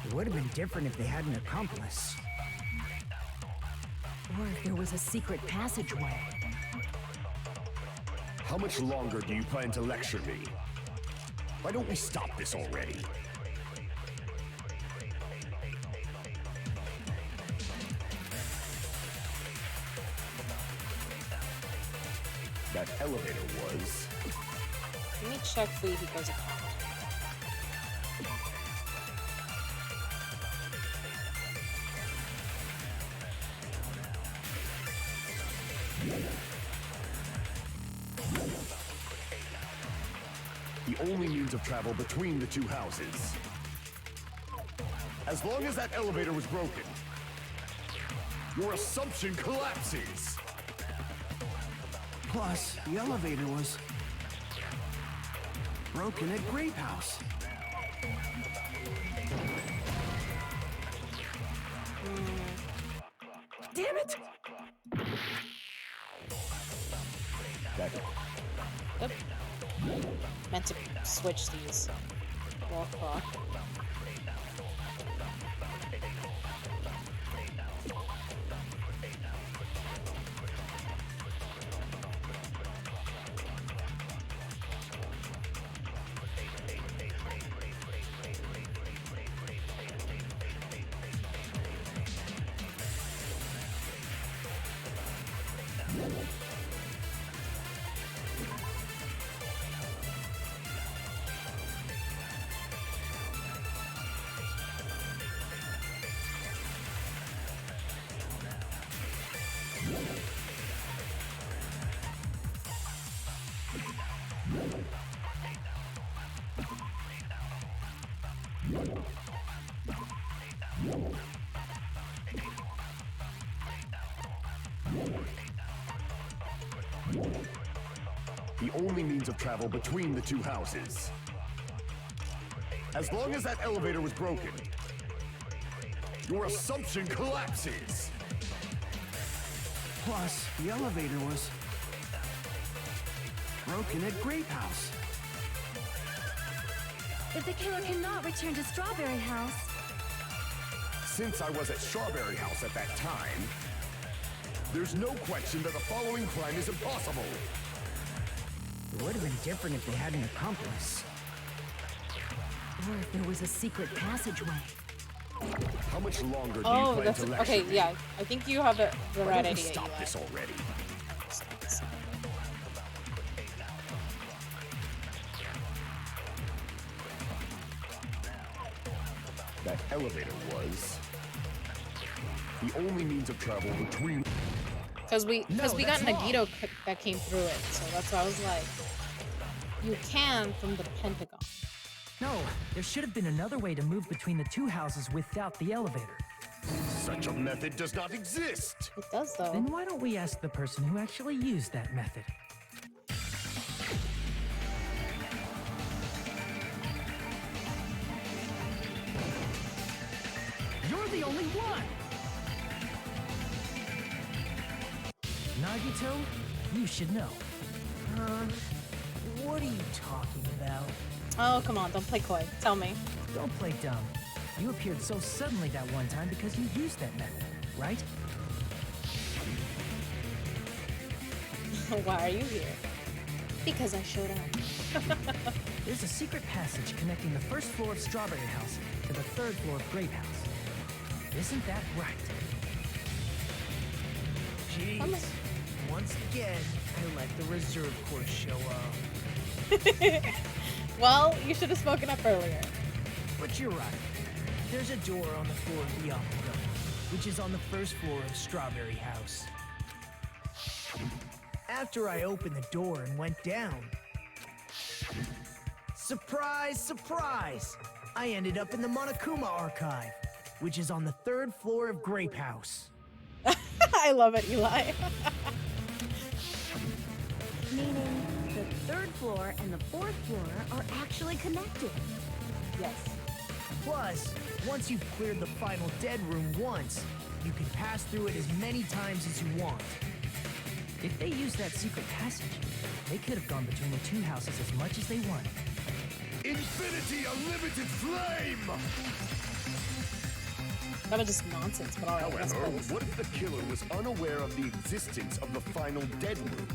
It would have been different if they had an accomplice. Or if there was a secret passageway. How much longer do you plan to lecture me? Why don't we stop this already? That elevator was Let me check Fujihiko's account. the only means of travel between the two houses. As long as that elevator was broken, your assumption collapses. Plus, the elevator was broken at Grape House. Damn it! That Yep. Meant to switch these. Wall clock. The only means of travel between the two houses. As long as that elevator was broken, your assumption collapses. Plus, the elevator was broken at Grape House. If the killer cannot return to Strawberry House, Since I was at Strawberry House at that time, there's no question that the following crime is impossible. It would have been different if they had an accomplice. Or if there was a secret passageway. How much longer do you Oh, plan that's to lecture okay. me? Yeah, I think you have the Why right don't we idea. stop Eli. this already? That elevator was the only means of travel between. Because we got that's wrong. Nagito that came through it, so that's why I was like, you can from the Pentagon. No, there should have been another way to move between the two houses without the elevator. Such a method does not exist. It does though. Then why don't we ask the person who actually used that method? You're the only one! Nagito, you should know. What are you talking about? Oh, come on, don't play coy. Tell me. Don't play dumb. You appeared so suddenly that one time because you used that method, right? Why are you here? Because I showed up. There's a secret passage connecting the first floor of Strawberry House to the third floor of Grape House. Isn't that right? Jeez. Once again, I let the reserve course show up. Well, you should have spoken up earlier. But you're right. There's a door on the floor of the opera, which is on the first floor of Strawberry House. After I opened the door and went down, surprise, surprise! I ended up in the Monokuma archive, which is on the third floor of Grape House. I love it, Eli. Meaning the third floor and the fourth floor are actually connected. Yes. Plus, once you've cleared the final dead room once, you can pass through it as many times as you want. If they used that secret passage, they could have gone between the two houses as much as they wanted. Infinity, unlimited flame! That was just nonsense, but alright, let's However, play this. what if the killer was unaware of the existence of the final dead room?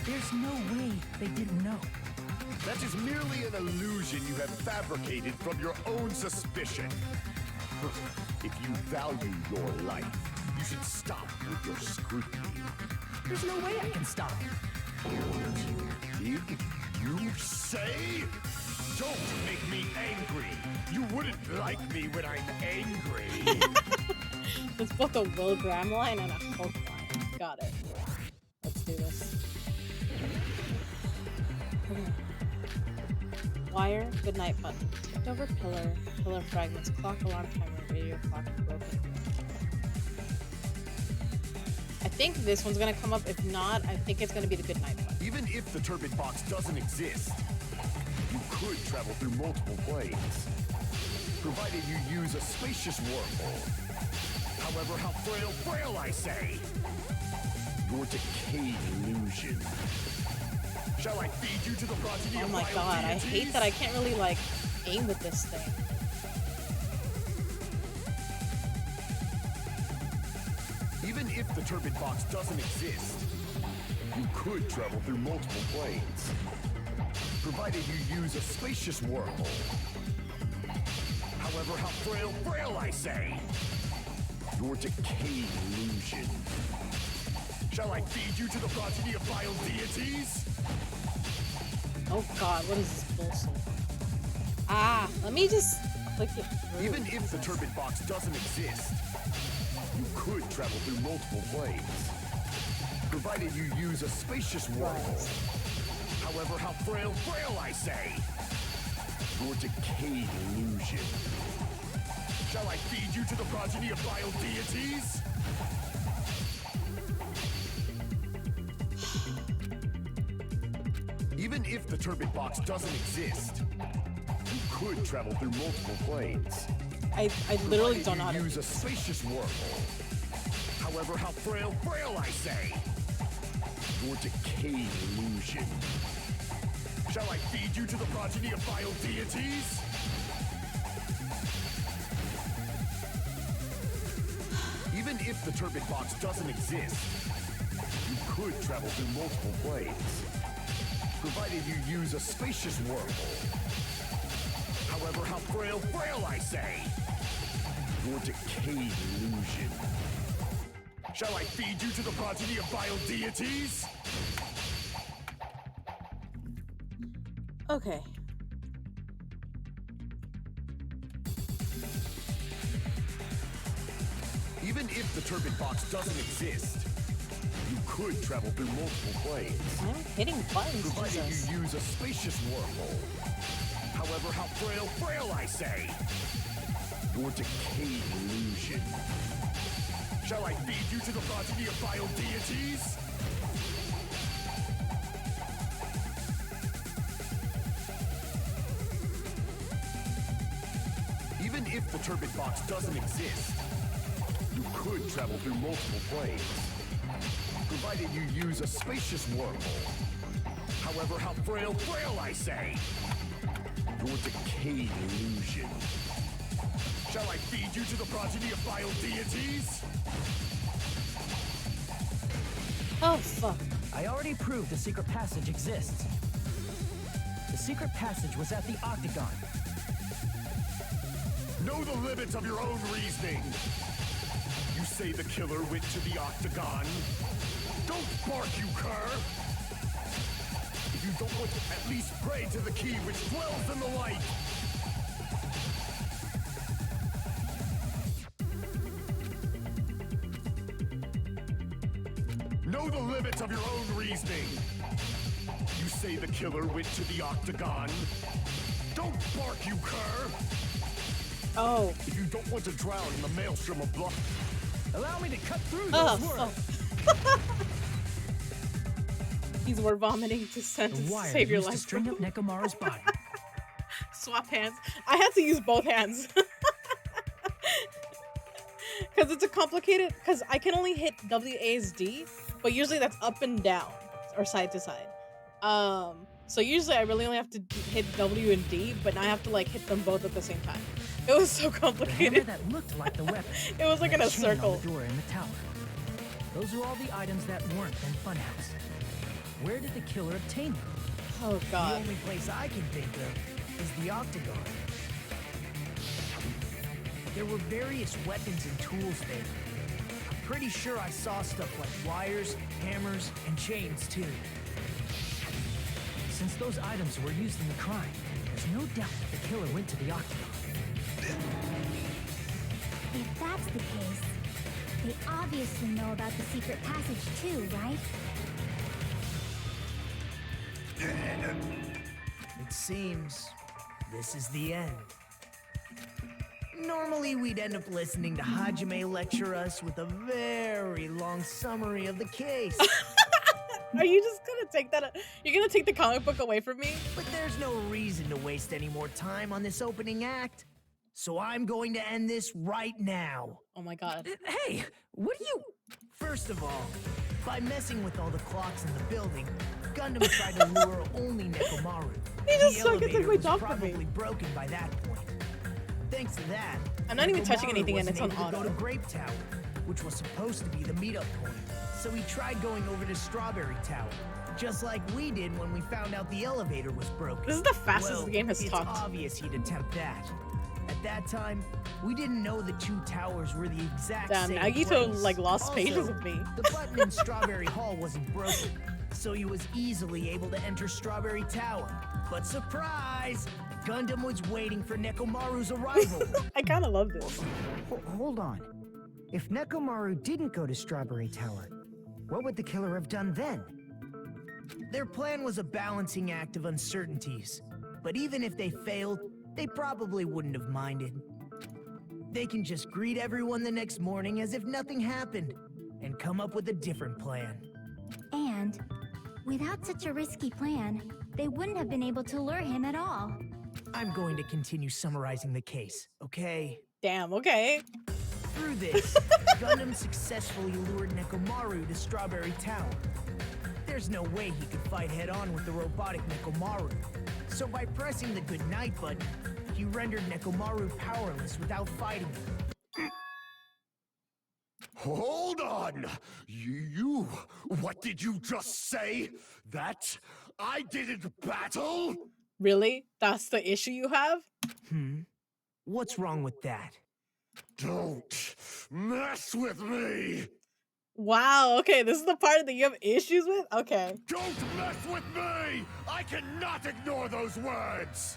There's no way they didn't know. That is merely an illusion you have fabricated from your own suspicion. If you value your life, you should stop with your scrutiny. There's no way I can stop. Did you say? Don't make me angry. You wouldn't like me when I'm angry. It's both a Will Graham line and a Hulk line. Got it. Let's do this. Wire, goodnight button. Tipped over pillar, pillar fragments, clock, alarm timer, radio clock, broken. I think this one's gonna come up. If not, I think it's gonna be the goodnight button. Even if the turbid box doesn't exist, you could travel through multiple planes, provided you use a spacious wormhole. However, how frail I say! Your decayed illusion Shall I feed you to the progeny Oh of my vile god, I deities? hate that I can't really, like, aim with this thing. Even if the turbid box doesn't exist, you could travel through multiple planes, provided you use a spacious wormhole. However, how frail I say, your decayed illusion. Shall I feed you to the progeny of vile deities? Oh god, what is this bullshit? Ah, let me just click it through. Even if the turbid box doesn't exist, you could travel through multiple planes, provided you use a spacious wormhole. However, how frail I say, your decayed illusion. Shall I feed you to the progeny of vile deities? Even if the turbid box doesn't exist, you could travel through multiple planes. I literally don't know how to use a spacious wormhole. However, how frail I say, your decayed illusion. Shall I feed you to the progeny of vile deities? Even if the turbid box doesn't exist, you could travel through multiple planes, provided you use a spacious wormhole. However, how frail I say, your decayed illusion. Shall I feed you to the progeny of vile deities? Okay. Even if the turbid box doesn't exist, you could travel through multiple planes, I'm hitting buttons, provided Jesus. you use a spacious wormhole. However, how frail I say, your decayed illusion. Shall I feed you to the progeny of vile deities? Even if the turbid box doesn't exist, you could travel through multiple planes, provided you use a spacious wormhole. However, how frail I say, your decayed illusion. Shall I feed you to the progeny of vile deities? Oh, fuck. I already proved the secret passage exists. The secret passage was at the Octagon. Know the limits of your own reasoning. You say the killer went to the Octagon. Don't bark, you cur! If you don't want to at least pray to the key which dwells in the light. Know the limits of your own reasoning. You say the killer went to the Octagon. Don't bark, you cur! Oh. If you don't want to drown in the maelstrom of blood. Allow me to cut through Oh, those words. fuck. He's were vomiting to send The to wire save your used to life. string up Nekomaru's body. Swap hands. I had to use both hands. Because it's a complicated... Because I can only hit WASD, but usually that's up and down. Or side to side. So usually I really only have to hit W and D, but now I have to like hit them both at the same time. It was so The hammer complicated. that looked like the weapon. It was like in and a chain on circle. the door in the tower. Those are all the items that weren't in Funhouse. Where did the killer obtain them? Oh The god. only place I can think of is the Octagon. There were various weapons and tools there. I'm pretty sure I saw stuff like wires, hammers, and chains too. Since those items were used in the crime, there's no doubt that the killer went to the Octagon. If that's the case, they obviously know about the secret passage too, right? It seems this is the end. Normally, we'd end up listening to Hajime lecture us with a very long summary of the case. Are you just gonna take that? You're gonna take the comic book away from me? But there's no reason to waste any more time on this opening act. So I'm going to end this right now. Oh my god. Hey, what do you... First of all, by messing with all the clocks in the building, Gundam tried to lure only Nekomaru. He just The fucking took elevator my was job from me. probably broken by that point. Thanks to that, I'm not even touching Nekomaru anything and it's wasn't on able to auto. go to Grape Tower, which was supposed to be the meetup point. So he tried going over to Strawberry Tower, just like we did when we found out the elevator was broken. This is the fastest the game has it's talked. obvious he'd attempt that. At that time, we didn't know the two towers were the exact Damn, same Nagito place. like lost Also, pages with me. The button in Strawberry Hall wasn't broken, so he was easily able to enter Strawberry Tower. But surprise! Gundam was waiting for Nekomaru's arrival. I kind of love this. Hold on. If Nekomaru didn't go to Strawberry Tower, what would the killer have done then? Their plan was a balancing act of uncertainties. But even if they failed, they probably wouldn't have minded. They can just greet everyone the next morning as if nothing happened, and come up with a different plan. And without such a risky plan, they wouldn't have been able to lure him at all. I'm going to continue summarizing the case, okay? Damn, okay. Through this, Gundam successfully lured Nekomaru to Strawberry Tower. There's no way he could fight head-on with the robotic Nekomaru. So by pressing the goodnight button, he rendered Nekomaru powerless without fighting him. Hold on! You... What did you just say? That I didn't battle? Really? That's the issue you have? What's wrong with that? Don't mess with me! Wow, okay, this is the part that you have issues with? Okay. Don't mess with me! I cannot ignore those words!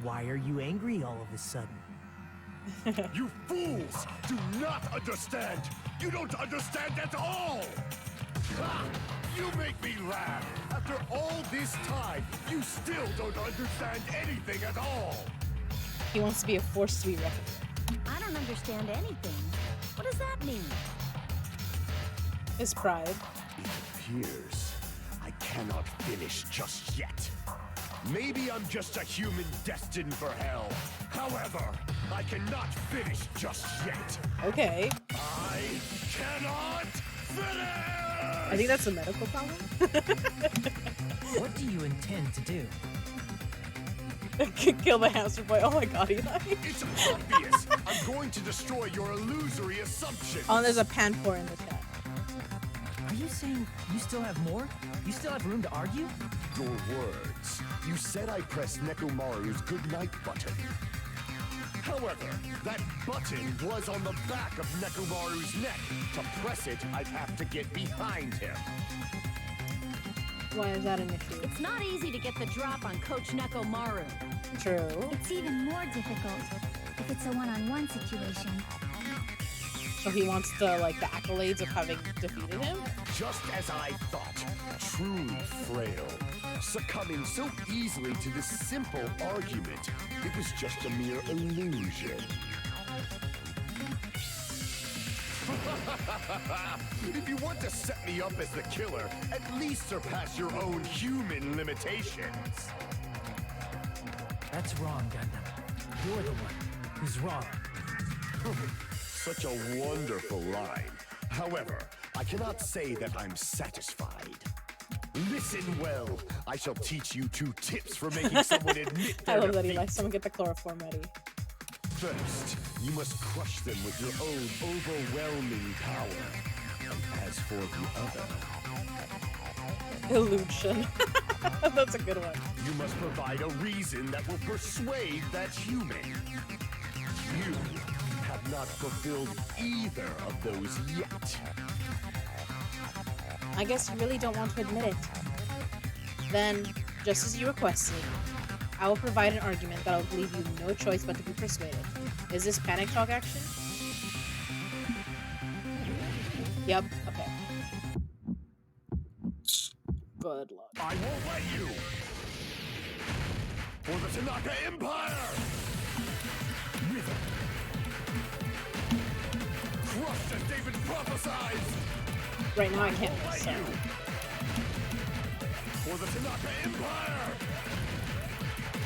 Why are you angry all of a sudden? You fools do not understand! You don't understand at all! Ha! You make me laugh! After all this time, you still don't understand anything at all! He wants to be a force to be reckoned with. I don't understand anything. What does that mean? His pride. It appears I cannot finish just yet. Maybe I'm just a human destined for hell. However, I cannot finish just yet. Okay. I cannot finish! I think that's a medical problem. What do you intend to do? Kill the hamster boy. Oh my god, Eli. It's obvious. I'm going to destroy your illusory assumptions. Oh, there's a panpour in the chat. Are you saying you still have more? You still have room to argue? Your words. You said I pressed Nekomaru's goodnight button. However, that button was on the back of Nekomaru's neck. To press it, I'd have to get behind him. Why is that an issue? It's not easy to get the drop on Coach Nekomaru. True. It's even more difficult if it's a one-on-one situation. So he wants the accolades of having defeated him? Just as I thought, truly frail. Succumbing so easily to this simple argument, it was just a mere illusion. If you want to set me up as the killer, at least surpass your own human limitations. That's wrong, Gundam. You're the one who's wrong. Such a wonderful line. However, I cannot say that I'm satisfied. Listen well. I shall teach you 2 tips for making someone admit I their love that, defeat. Eli. Someone get the chloroform ready. First, you must crush them with your own overwhelming power. And as for the other, Illusion. That's a good one. you must provide a reason that will persuade that human. You have not fulfilled either of those yet. I guess you really don't want to admit it. Then, just as you requested, I will provide an argument that will leave you no choice but to be persuaded. Is this panic talk action? Yep, okay. Good luck. I won't let you! For the Tanaka Empire! Rhythm. Crushed as David prophesied! Right now I can't won't miss, let so. you! For the Tanaka Empire!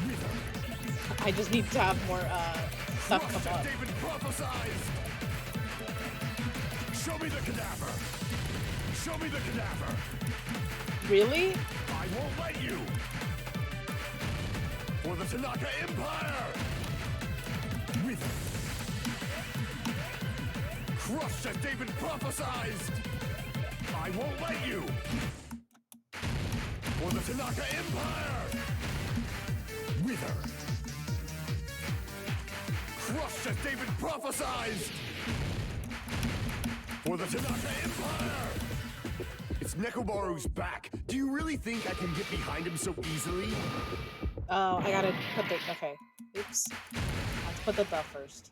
Rhythm. I just need to have more stuff Watch come as up. David prophesies. Show me the cadaver. Show me the cadaver. Really? I won't let you. For the Tanaka Empire. Wither. Crushed as David prophesied. I won't let you. For the Tanaka Empire. Wither. Crushed as David prophesied. For the Tanaka Empire. It's Nekomaru's back. Do you really think I can get behind him so easily? Oh, I gotta put the, okay. Oops. Let's put the buff first.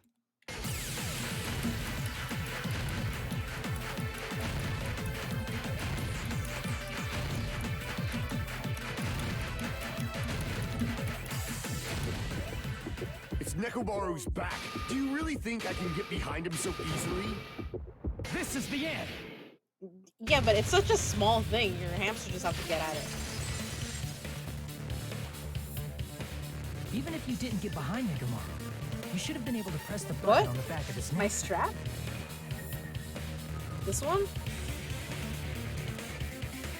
It's Nekomaru's back. Do you really think I can get behind him so easily? This is the end. Yeah, but it's such a small thing. Your hamster just have to get at it. Even if you didn't get behind Nagamaru, you should have been able to press the button What? on the back of his neck. My strap? This one?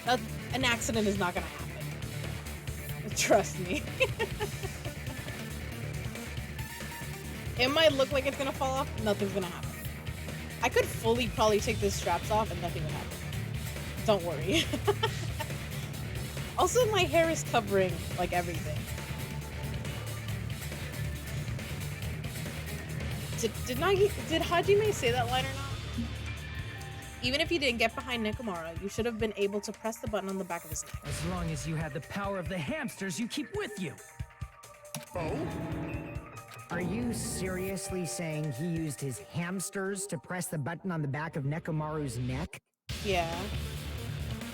An accident is not gonna happen. Trust me. It might look like it's gonna fall off. Nothing's gonna happen. I could fully probably take the straps off and nothing would happen. Don't worry. Also, my hair is covering like everything. Did Hajime say that line or not? Even if you didn't get behind Nekomaru, you should have been able to press the button on the back of his neck. As long as you had the power of the hamsters you keep with you. Oh? Are you seriously saying he used his hamsters to press the button on the back of Nekomaru's neck? Yeah.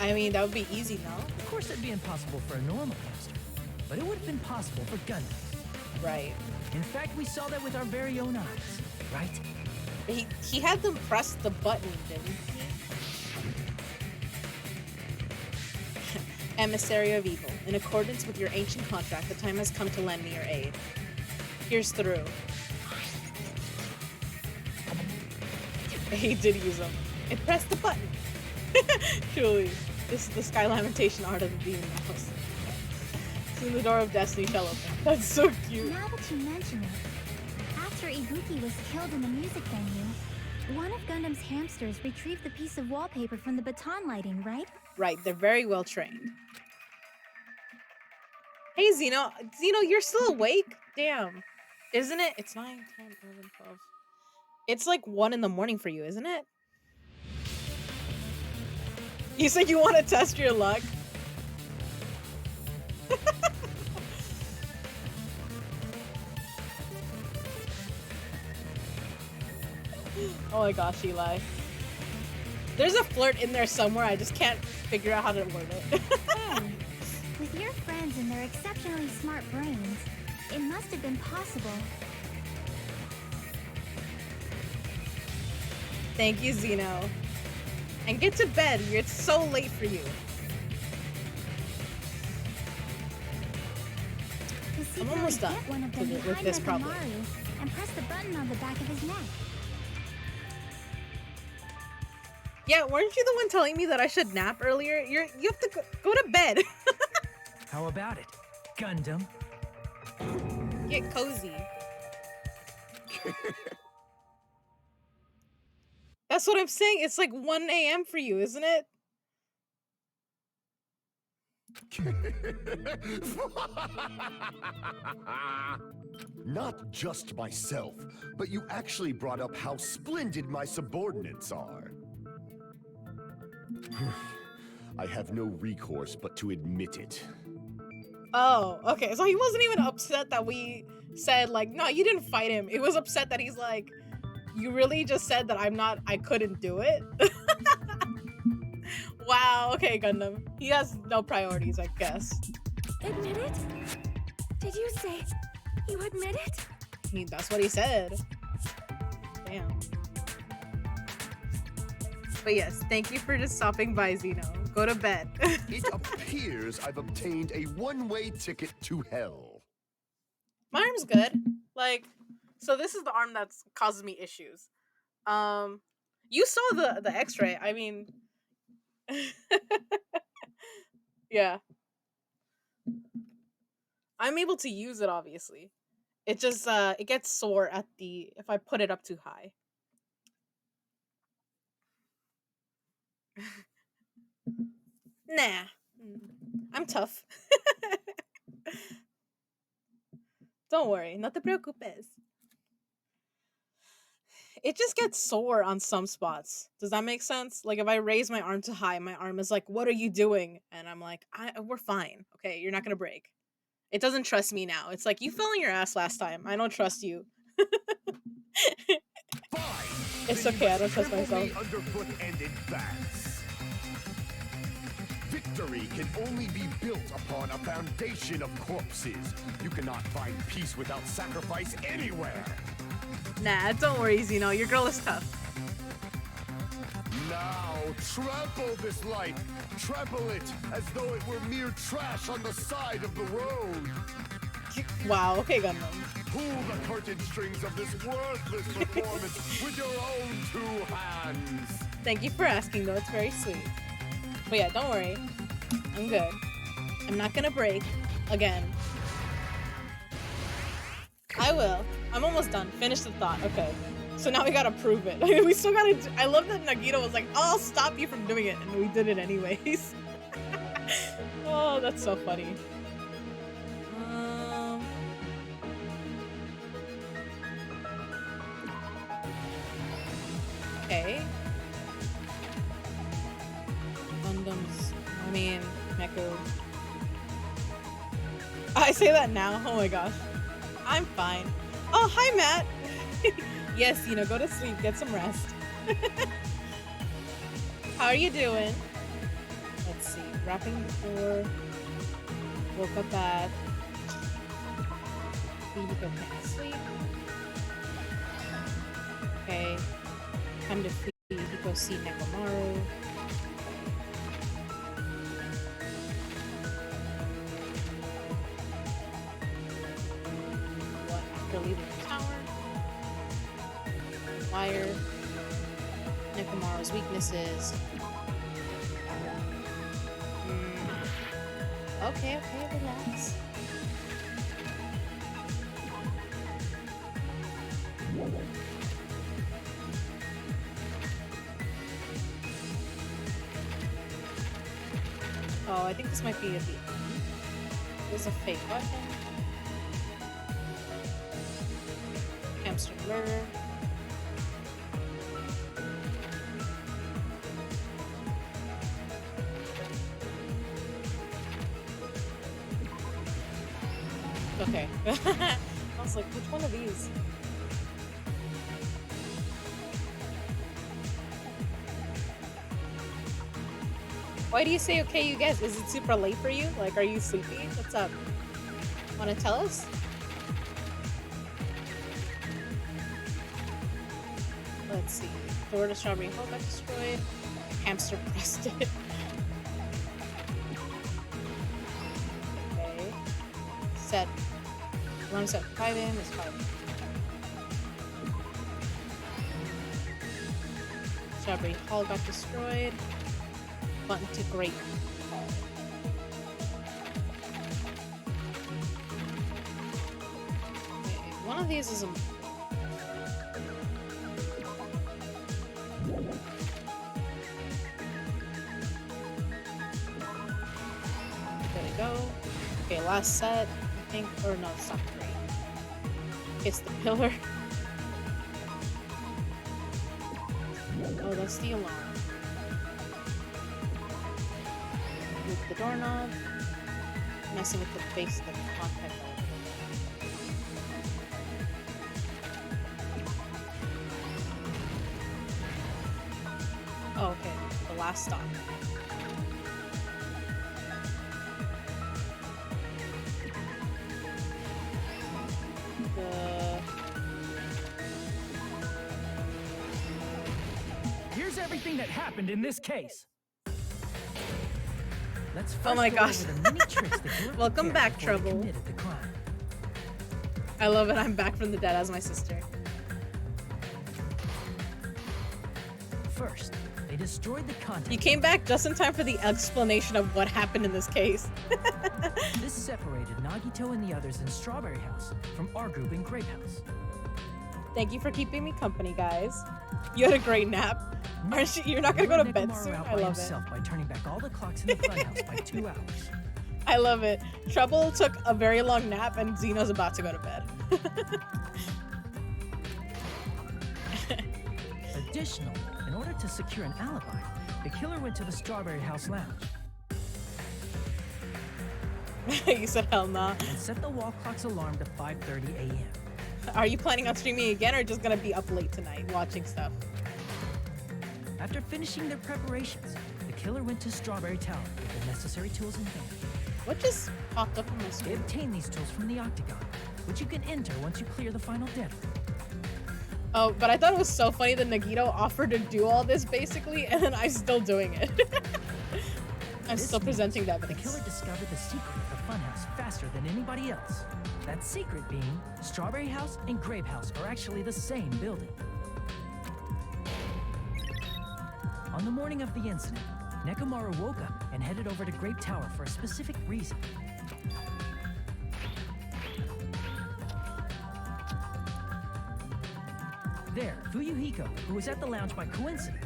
I mean, that would be easy, no? Of course, it'd be impossible for a normal hamster, but it would have been possible for Gundam. Right. In fact, we saw that with our very own eyes, right? He had them press the button, didn't he? Emissary of Evil, in accordance with your ancient contract, the time has come to lend me your aid. Here's through. He did use them. It pressed the button. Truly, this is the Sky Lamentation art of the Demon Mouse. Soon the door of destiny shall open. That's so cute. Now that you mention it, after Ibuki was killed in the music venue, one of Gundam's hamsters retrieved the piece of wallpaper from the baton lighting, right? Right, they're very well trained. Hey, Zeno. Zeno, you're still awake? Damn. Isn't it? It's 9, 10, 11, 12. It's like 1 in the morning for you, isn't it? You said you want to test your luck? Oh my gosh, Eli. There's a flirt in there somewhere, I just can't figure out how to word it. Hey, with your friends and their exceptionally smart brains, it must have been possible. Thank you, Zeno. And get to bed, it's so late for you. To see I'm how almost to done get one of them with behind this problem. Nekomaru and press the button on the back of his neck. Yeah, weren't you the one telling me that I should nap earlier? You have to go to bed. How about it, Gundam? Get cozy. That's what I'm saying. It's like 1 a.m. for you, isn't it? Not just myself, but you actually brought up how splendid my subordinates are. I have no recourse but to admit it. Oh, okay. So he wasn't even upset that we said, like, no, you didn't fight him. It was upset that he's like, you really just said that I couldn't do it? Wow, okay, Gundam. He has no priorities, I guess. Admit it? Did you say you admit it? I mean, that's what he said. Damn. But yes, thank you for just stopping by, Zeno. Go to bed. It appears I've obtained a one-way ticket to hell. My arm's good. Like, so this is the arm that's causes me issues. You saw the X-ray. I mean, yeah, I'm able to use it. Obviously, it just it gets sore at the if I put it up too high. Nah, I'm tough. Don't worry, no te preocupes. It just gets sore on some spots. Does that make sense? Like if I raise my arm too high, my arm is like, "What are you doing?" And I'm like, "We're fine. Okay, you're not gonna break." It doesn't trust me now. It's like you fell on your ass last time. I don't trust you. Fine. It's Then you okay. I must don't trust trample me myself. underfoot and advance. Victory can only be built upon a foundation of corpses. You cannot find peace without sacrifice anywhere. Nah, don't worry, Zeno. Your girl is tough. Now, trample this life. Trample it as though it were mere trash on the side of the road. Wow. Okay, Gundam. Pull the curtain strings of this worthless performance with your own two hands. Thank you for asking, though. It's very sweet. But yeah, don't worry. I'm good. I'm not gonna break again. I will. I'm almost done. Finish the thought. Okay. So now we gotta prove it. We still gotta. I love that Nagito was like, "Oh, I'll stop you from doing it," and we did it anyways. Oh, that's so funny. Okay. Gundams. I mean, Mecha. I say that now. Oh my gosh. I'm fine. Oh, hi, Matt. Yes, go to sleep. Get some rest. How are you doing? Let's see. Wrapping before. Woke up at. Hiko can't sleep. Okay. Time to Hiko see Mechamaru. What after leaving the tower? Wire. Mechamaru's weaknesses. Okay, relax. Oh, I think this might be at the end. There's a fake weapon. Hamster murder. Okay. I was like, which one of these? Why do you say okay, you guys? Is it super late for you? Like, are you sleepy? What's up? Wanna tell us? Let's see. Door to Strawberry Hill got destroyed. Hamster pressed it. Okay. Set. Alarm set 5 a.m. is 5 a.m. Strawberry Hall got destroyed. Button to Great Hall. Okay, one of these is a... There we go. Okay, last set, I think. Or no, it's not great. It's the pillar. Oh, that's the alarm. Move the doorknob. Messing with the base of the contact elevator. Oh, okay. The last stop. Here's everything that happened in this case. Let's Oh my go gosh. over the many tricks that you were Welcome prepared back, before you Trouble. committed the crime. I love it. I'm back from the dead as my sister. First, they destroyed the content. You came back just in time for the explanation of what happened in this case. This separated Nagito and the others in Strawberry House from our group in Grape House. Thank you for keeping me company, guys. You had a great nap. You're not gonna go to bed soon? I love it. By turning back all the clocks in the funhouse by 2 hours. I love it. Trouble took a very long nap and Zeno's about to go to bed. Additionally, in order to secure an alibi, the killer went to the Strawberry House lounge You said hell nah. and set the wall clock's alarm to 5:30 a.m. Are you planning on streaming again or just gonna be up late tonight watching stuff? After finishing their preparations, the killer went to Strawberry Tower with the necessary tools in hand. What just popped up on my They screen? obtained these tools from the Octagon, which you can enter once you clear the final dead room. Oh, but I thought it was so funny that Nagito offered to do all this basically, and then I'm still doing it. I'm This still means presenting the The evidence. killer discovered the secret of the funhouse faster than anybody else. That secret being, Strawberry House and Grape House are actually the same building. On the morning of the incident, Mechamaru woke up and headed over to Grape Tower for a specific reason. There, Fuyuhiko, who was at the lounge by coincidence,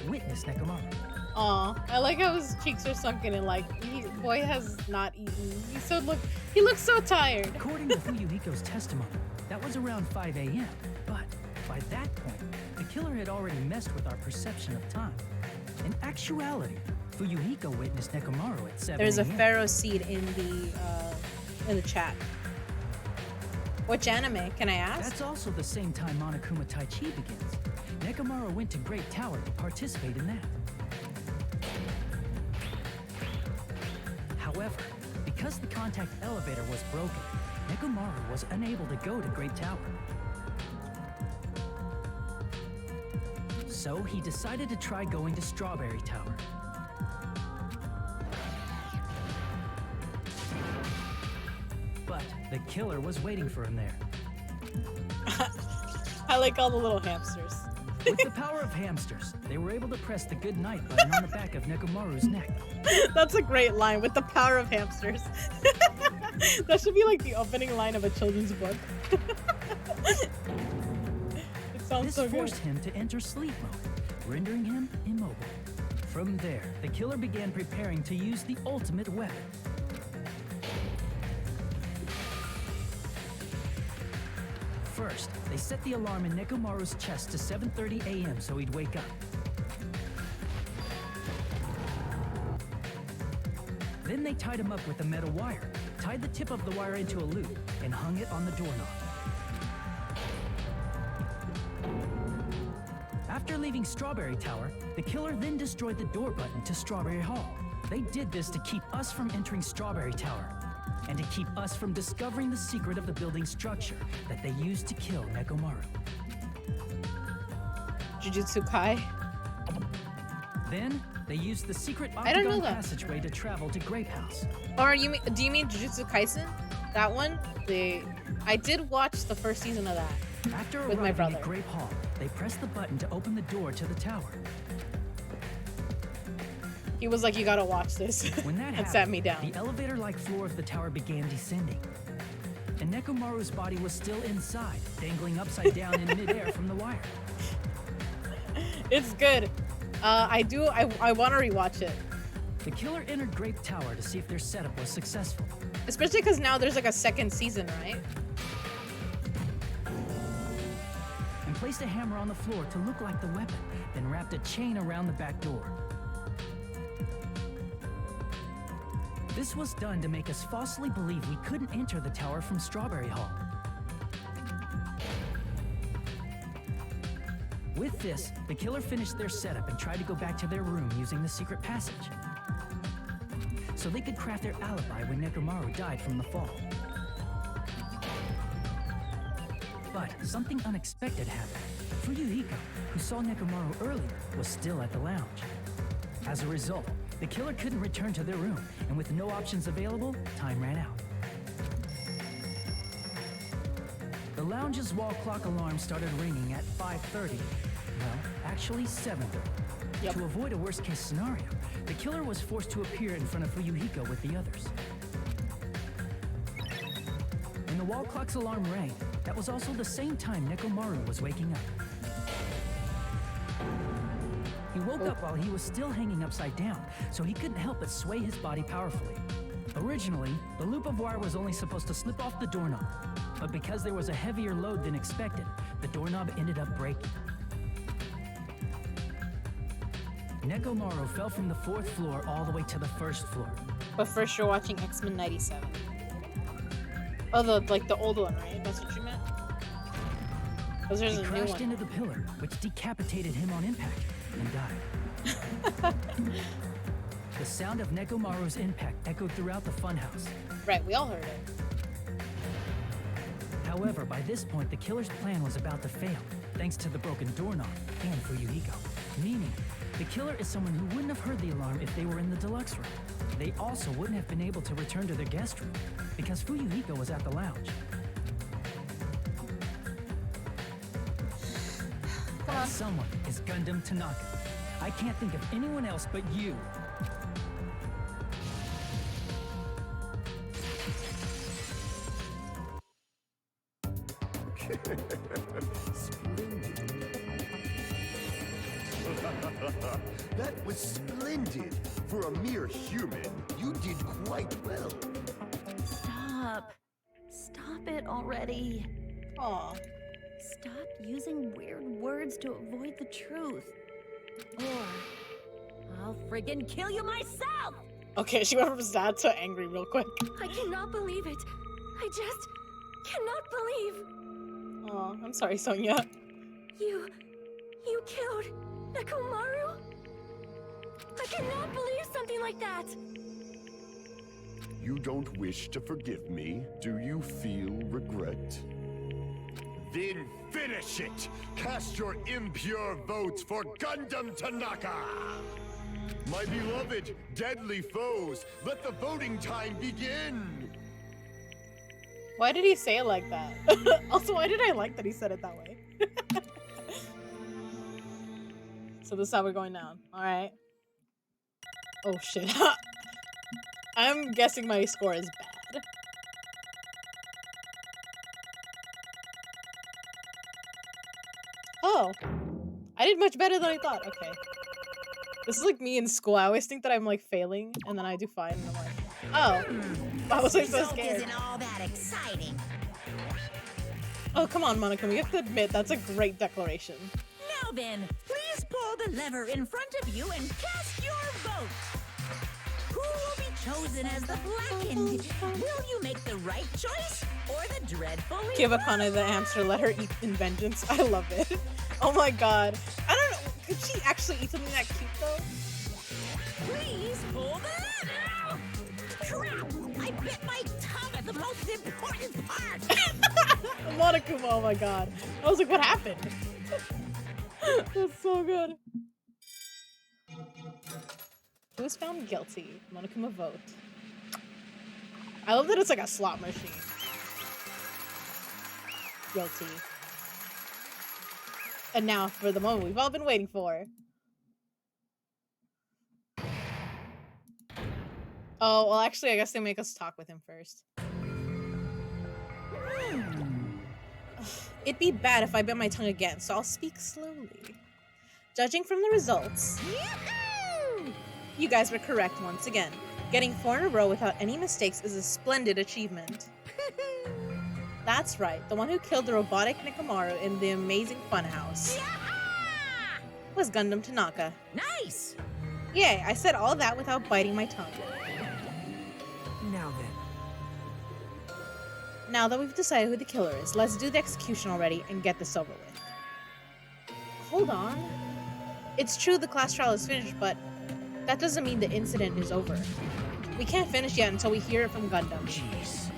witnessed Mechamaru. Aw, I like how his cheeks are sunken and like, boy has not eaten. He looks so tired. According to Fuyuhiko's testimony, that was around 5 a.m. But by that point, the killer had already messed with our perception of time. In actuality, Fuyuhiko witnessed Mechamaru at 7 There's a a.m. pharaoh seed in the chat. Which anime, can I ask? That's also the same time Monokuma Tai Chi begins. Mechamaru went to Great Tower to participate in that. However, because the contact elevator was broken, Mechamaru was unable to go to Great Tower. So he decided to try going to Strawberry Tower. But the killer was waiting for him there. I like all the little hamsters. With the power of hamsters, they were able to press the good night button on the back of Nekamaru's neck. That's a great line, with the power of hamsters. That should be like the opening line of a children's book. It sounds This so good. forced him to enter sleep mode, rendering him immobile. From there, the killer began preparing to use the ultimate weapon. First, they set the alarm in Nekamaru's chest to 7:30 a.m. so he'd wake up. Then they tied him up with a metal wire, tied the tip of the wire into a loop, and hung it on the doorknob. After leaving Strawberry Tower, the killer then destroyed the door button to Strawberry Hall. They did this to keep us from entering Strawberry Tower, and to keep us from discovering the secret of the building's structure that they used to kill Nekamaru. Jujutsu Kai. Then, they used the secret I don't know octagon that. passageway to travel to Grape House. Or do you mean Jujutsu Kaisen? That one? I did watch the first season of that. After With my arriving brother. at Grape Hall, they pressed the button to open the door to the tower. He was like, you gotta watch this. When that and happened, sat me down. the elevator-like floor of the tower began descending. And Nekamaru's body was still inside, dangling upside down in midair from the wire. It's good. I want to rewatch it. The killer entered Grape Tower to see if their setup was successful. Especially because now there's like a second season, right? And placed a hammer on the floor to look like the weapon, then wrapped a chain around the back door. This was done to make us falsely believe we couldn't enter the tower from Strawberry Hall. With this, the killer finished their setup and tried to go back to their room using the secret passage, so they could craft their alibi when Nekamaru died from the fall. But something unexpected happened. Fuyuhiko, who saw Nekamaru earlier, was still at the lounge. As a result, the killer couldn't return to their room, and with no options available, time ran out. The lounge's wall clock alarm started ringing at 5:30. Well, actually 7:30. Yep. To avoid a worst-case scenario, the killer was forced to appear in front of Fuyuhiko with the others. When the wall clock's alarm rang, that was also the same time Nekomaru was waking up. He woke up while he was still hanging upside down, so he couldn't help but sway his body powerfully. Originally, the loop of wire was only supposed to slip off the doorknob, but because there was a heavier load than expected, the doorknob ended up breaking. Nekomaru fell from the 4th floor all the way to the 1st floor. But first, you're watching X-Men 97. Oh, the old one, right? That's what you meant? Because there's He a new crashed one. into the pillar, which decapitated him on impact, and died. The sound of Nekomaru's impact echoed throughout the funhouse. Right, we all heard it. However, by this point, the killer's plan was about to fail, thanks to the broken doorknob and Fuyuhiko. Meaning, the killer is someone who wouldn't have heard the alarm if they were in the deluxe room. They also wouldn't have been able to return to their guest room, because Fuyuhiko was at the lounge. That someone is Gundam Tanaka. I can't think of anyone else but you. That was splendid. For a mere human, you did quite well. Stop. Stop it already. Aw. Stop using weird words to avoid the truth. Or I'll friggin' kill you myself! Okay, she went from sad to angry real quick. I cannot believe it. I just cannot believe. Aw, I'm sorry, Sonia. You killed Nekomaru? I cannot believe something like that. You don't wish to forgive me? Do you feel regret? Then finish it! Cast your impure votes for Gundam Tanaka! My beloved, deadly foes, let the voting time begin! Why did he say it like that? Also, why did I like that he said it that way? So this is how we're going down. Alright. Oh shit. I'm guessing my score is bad. Oh. I did much better than I thought. Okay. This is like me in school. I always think that I'm like failing, and then I do fine, and I'm like, oh. Why was I so Result scared? isn't all that exciting. Oh, come on, Monica. We have to admit, that's a great declaration. Now then, please pull the lever in front of you and cast your vote. Who will be chosen as the blackened? Will you make the right choice or the dreadfully Give Akane the hamster, let her eat in vengeance. I love it. Oh my god. I don't know. Could she actually eat something that cute though? Please pull the lever! Crap! I bit my tongue at the most important part! Monokuma, oh my god. I was like, what happened? That's so good. Who was found guilty? Monokuma vote. I love that it's like a slot machine. Guilty. And now for the moment we've all been waiting for. Oh, well actually I guess they make us talk with him first. It'd be bad if I bit my tongue again, so I'll speak slowly. Judging from the results, you guys were correct once again. Getting 4 in a row without any mistakes is a splendid achievement. That's right, the one who killed the robotic Mechamaru in the amazing funhouse was Gundam Tanaka. Nice! Yay, I said all that without biting my tongue. Now then. Now that we've decided who the killer is, let's do the execution already and get this over with. Hold on. It's true the class trial is finished, but that doesn't mean the incident is over. We can't finish yet until we hear it from Gundam. Jeez.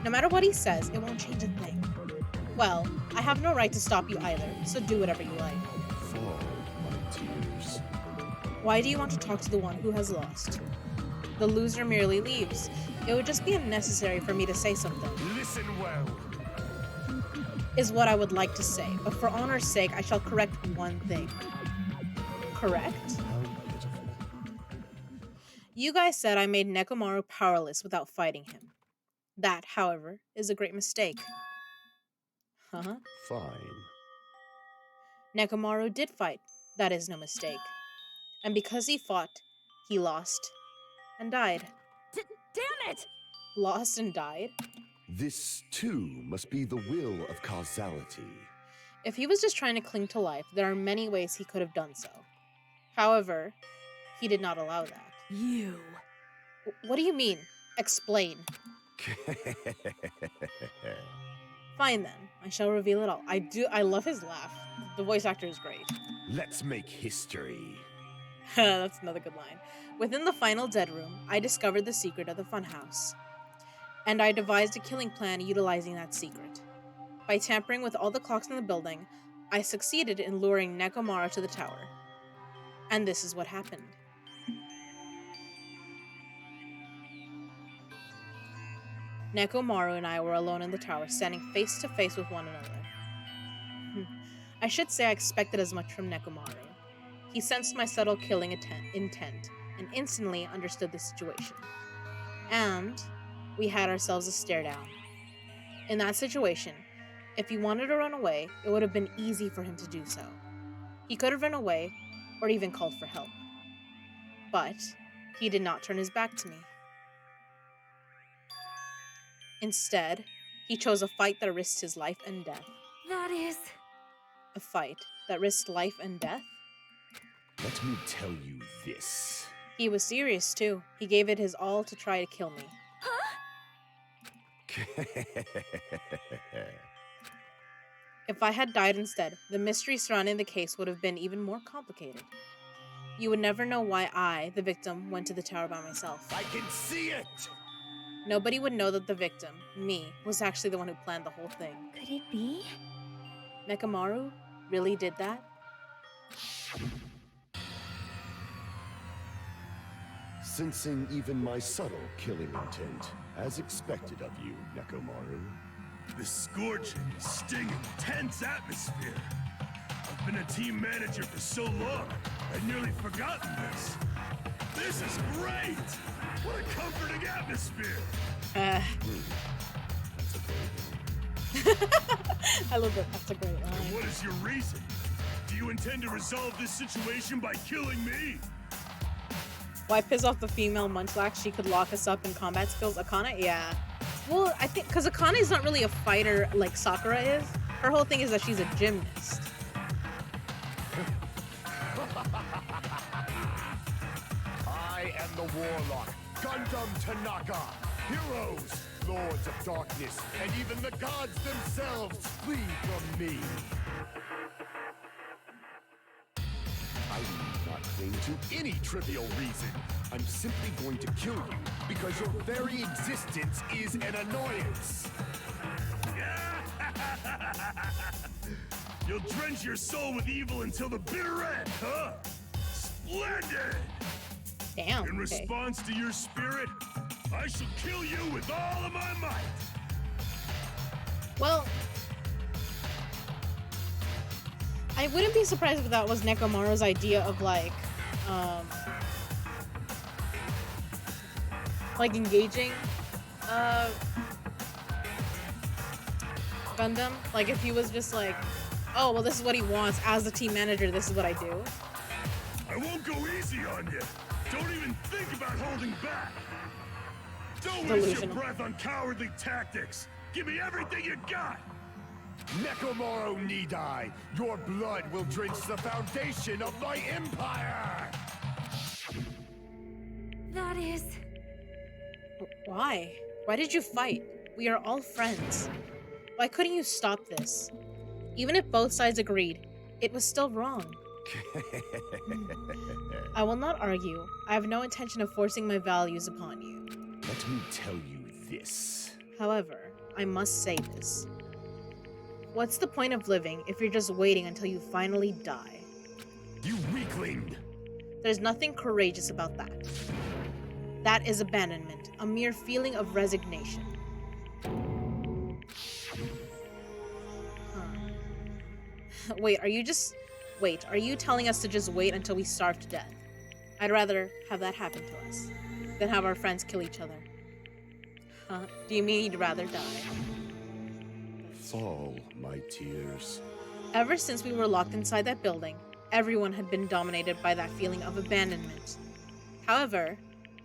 No matter what he says, it won't change a thing. Well, I have no right to stop you either, so do whatever you like. Fall, my tears. Why do you want to talk to the one who has lost? The loser merely leaves. It would just be unnecessary for me to say something. Listen well. is what I would like to say, but for honor's sake, I shall correct one thing. Correct? You guys said I made Nekomaru powerless without fighting him. That, however, is a great mistake. Huh? Fine. Nekomaru did fight. That is no mistake. And because he fought, he lost and died. Damn it! Lost and died? This, too, must be the will of causality. If he was just trying to cling to life, there are many ways he could have done so. However, he did not allow that. You. What do you mean? Explain. Fine then, I shall reveal it all. I love his laugh. The voice actor is great. Let's make history. That's another good line. Within the final dead room, I discovered the secret of the funhouse. And I devised a killing plan utilizing that secret. By tampering with all the clocks in the building, I succeeded in luring Nekomaru to the tower. And this is what happened. Nekomaru and I were alone in the tower, standing face to face with one another. I should say I expected as much from Nekomaru. He sensed my subtle killing intent and instantly understood the situation. And we had ourselves a stare down. In that situation, if he wanted to run away, it would have been easy for him to do so. He could have run away or even called for help. But he did not turn his back to me. Instead, he chose a fight that risked his life and death. That is... A fight that risked life and death? Let me tell you this. He was serious too. He gave it his all to try to kill me. If I had died instead, the mystery surrounding the case would have been even more complicated. You would never know why I, the victim, went to the tower by myself. I can see it! Nobody would know that the victim, me, was actually the one who planned the whole thing. Could it be? Mechamaru really did that? Sensing even my subtle killing intent, as expected of you, Nekomaru. The scorching, stinging, tense atmosphere. I've been a team manager for so long, I'd nearly forgotten this. This is great! What a comforting atmosphere! I love that. That's a great line. And what is your reason? Do you intend to resolve this situation by killing me? Why piss off the female munchlax? She could lock us up in combat skills. Akane? Yeah. Well, I think because Akane is not really a fighter like Sakura is. Her whole thing is that she's a gymnast. I am the Warlock, Gundam Tanaka. Heroes, lords of darkness, and even the gods themselves flee from me. I need not cling to any trivial reason. I'm simply going to kill you because your very existence is an annoyance. You'll drench your soul with evil until the bitter end, huh? Splendid! Damn. In response to your spirit, I shall kill you with all of my might. Well, I wouldn't be surprised if that was Nekomaru's idea of like engaging Gundam. Like if he was just like, oh well, this is what he wants as the team manager. This is what I do. I won't go easy on you. Don't even think about holding back. Don't waste your breath on cowardly tactics. Give me everything you got. Nekomaru Nidai, your blood will drench the foundation of my empire! That is... Why? Why did you fight? We are all friends. Why couldn't you stop this? Even if both sides agreed, it was still wrong. I will not argue. I have no intention of forcing my values upon you. Let me tell you this. However, I must say this. What's the point of living if you're just waiting until you finally die? You weakling! There's nothing courageous about that. That is abandonment, a mere feeling of resignation. Wait, are you telling us to just wait until we starve to death? I'd rather have that happen to us than have our friends kill each other. Huh? Do you mean you'd rather die? Fall, my tears. Ever since we were locked inside that building, everyone had been dominated by that feeling of abandonment. However,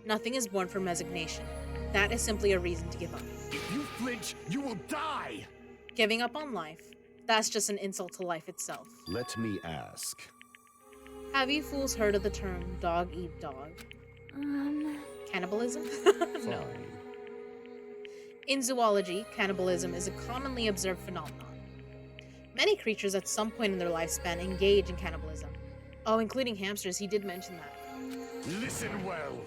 nothing is born from resignation. That is simply a reason to give up. If you flinch, you will die! Giving up on life, that's just an insult to life itself. Let me ask. Have you fools heard of the term dog eat dog? Cannibalism? No. Fine. In zoology, cannibalism is a commonly observed phenomenon. Many creatures at some point in their lifespan engage in cannibalism. Oh, including hamsters, he did mention that. Listen well.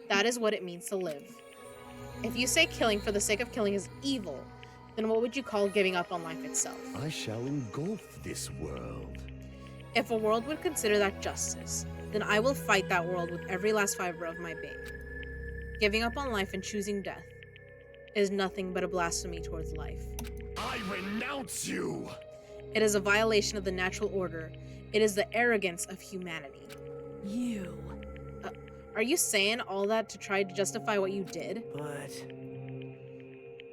That is what it means to live. If you say killing for the sake of killing is evil, then what would you call giving up on life itself? I shall engulf this world. If a world would consider that justice, then I will fight that world with every last fiber of my being. Giving up on life and choosing death is nothing but a blasphemy towards life. I renounce you! It is a violation of the natural order. It is the arrogance of humanity. You. Are you saying all that to try to justify what you did?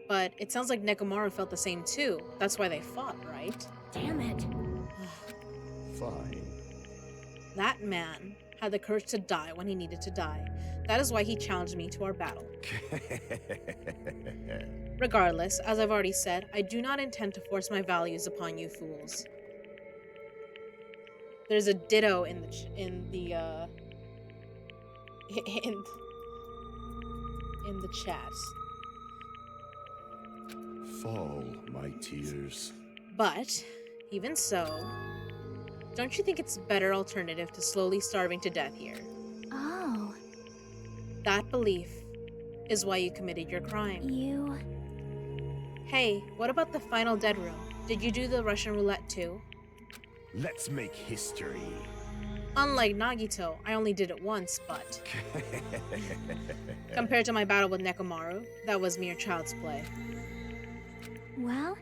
But it sounds like Nekomaru felt the same too. That's why they fought, right? Damn it. Fine. That man had the courage to die when he needed to die. That is why he challenged me to our battle. Regardless, as I've already said, I do not intend to force my values upon you fools. There's a ditto in the chat. Fall, my tears. But even so, don't you think it's a better alternative to slowly starving to death here? Oh, That belief is why you committed your crime. you... Hey, what about the final dead room? Did you do the Russian roulette too? Let's make history. Unlike Nagito, I only did it once, but compared to my battle with Nekomaru, that was mere child's play. Well,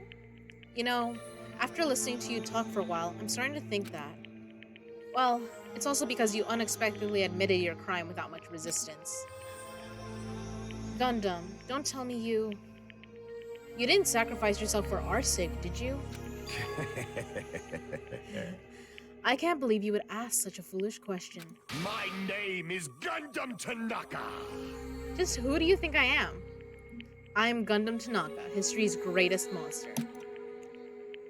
You know, after listening to you talk for a while, I'm starting to think that, well, it's also because you unexpectedly admitted your crime without much resistance. Gundam, don't tell me you didn't sacrifice yourself for our sake, did you? I can't believe you would ask such a foolish question. My name is Gundam Tanaka. Just who do you think I am? I'm Gundam Tanaka, history's greatest monster.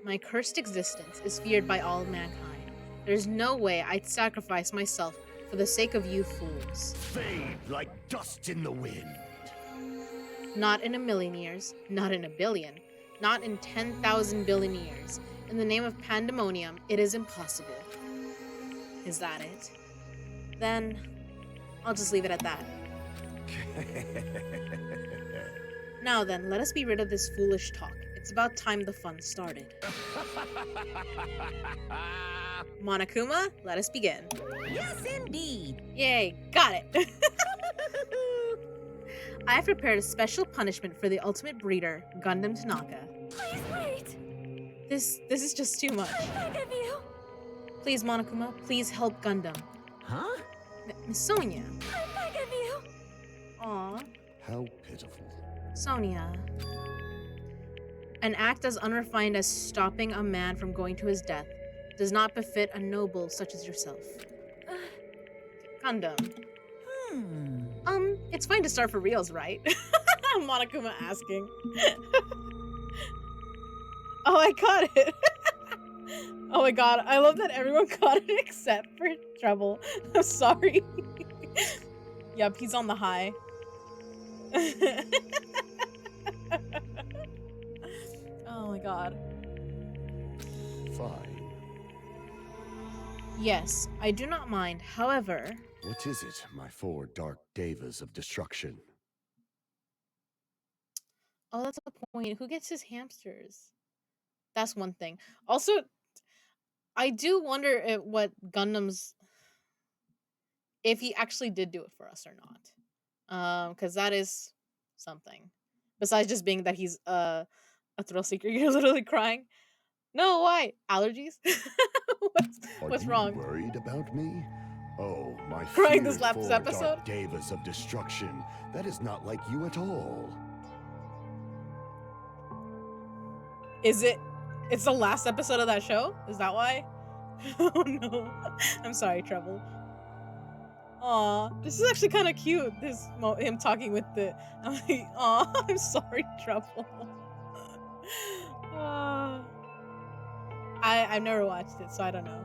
My cursed existence is feared by all mankind. There's no way I'd sacrifice myself for the sake of you fools. Fade like dust in the wind. Not in a million years, not in a billion, not in 10,000 billion years. In the name of pandemonium, it is impossible. Is that it? Then, I'll just leave it at that. Now then, let us be rid of this foolish talk. It's about time the fun started. Monokuma, let us begin. Yes, indeed. Yay, got it! I have prepared a special punishment for the ultimate breeder, Gundam Tanaka. please wait. This is just too much. I beg of you. Please, Monokuma, please help Gundam. Huh? Miss Sonia. I beg of you. Aw, How pitiful. Sonia. An act as unrefined as stopping a man from going to his death does not befit a noble such as yourself. Gundam. It's fine to start for reals, right? Monokuma asking. Oh, I caught it. Oh my god, I love that everyone caught it except for Trouble. I'm sorry. Yep, he's on the high. Oh my god. Fine. Yes, I do not mind. However, What is it, my four dark devas of destruction? oh, that's the point. Who gets his hamsters? That's one thing. Also, I do wonder what Gundam's, if he actually did do it for us or not. Because that is something. Besides just being that he's a thrill seeker, you're literally crying. No, why? Allergies? What's Are you wrong? worried about me? Oh, my Crying this feared last four episode? dark devas of destruction. That is not like you at all. Is it? It's the last episode of that show? Is that why? Oh no. I'm sorry, Treble. Aw, this is actually kind of cute. Him talking with the. I'm like, aw, I'm sorry, Treble. I've never watched it, so I don't know.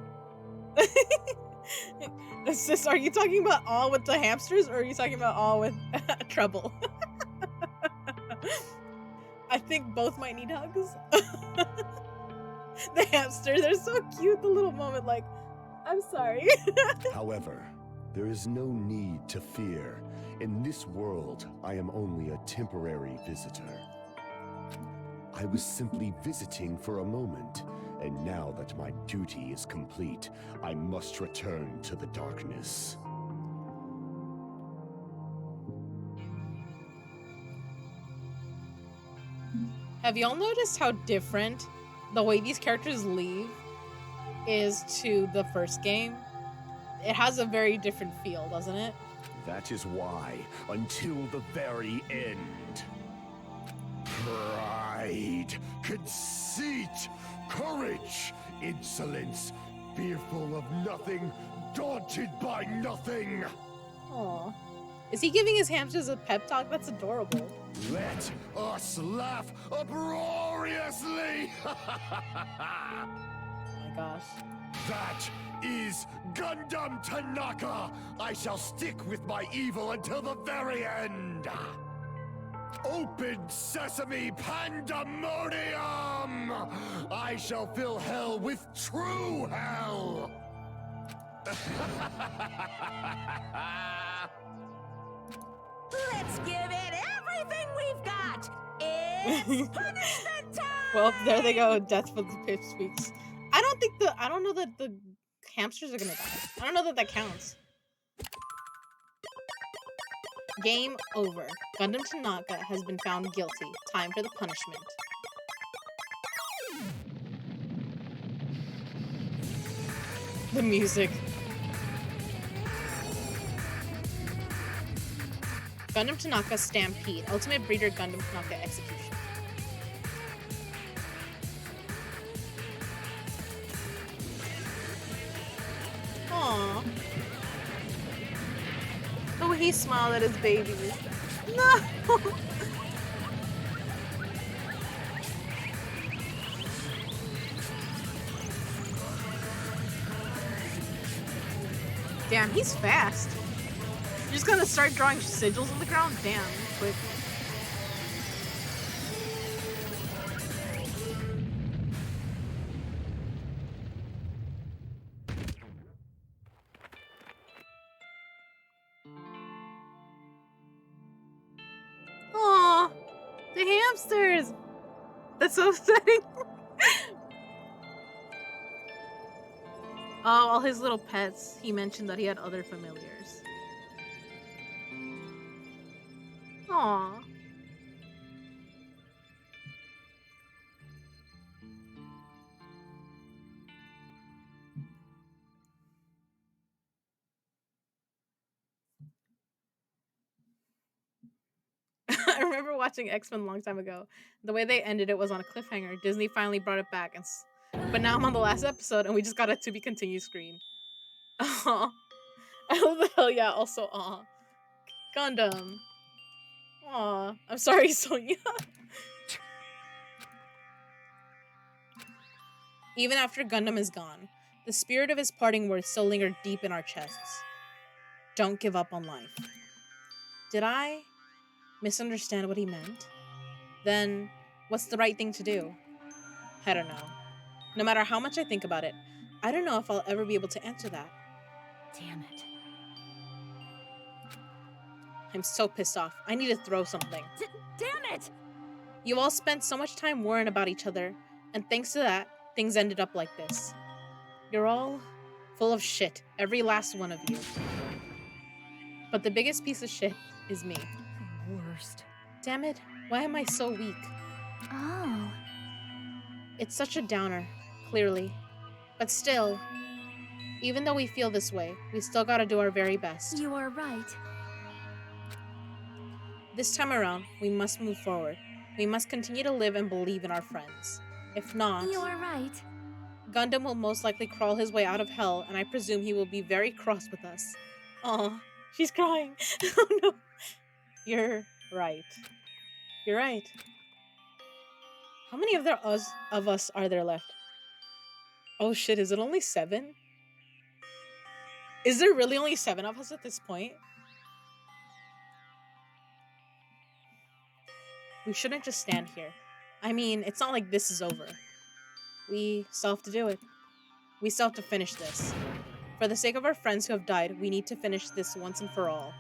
Are you talking about all with the hamsters, or are you talking about all with Treble? I think both might need hugs. The hamsters are so cute. The little moment, like, I'm sorry. However, there is no need to fear. In this world, I am only a temporary visitor. I was simply visiting for a moment, and now that my duty is complete, I must return to the darkness. Have y'all noticed how different the way these characters leave is to the first game? It has a very different feel, doesn't it? That is why, until the very end, pride, conceit, courage, insolence, fearful of nothing, daunted by nothing. Aw. Is he giving his hamsters a pep talk? That's adorable. Let us laugh uproariously! Oh my gosh. That is Gundam Tanaka! I shall stick with my evil until the very end! Open sesame pandemonium! I shall fill hell with true hell! Let's give it everything we've got. It's punishment time. Well, there they go. Death for the pipsqueaks. I don't know that the hamsters are gonna die. I don't know that that counts. Game over. Gundam Tanaka has been found guilty. Time for the punishment. The music. Gundam Tanaka Stampede. Ultimate Breeder Gundam Tanaka Execution. Aww. Oh, he smiled at his baby. No! Damn, he's fast. You're just gonna start drawing sigils on the ground? Damn, quick. Aw, the hamsters! That's so upsetting. Oh, all his little pets. He mentioned that he had other familiars. Aw. I remember watching X-Men a long time ago. The way they ended it was on a cliffhanger. Disney finally brought it back, but now I'm on the last episode, and we just got a to be continued screen. Aw. I love the hell yeah. Also, aw. Gundam. Aw. I'm sorry, Sonya. Even after Gundam is gone, the spirit of his parting words still linger deep in our chests. Don't give up on life. Did I misunderstand what he meant? Then, what's the right thing to do? I don't know. No matter how much I think about it, I don't know if I'll ever be able to answer that. Damn it. I'm so pissed off. I need to throw something. Damn it! You all spent so much time worrying about each other, and thanks to that, things ended up like this. You're all full of shit, every last one of you. But the biggest piece of shit is me. The worst. Damn it, why am I so weak? Oh. It's such a downer, clearly. But still, even though we feel this way, we still gotta do our very best. You are right. This time around, we must move forward. We must continue to live and believe in our friends. If not, You are right. Gundam will most likely crawl his way out of hell, and I presume he will be very cross with us. Aw, she's crying. Oh no. You're right. You're right. How many of us are there left? Oh shit, is it only 7? Is there really only 7 of us at this point? We shouldn't just stand here. I mean, it's not like this is over. We still have to do it. We still have to finish this. For the sake of our friends who have died, we need to finish this once and for all.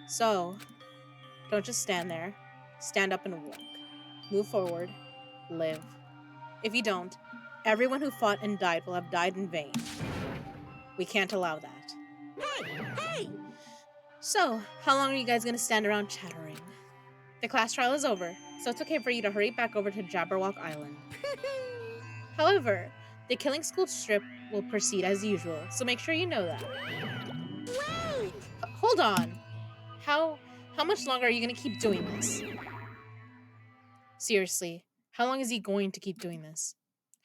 So, don't just stand there. Stand up and walk. Move forward. Live. If you don't, everyone who fought and died will have died in vain. We can't allow that. Hey! So, how long are you guys gonna stand around chattering? The class trial is over, so it's okay for you to hurry back over to Jabberwock Island. However, the Killing School strip will proceed as usual, so make sure you know that. Wait! Hold on! How much longer are you gonna keep doing this? Seriously, how long is he going to keep doing this?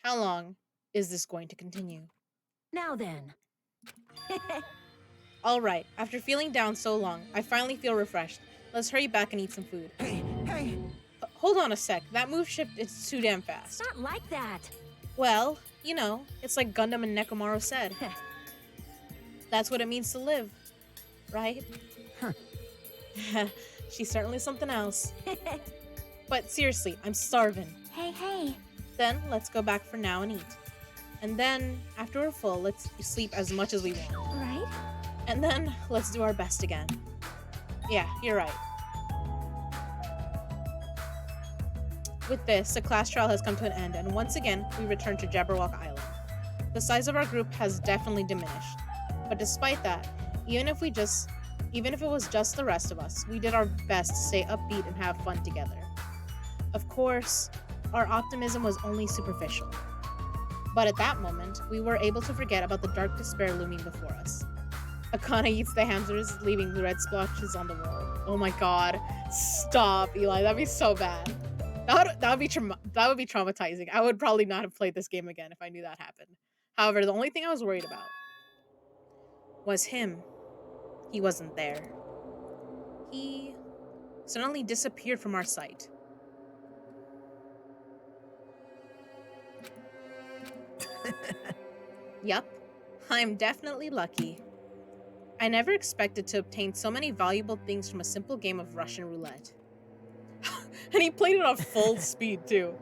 How long is this going to continue? Now then. Alright, after feeling down so long, I finally feel refreshed. Let's hurry back and eat some food. Hey! Hold on a sec, that move shift is too damn fast. Not like that. Well, you know, it's like Gundam and Mechamaru said. That's what it means to live, right? She's certainly something else. But seriously, I'm starving. Hey. Then, let's go back for now and eat. And then, after we're full, let's sleep as much as we want. Right? And then, let's do our best again. Yeah, you're right. With this, the class trial has come to an end, and once again, we return to Jabberwock Island. The size of our group has definitely diminished. But despite that, even if it was just the rest of us, we did our best to stay upbeat and have fun together. Of course, our optimism was only superficial. But at that moment, we were able to forget about the dark despair looming before us. Akane eats the hamsters, leaving red splotches on the wall. Oh my god. Stop, Eli. That'd be so bad. That would be traumatizing. I would probably not have played this game again if I knew that happened. However, the only thing I was worried about was him. He wasn't there. He suddenly disappeared from our sight. Yup, I'm definitely lucky. I never expected to obtain so many valuable things from a simple game of Russian roulette. And he played it off full speed too.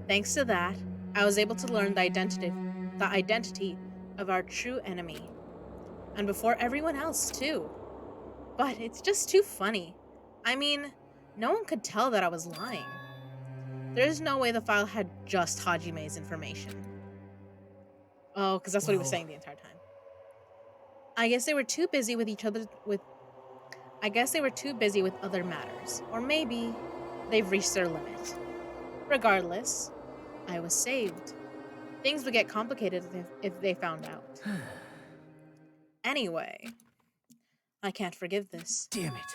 Thanks to that, I was able to learn the identity of our true enemy. And before everyone else too. But it's just too funny. I mean, no one could tell that I was lying. There's no way the file had just Hajime's information. Oh, because that's what he was saying the entire time. I guess they were too busy with other matters. Or maybe they've reached their limit. Regardless, I was saved. Things would get complicated if they found out. Anyway, I can't forgive this. Damn it.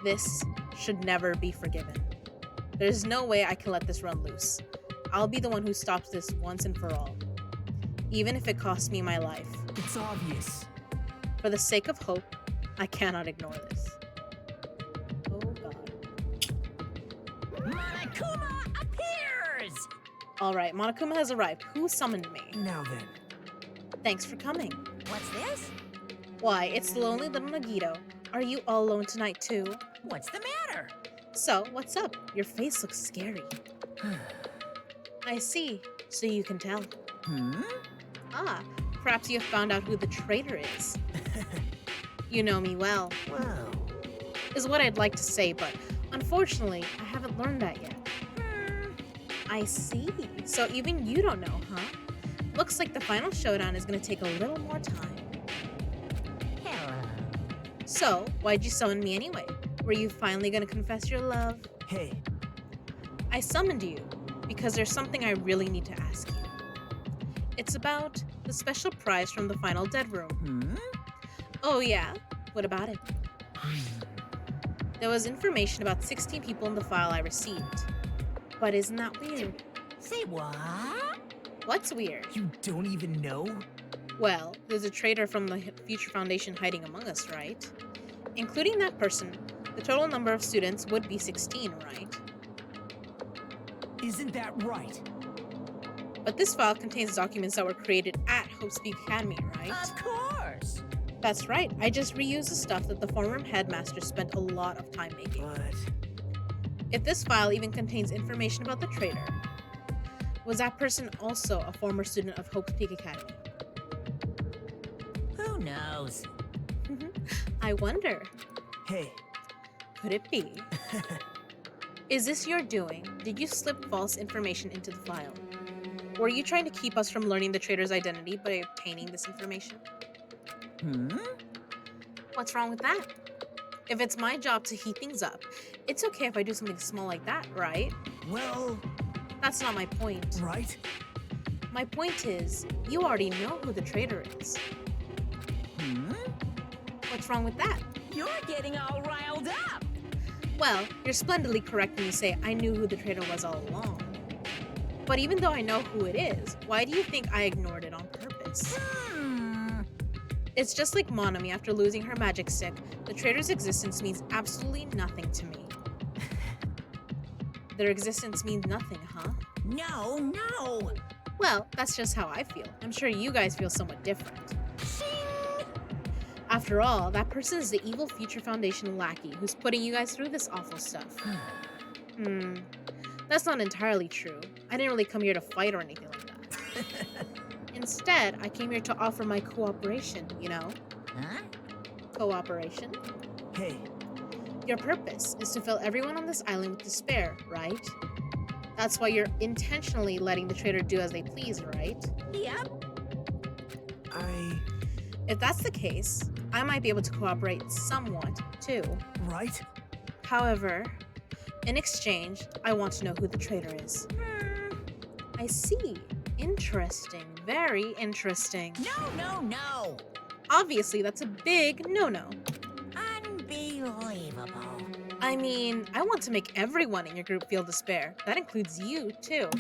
This should never be forgiven. There's no way I can let this run loose. I'll be the one who stops this once and for all. Even if it costs me my life. It's obvious. For the sake of hope, I cannot ignore this. Oh god. Monokuma appears! Alright, Monokuma has arrived. Who summoned me? Now then. Thanks for coming. What's this? Why, it's the lonely little Nagito. Are you all alone tonight too? What's the matter? So, what's up? Your face looks scary. I see. So you can tell. Ah, perhaps you have found out who the traitor is. You know me well. Wow. Is what I'd like to say, but unfortunately, I haven't learned that yet. I see. So even you don't know, huh? Looks like the final showdown is going to take a little more time. Hello. So, why'd you summon me anyway? Were you finally going to confess your love? Hey. I summoned you. because there's something I really need to ask you. It's about the special prize from the final dead room. Oh yeah? What about it? There was information about 16 people in the file I received. But isn't that weird? Say what? What's weird? You don't even know? Well, there's a traitor from the Future Foundation hiding among us, right? Including that person, the total number of students would be 16, right? Isn't that right? But this file contains documents that were created at Hope's Peak Academy, right? Of course. That's right. I just reused the stuff that the former headmaster spent a lot of time making. But If this file even contains information about the traitor, was that person also a former student of Hope's Peak Academy? Who knows? I wonder, hey, could it be? Is this your doing? Did you slip false information into the file? Were you trying to keep us from learning the traitor's identity by obtaining this information? What's wrong with that? If it's my job to heat things up, it's okay if I do something small like that, right? well, That's not my point. right? My point is, you already know who the traitor is. What's wrong with that? You're getting all riled up. Well, you're splendidly correct when you say I knew who the traitor was all along. But even though I know who it is, why do you think I ignored it on purpose? It's just like Monami after losing her magic stick. The traitor's existence means absolutely nothing to me. Their existence means nothing, huh? No. Well, that's just how I feel. I'm sure you guys feel somewhat different. After all, that person is the evil Future Foundation lackey who's putting you guys through this awful stuff. That's not entirely true. I didn't really come here to fight or anything like that. Instead, I came here to offer my cooperation, you know? Huh? Cooperation? Hey, Your purpose is to fill everyone on this island with despair, right? That's why you're intentionally letting the traitor do as they please, right? Yep. If that's the case, I might be able to cooperate somewhat, too. right? However, in exchange, I want to know who the traitor is. I see. Interesting. Very interesting. No. Obviously, that's a big no-no. Unbelievable. I mean, I want to make everyone in your group feel despair. That includes you, too.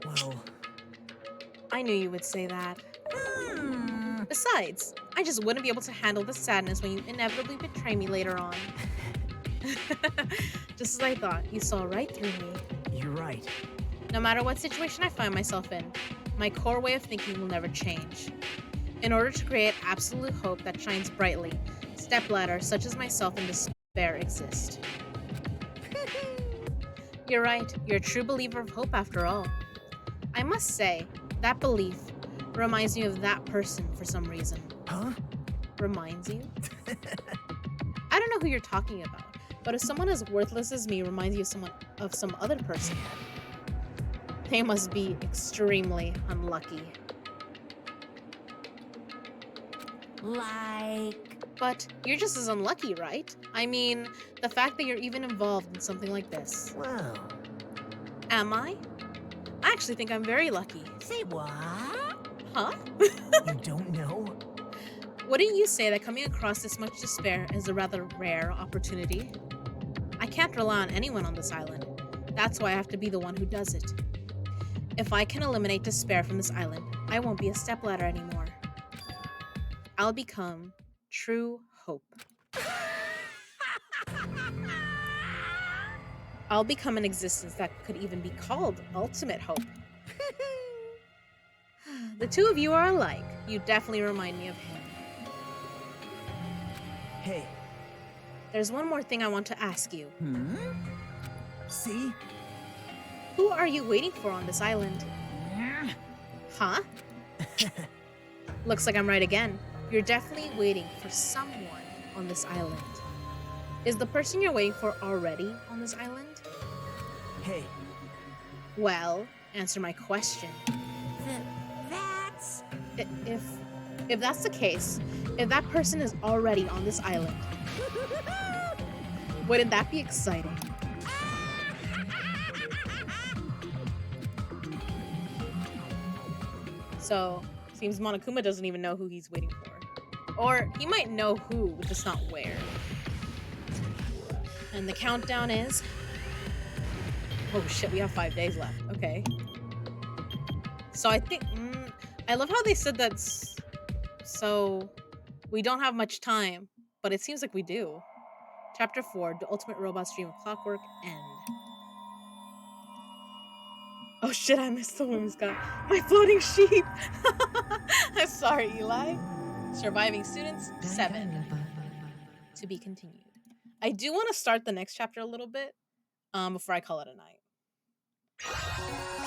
Well, I knew you would say that. Besides, I just wouldn't be able to handle the sadness when you inevitably betray me later on. Just as I thought, you saw right through me. you're right. No matter what situation I find myself in, my core way of thinking will never change. In order to create absolute hope that shines brightly, stepladders such as myself in despair exist. You're right, you're a true believer of hope after all. I must say, that belief reminds me of that person for some reason. Huh? Reminds you? I don't know who you're talking about, but if someone as worthless as me reminds you of some other person, they must be extremely unlucky. But you're just as unlucky, right? I mean, the fact that you're even involved in something like this. Well, Am I? I actually think I'm very lucky. Say what? Huh? you don't know? Wouldn't you say that coming across this much despair is a rather rare opportunity? I can't rely on anyone on this island. That's why I have to be the one who does it. If I can eliminate despair from this island, I won't be a stepladder anymore. I'll become true hope. I'll become an existence that could even be called ultimate hope. The two of you are alike. You definitely remind me of him. Hey, There's one more thing I want to ask you. see? Who are you waiting for on this island? Huh? Looks like I'm right again. You're definitely waiting for someone on this island. Is the person you're waiting for already on this island? Hey, Well, answer my question. That's... If that's the case, if that person is already on this island, wouldn't that be exciting? So, seems Monokuma doesn't even know who he's waiting for. Or he might know who, but just not where. And the countdown is... Oh shit, we have 5 days left. Okay. So I think... I love how they said that's... So... We don't have much time, but it seems like we do. Chapter 4, The Ultimate Robot's Dream of Clockwork End. Oh shit, I missed the women's guy. My floating sheep! I'm sorry, Eli. Surviving Students, 7. To be continued. I do want to start the next chapter a little bit before I call it a night.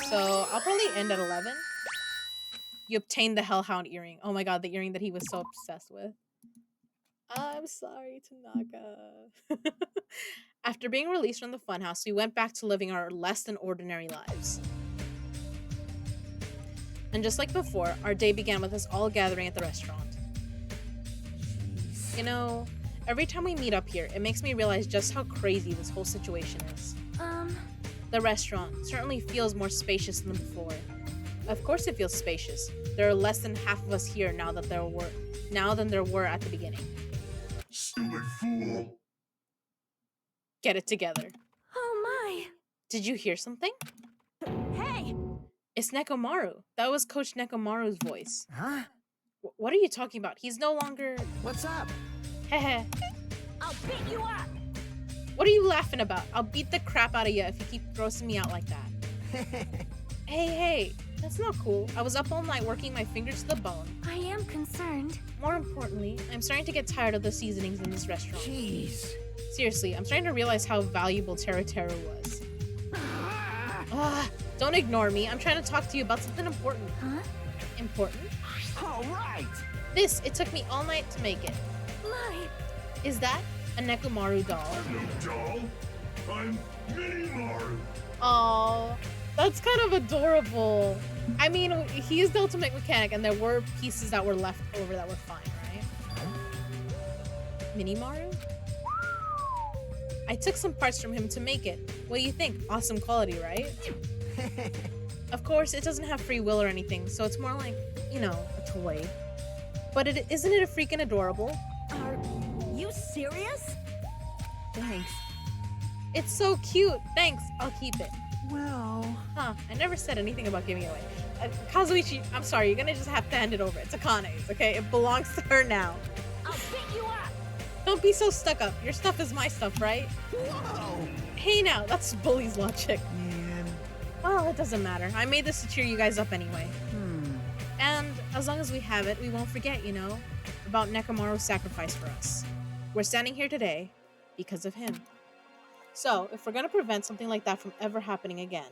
So, I'll probably end at 11. You obtained the Hellhound earring. Oh my god, the earring that he was so obsessed with. I'm sorry, Tanaka. After being released from the funhouse, we went back to living our less than ordinary lives. And just like before, our day began with us all gathering at the restaurant. You know, every time we meet up here, it makes me realize just how crazy this whole situation is. The restaurant certainly feels more spacious than before. Of course it feels spacious. There are less than half of us here now than there were at the beginning. Stupid fool. Get it together. Oh my! Did you hear something? Hey! It's Nekomaru. That was Coach Nekomaru's voice. Huh? What are you talking about? He's no longer... What's up? Heh. I'll beat you up! What are you laughing about? I'll beat the crap out of you if you keep grossing me out like that. Hey, that's not cool. I was up all night working my fingers to the bone. I am concerned. More importantly, I'm starting to get tired of the seasonings in this restaurant. Jeez. Seriously, I'm starting to realize how valuable Tera was. Don't ignore me. I'm trying to talk to you about something important. Huh? Important? All right. It took me all night to make it. My! Is that a Nekomaru doll? I'm no doll. I'm Mechamaru. Oh, that's kind of adorable. I mean, he is the ultimate mechanic, and there were pieces that were left over that were fine, right? Minimaru? I took some parts from him to make it. What do you think? Awesome quality, right? Of course, it doesn't have free will or anything, so it's more like, you know, a toy. But isn't it a freaking adorable? Are you serious? Thanks. It's so cute. Thanks. I'll keep it. Well... Huh, I never said anything about giving it away. Kazuichi, I'm sorry, you're gonna just have to hand it over. It's Akane's, okay? It belongs to her now. I'll beat you up! Don't be so stuck up. Your stuff is my stuff, right? Whoa! Hey now, that's bully's logic. Man. Well, it doesn't matter. I made this to cheer you guys up anyway. And as long as we have it, we won't forget, you know, about Nekomaru's sacrifice for us. We're standing here today because of him. So, if we're gonna prevent something like that from ever happening again...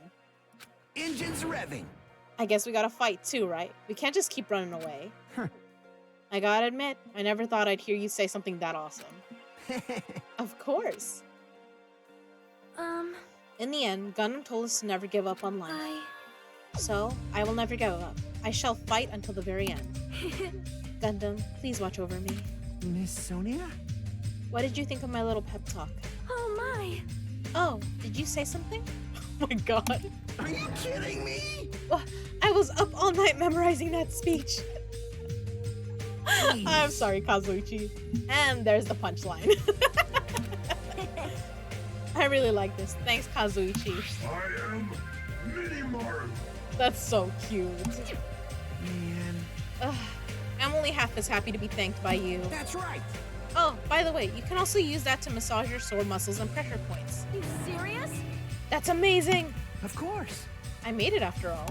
Engines revving. I guess we gotta fight too, right? We can't just keep running away. I gotta admit, I never thought I'd hear you say something that awesome. Of course. In the end, Gundam told us to never give up on life. So, I will never give up. I shall fight until the very end. Gundam, please watch over me. Miss Sonia? What did you think of my little pep talk? Oh my! Oh, did you say something? Oh my god. Are you kidding me? Well, I was up all night memorizing that speech. I'm sorry, Kazuichi. And there's the punchline. I really like this. Thanks, Kazuichi. I am Mechamaru. That's so cute. Man. I'm only half as happy to be thanked by you. That's right. Oh, by the way, you can also use that to massage your sore muscles and pressure points. You serious? That's amazing! Of course. I made it after all.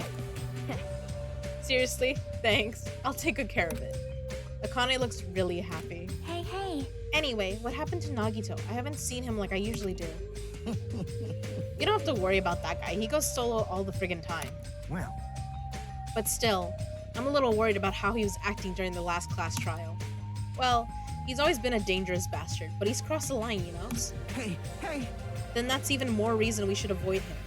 Seriously, thanks. I'll take good care of it. Akane looks really happy. Hey. Anyway, what happened to Nagito? I haven't seen him like I usually do. You don't have to worry about that guy. He goes solo all the friggin' time. Well. But still, I'm a little worried about how he was acting during the last class trial. Well, he's always been a dangerous bastard, but he's crossed the line, you know? Hey. Then that's even more reason we should avoid him.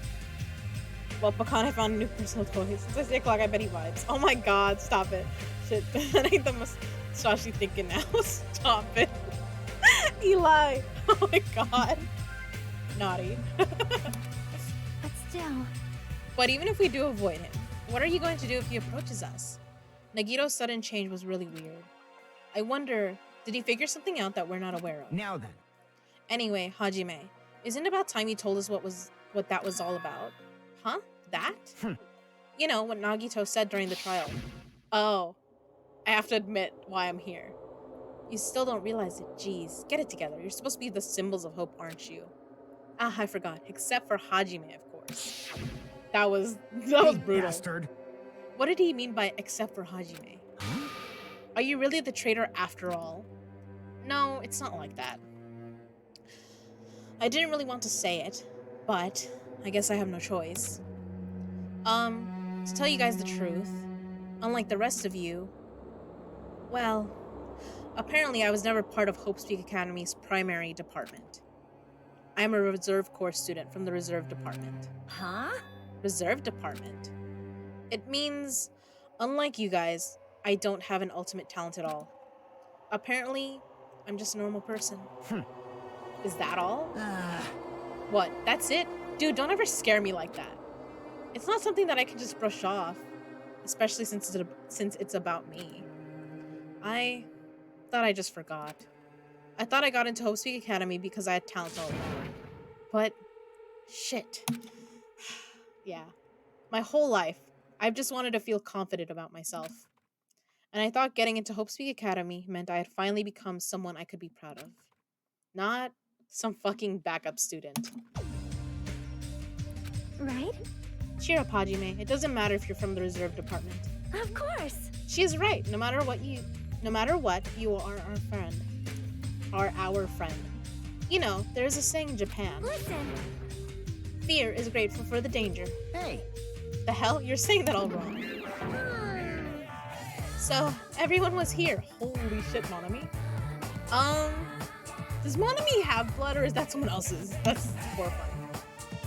Well, Pakane found a new personal toy. Since it's 8 o'clock, I bet he vibes. Oh my god, stop it. Shit, that ain't the Musashi thinking now. Stop it. Eli. Oh my god. Naughty. But still... But even if we do avoid him, what are you going to do if he approaches us? Nagito's sudden change was really weird. I wonder, did he figure something out that we're not aware of? Now then. Anyway, Hajime, isn't it about time you told us what that was all about? Huh? That? You know, what Nagito said during the trial. Oh, I have to admit why I'm here. You still don't realize it. Jeez, get it together. You're supposed to be the symbols of hope, aren't you? Ah, I forgot. Except for Hajime, of course. That was Big brutal. bastard. What did he mean by except for Hajime? Huh? Are you really the traitor after all? No, it's not like that. I didn't really want to say it, but I guess I have no choice. To tell you guys the truth, unlike the rest of you, well, apparently I was never part of Hope Speak Academy's primary department. I am a reserve corps student from the reserve department. Huh? Reserve department? It means, unlike you guys, I don't have an ultimate talent at all. Apparently, I'm just a normal person. Is that all? What, that's it? Dude, don't ever scare me like that. It's not something that I can just brush off, especially since it's about me. I thought I just forgot. I thought I got into Hope Speak Academy because I had talent all along. But, shit. Yeah. My whole life, I've just wanted to feel confident about myself. And I thought getting into Hope Speak Academy meant I had finally become someone I could be proud of. Not some fucking backup student. Right? Cheer up, Hajime. It doesn't matter if you're from the reserve department. Of course. She is right. No matter what, you are our friend. Are our friend. You know, there's a saying in Japan. Listen. Fear is grateful for the danger. Hey. The hell? You're saying that all wrong. So, everyone was here. Holy shit, Monami. Does Monami have blood or is that someone else's? That's horrifying.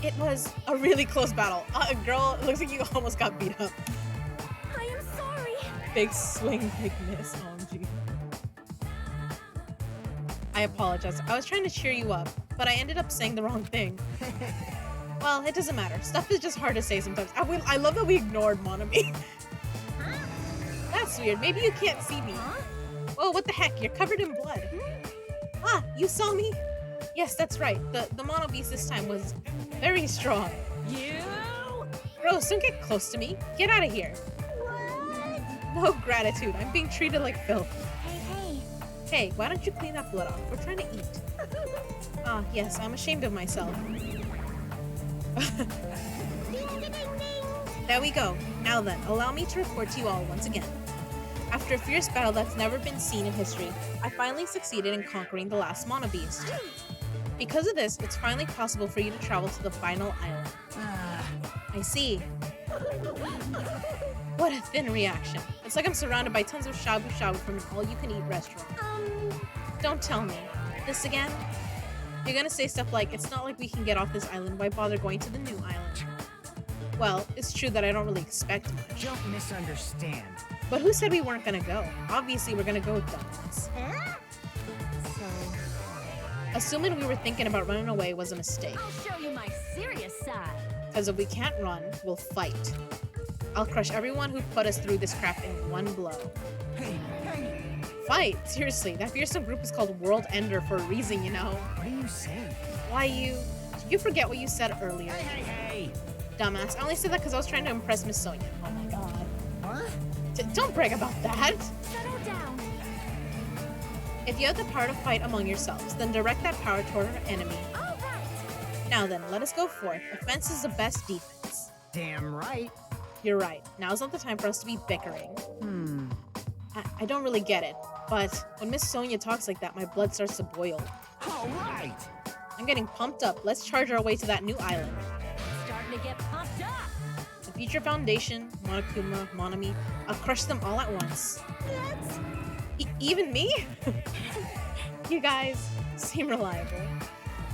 It was a really close battle. Girl, it looks like you almost got beat up. I am sorry. Big swing, big miss. OMG. I apologize. I was trying to cheer you up, but I ended up saying the wrong thing. Well, it doesn't matter. Stuff is just hard to say sometimes. I love that we ignored Monami. That's weird. Maybe you can't see me. Oh, what the heck? You're covered in blood. Ah, you saw me? Yes, that's right. The mono beast this time was very strong. You? Gross, don't get close to me. Get out of here. No gratitude. I'm being treated like filth. Hey. Hey, why don't you clean that blood off? We're trying to eat. Ah, yes, I'm ashamed of myself. There we go. Now then, allow me to report to you all once again. After a fierce battle that's never been seen in history, I finally succeeded in conquering the last Mono Beast. Because of this, it's finally possible for you to travel to the final island. I see. What a thin reaction. It's like I'm surrounded by tons of shabu-shabu from an all-you-can-eat restaurant. Don't tell me. This again? You're gonna say stuff like, it's not like we can get off this island, why bother going to the new island? Well, it's true that I don't really expect much. Don't misunderstand. But who said we weren't gonna go? Obviously, we're gonna go with dummies. So, assuming we were thinking about running away was a mistake. I'll show you my serious side. Because if we can't run, we'll fight. I'll crush everyone who put us through this crap in one blow. Hey. Fight? Seriously, that fearsome group is called World Ender for a reason, you know? What are you saying? Why did you forget what you said earlier? Hey. Dumbass, I only said that because I was trying to impress Miss Sonia. Oh my god. What? Don't brag about that! Settle down. If you have the power to fight among yourselves, then direct that power toward our enemy. All right. Now then, let us go forth. Offense is the best defense. Damn right. You're right. Now's not the time for us to be bickering. I don't really get it, but when Miss Sonia talks like that, my blood starts to boil. All right. I'm getting pumped up. Let's charge our way to that new island. Starting to get pumped up. The Future Foundation, Monokuma, Monami, I'll crush them all at once. Even me? You guys seem reliable.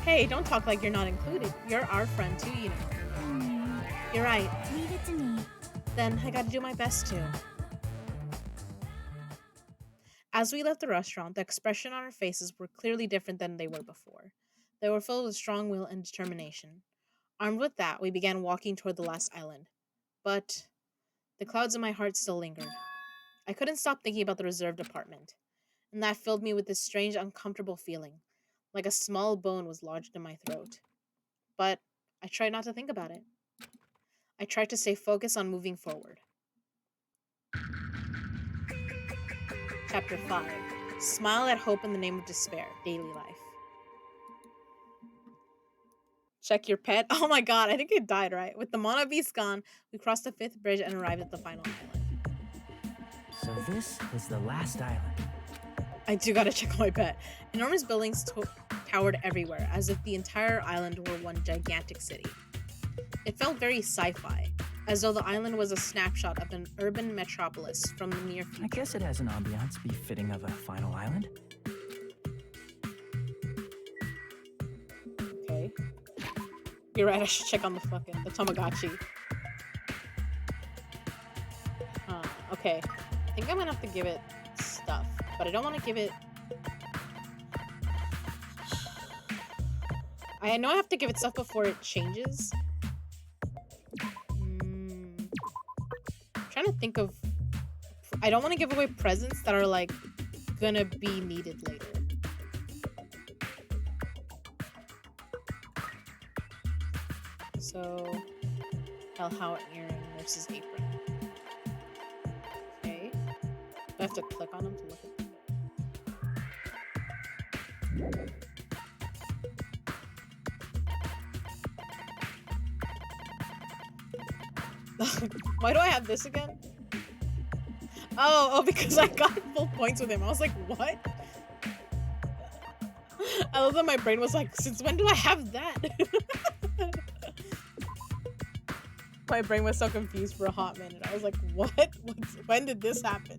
Hey, don't talk like you're not included. You're our friend too, you know. You're right. Leave it to me. Then I gotta do my best too. As we left the restaurant, the expression on our faces were clearly different than they were before. They were filled with strong will and determination. Armed with that, we began walking toward the last island. But the clouds in my heart still lingered. I couldn't stop thinking about the reserved apartment, and that filled me with this strange, uncomfortable feeling, like a small bone was lodged in my throat. But I tried not to think about it. I tried to stay focused on moving forward. Chapter 5. Smile at Hope in the Name of Despair. Daily Life. Check your pet. Oh my god, I think it died, right? With the Mono Beast gone, we crossed the 5th bridge and arrived at the final island. So this is the last island. I do gotta check on my pet. Enormous buildings towered everywhere, as if the entire island were one gigantic city. It felt very sci-fi, as though the island was a snapshot of an urban metropolis from the near future. I guess it has an ambiance befitting of a final island. Okay. You're right, I should check on the Tamagotchi. Okay. I think I'm gonna have to give it stuff, but I don't want to give it... I know I have to give it stuff before it changes. I'm trying to think of... I don't want to give away presents that are, like, gonna be needed later. So... Hellhound earring versus apron. Okay. Do I have to click on them to look at them? Why do I have this again? Oh, because I got full points with him. I was like, what? I love that my brain was like, since when do I have that? My brain was so confused for a hot minute. I was like, what? When did this happen?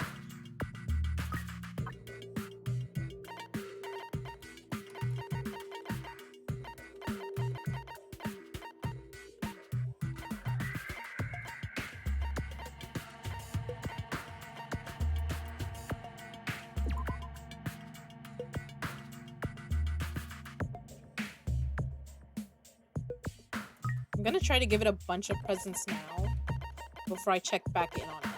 I'm gonna try to give it a bunch of presents now before I check back in on it.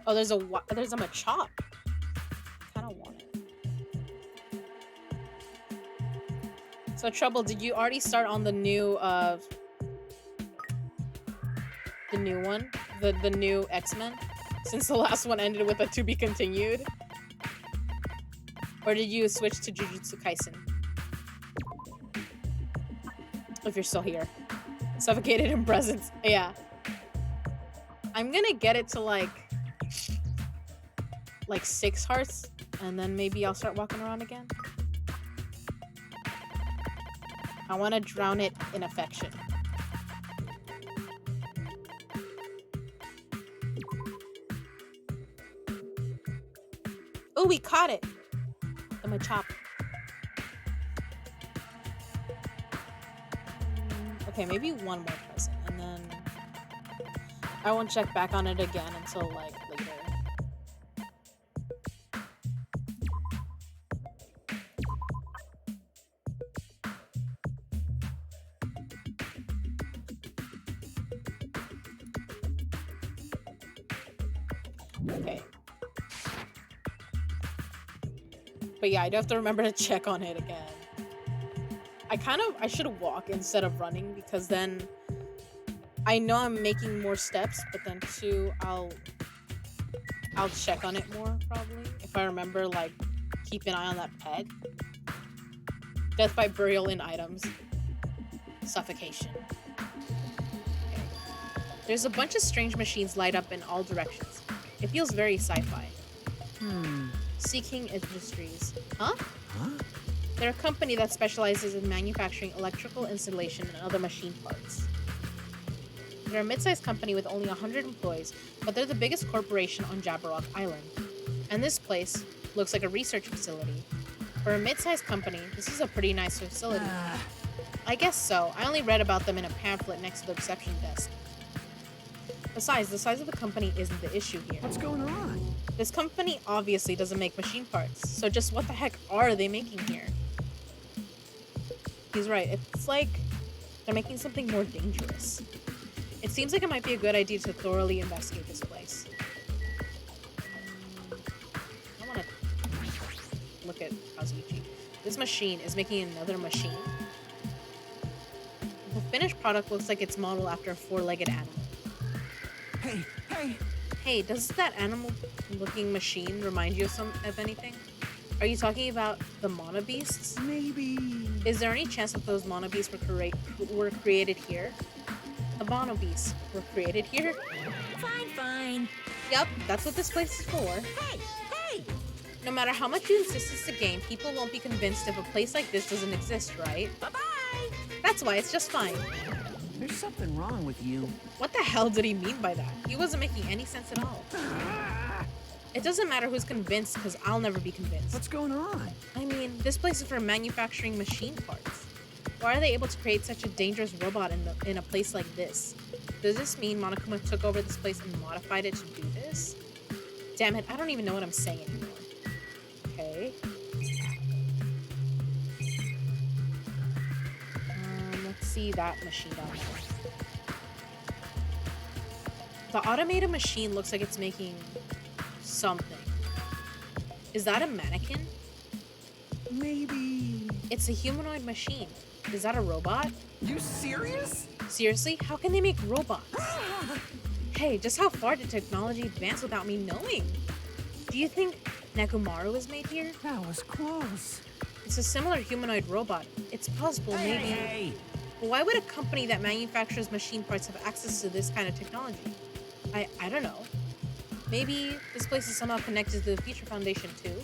Oh, there's a Machop. Kind of want it. So Trouble, did you already start on the new one, the new X-Men? Since the last one ended with a to be continued. Or did you switch to Jujutsu Kaisen? If you're still here. Suffocated in presence. Yeah. I'm gonna get it to like 6 hearts, and then maybe I'll start walking around again. I want to drown it in affection. Oh, we caught it! The Machop. Okay, maybe one more present, and then I won't check back on it again until, like, later. Okay. But yeah, I do have to remember to check on it again. I should walk instead of running, because then I know I'm making more steps, but then too, I'll check on it more, probably. If I remember, like, keep an eye on that pet. Death by burial in items. Suffocation. Okay. There's a bunch of strange machines light up in all directions. It feels very sci-fi. Seeking Industries. Huh? They're a company that specializes in manufacturing electrical installation and other machine parts. They're a mid-sized company with only 100 employees, but they're the biggest corporation on Jabberwock Island. And this place looks like a research facility. For a mid-sized company, this is a pretty nice facility. I guess so. I only read about them in a pamphlet next to the reception desk. Besides, the size of the company isn't the issue here. What's going on? This company obviously doesn't make machine parts, so just what the heck are they making here? He's right, it's like They're making something more dangerous. It seems like it might be a good idea to thoroughly investigate this place. I want to look at Kazuichi. This machine is making another machine. The finished product looks like it's modeled after a four-legged animal. Hey, hey! Hey, does that animal-looking machine remind you of anything? Are you talking about the Mana Beasts? Maybe... Is there any chance that those Mana Beasts were created here? The Mana Beasts were created here? Fine, fine. Yup, that's what this place is for. Hey, hey! No matter how much you insist it's a game, people won't be convinced if a place like this doesn't exist, right? Bye-bye! That's why it's just fine. There's something wrong with you. What the hell did he mean by that? He wasn't making any sense at all. It doesn't matter who's convinced, because I'll never be convinced. What's going on? I mean, this place is for manufacturing machine parts. Why are they able to create such a dangerous robot in a place like this? Does this mean Monokuma took over this place and modified it to do this? Damn it, I don't even know what I'm saying anymore. Okay. Let's see that machine down there. The automated machine looks like it's making something. Is that a mannequin? Maybe... It's a humanoid machine. Is that a robot? You serious? Seriously? How can they make robots? Hey, just how far did technology advance without me knowing? Do you think Nekomaru was made here? That was close. It's a similar humanoid robot. It's possible, maybe... Hey. Why would a company that manufactures machine parts have access to this kind of technology? I don't know. Maybe this place is somehow connected to the Future Foundation too?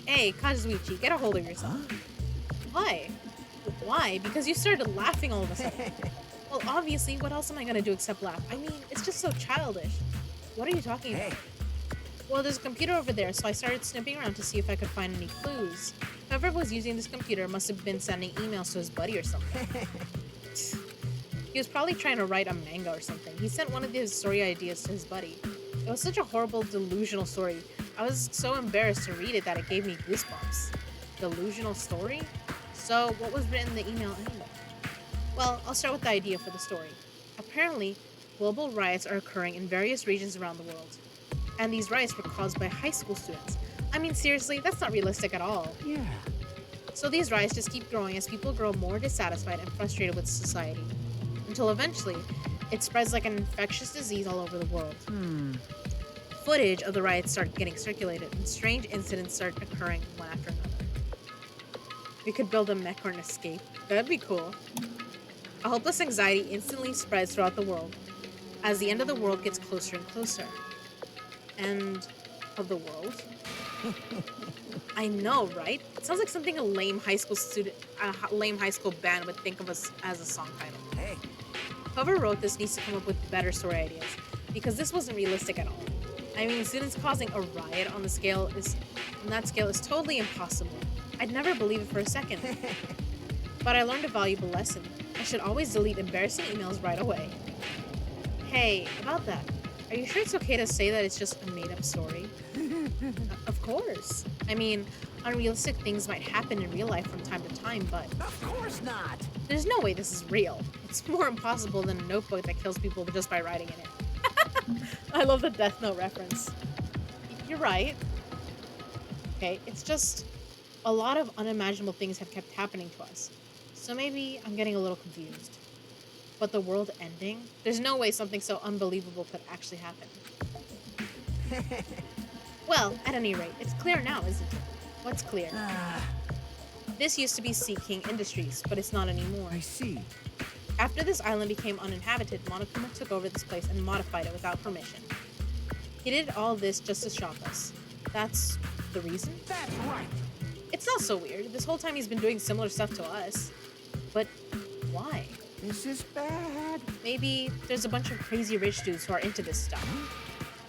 Hey, Kazuichi, get a hold of yourself. Huh? Why? Why? Because you started laughing all of a sudden. Well, obviously, what else am I gonna do except laugh? I mean, it's just so childish. What are you talking about? Well, there's a computer over there, so I started sniffing around to see if I could find any clues. Whoever was using this computer must have been sending emails to his buddy or something. He was probably trying to write a manga or something. He sent one of his story ideas to his buddy. It was such a horrible, delusional story. I was so embarrassed to read it that it gave me goosebumps. Delusional story? So, what was written in the email anyway? Well, I'll start with the idea for the story. Apparently, global riots are occurring in various regions around the world. And these riots were caused by high school students. I mean, seriously, that's not realistic at all. Yeah. So these riots just keep growing as people grow more dissatisfied and frustrated with society. Until eventually, it spreads like an infectious disease all over the world. Footage of the riots start getting circulated, and strange incidents start occurring one after another. We could build a mech or an escape. That'd be cool. A hopeless anxiety instantly spreads throughout the world, as the end of the world gets closer and closer. End of the world? I know, right? It sounds like something a lame high school band would think of us as a song title. Hey. Whoever wrote this needs to come up with better story ideas, because this wasn't realistic at all. I mean, students causing a riot on that scale is totally impossible. I'd never believe it for a second. But I learned a valuable lesson. I should always delete embarrassing emails right away. Hey, about that. Are you sure it's okay to say that it's just a made-up story? Of course. I mean, unrealistic things might happen in real life from time to time, but... Of course not! There's no way this is real. It's more impossible than a notebook that kills people just by writing in it. I love the Death Note reference. You're right. Okay, it's just... a lot of unimaginable things have kept happening to us. So maybe I'm getting a little confused. But the world ending? There's no way something so unbelievable could actually happen. Well, at any rate, it's clear now, isn't it? What's clear? This used to be Sea King Industries, but it's not anymore. I see. After this island became uninhabited, Monokuma took over this place and modified it without permission. He did all this just to shock us. That's the reason? That's right! It's not so weird. This whole time he's been doing similar stuff to us. But why? This is bad. Maybe there's a bunch of crazy rich dudes who are into this stuff.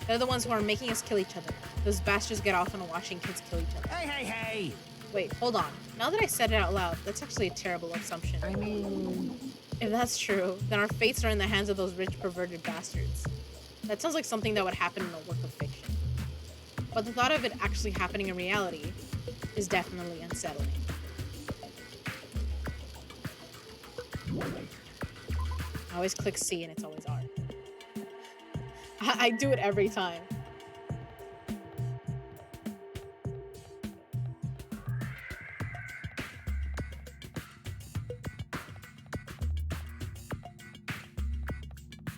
They're the ones who are making us kill each other. Those bastards get off on watching kids kill each other. Hey! Wait, hold on. Now that I said it out loud, that's actually a terrible assumption. I mean... If that's true, then our fates are in the hands of those rich perverted bastards. That sounds like something that would happen in a work of fiction. But the thought of it actually happening in reality is definitely unsettling. I always click C and it's always R. I do it every time.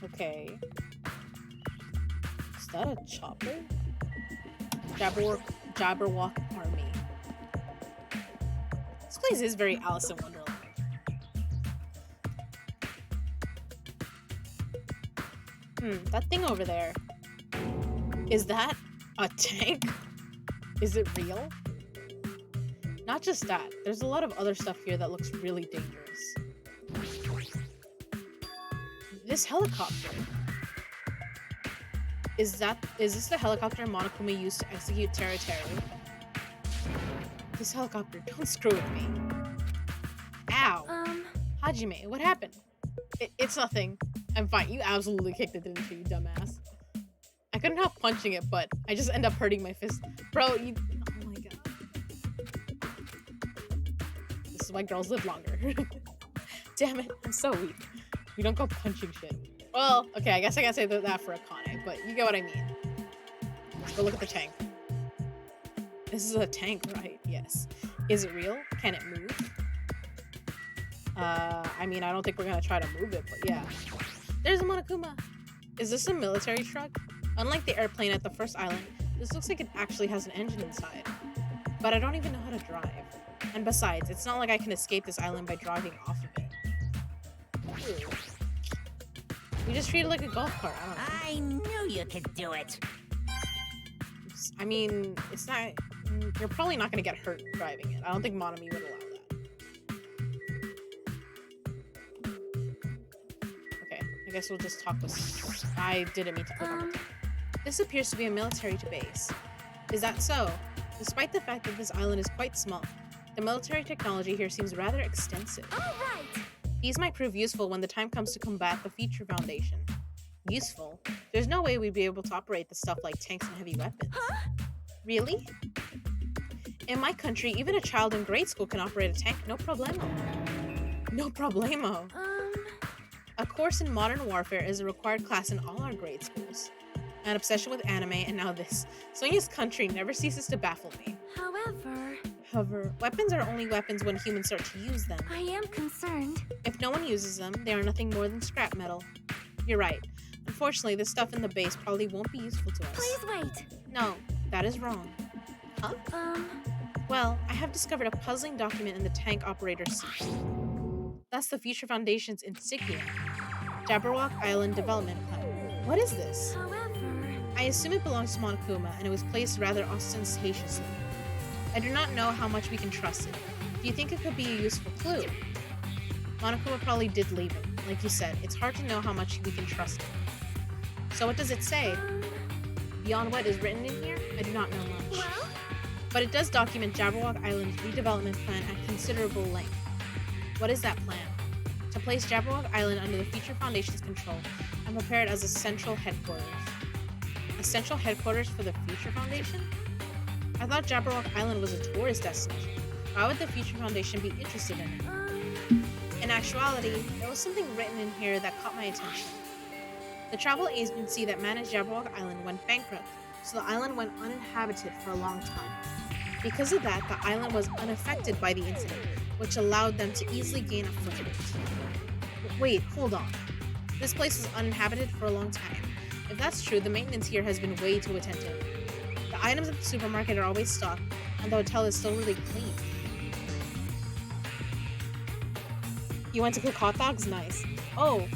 Okay. Is that a chopper? Jabberwock Army. This place is very Alice in Wonderland. That thing over there. Is that a tank? Is it real? Not just that. There's a lot of other stuff here that looks really dangerous. This helicopter. Is this the helicopter Monokuma used to execute Teru Teru? This helicopter, don't screw with me. Ow. Hajime, what happened? It's nothing. I'm fine. You absolutely kicked it, didn't you, you dumbass? I couldn't help punching it, but I just end up hurting my fist. Bro, you... Oh my god. This is why girls live longer. Damn it, I'm so weak. We don't go punching shit. Well, okay, I guess I gotta say that for Akane, but you get what I mean. Let's go look at the tank. This is a tank, right? Yes. Is it real? Can it move? I mean, I don't think we're gonna try to move it, but yeah. There's a Monokuma! Is this a military truck? Unlike the airplane at the first island, this looks like it actually has an engine inside. But I don't even know how to drive. And besides, it's not like I can escape this island by driving off of it. Ew. We just treat it like a golf cart, I don't know. I knew you could do it. I mean, it's not... You're probably not gonna get hurt driving it. I don't think Monomi would allow that. I guess we'll just talk with... I didn't mean to click on it. This appears to be a military base. Is that so? Despite the fact that this island is quite small, the military technology here seems rather extensive. All right. These might prove useful when the time comes to combat the Future Foundation. Useful? There's no way we'd be able to operate the stuff like tanks and heavy weapons. Huh? Really? In my country, even a child in grade school can operate a tank, no problemo. No problemo. A course in modern warfare is a required class in all our grade schools. An obsession with anime, and now this. Sonya's country never ceases to baffle me. However, weapons are only weapons when humans start to use them. I am concerned. If no one uses them, they are nothing more than scrap metal. You're right. Unfortunately, this stuff in the base probably won't be useful to us. Please wait. No, that is wrong. Huh? Well, I have discovered a puzzling document in the tank operator's seat. That's the Future Foundation's insignia. Jabberwock Island Development Plan. What is this? However... I assume it belongs to Monokuma, and it was placed rather ostentatiously. I do not know how much we can trust it. Do you think it could be a useful clue? Monokuma probably did leave it. Like you said, it's hard to know how much we can trust it. So what does it say? Beyond what is written in here, I do not know much. Well? But it does document Jabberwock Island's redevelopment plan at considerable length. What is that plan? To place Jabberwock Island under the Future Foundation's control and prepare it as a central headquarters. A central headquarters for the Future Foundation? I thought Jabberwock Island was a tourist destination. Why would the Future Foundation be interested in it? In actuality, there was something written in here that caught my attention. The travel agency that managed Jabberwock Island went bankrupt, so the island went uninhabited for a long time. Because of that, the island was unaffected by the incident, which allowed them to easily gain a foothold. Wait, hold on. This place was uninhabited for a long time. If that's true, the maintenance here has been way too attentive. The items at the supermarket are always stocked, and the hotel is still really clean. You went to cook hot dogs? Nice. Oh.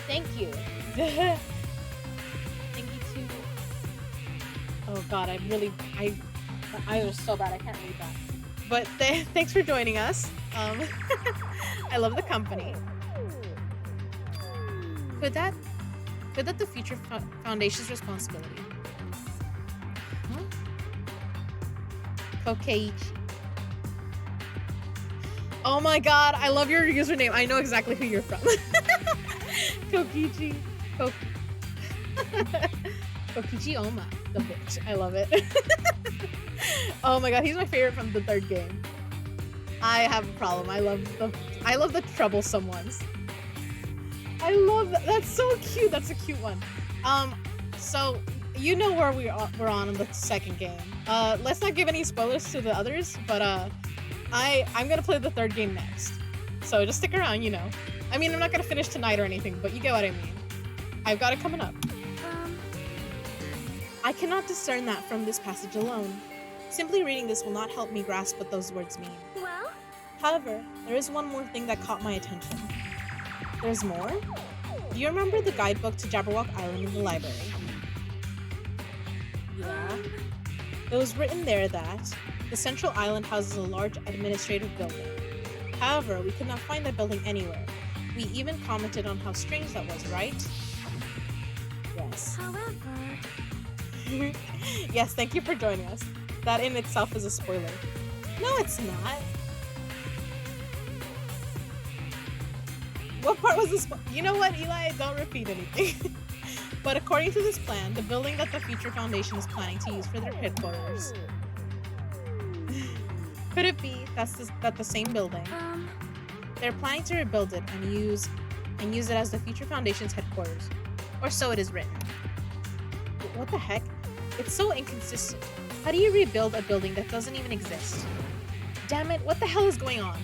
Thank you. Thank you too. Oh god, my eyes are so bad, I can't read that. But thanks for joining us. I love the company. Could that the Future Foundation's responsibility? Huh? Kokeiichi. Oh my god, I love your username. I know exactly who you're from. Kokichi. Kokichi Oma. The bitch. I love it. Oh my god, he's my favorite from the third game. I have a problem. I love the troublesome ones. I love that. That's so cute. That's a cute one. So you know where we're on in the second game. Let's not give any spoilers to the others, but I'm gonna play the third game next. So just stick around, you know. I mean, I'm not gonna finish tonight or anything, but you get what I mean. I've got it coming up. I cannot discern that from this passage alone. Simply reading this will not help me grasp what those words mean. Well? However, there is one more thing that caught my attention. There's more? Do you remember the guidebook to Jabberwock Island in the library? Yeah. It was written there that the central island houses a large administrative building. However, we could not find that building anywhere. We even commented on how strange that was, right? Yes. However... Yes, thank you for joining us. That in itself is a spoiler. No, it's not. What part was this? You know what, Eli? Don't repeat anything. But according to this plan, the building that the Future Foundation is planning to use for their headquarters. Could it be that the same building? They're planning to rebuild it and use it as the Future Foundation's headquarters. Or so it is written. What the heck? It's so inconsistent. How do you rebuild a building that doesn't even exist? Damn it, what the hell is going on?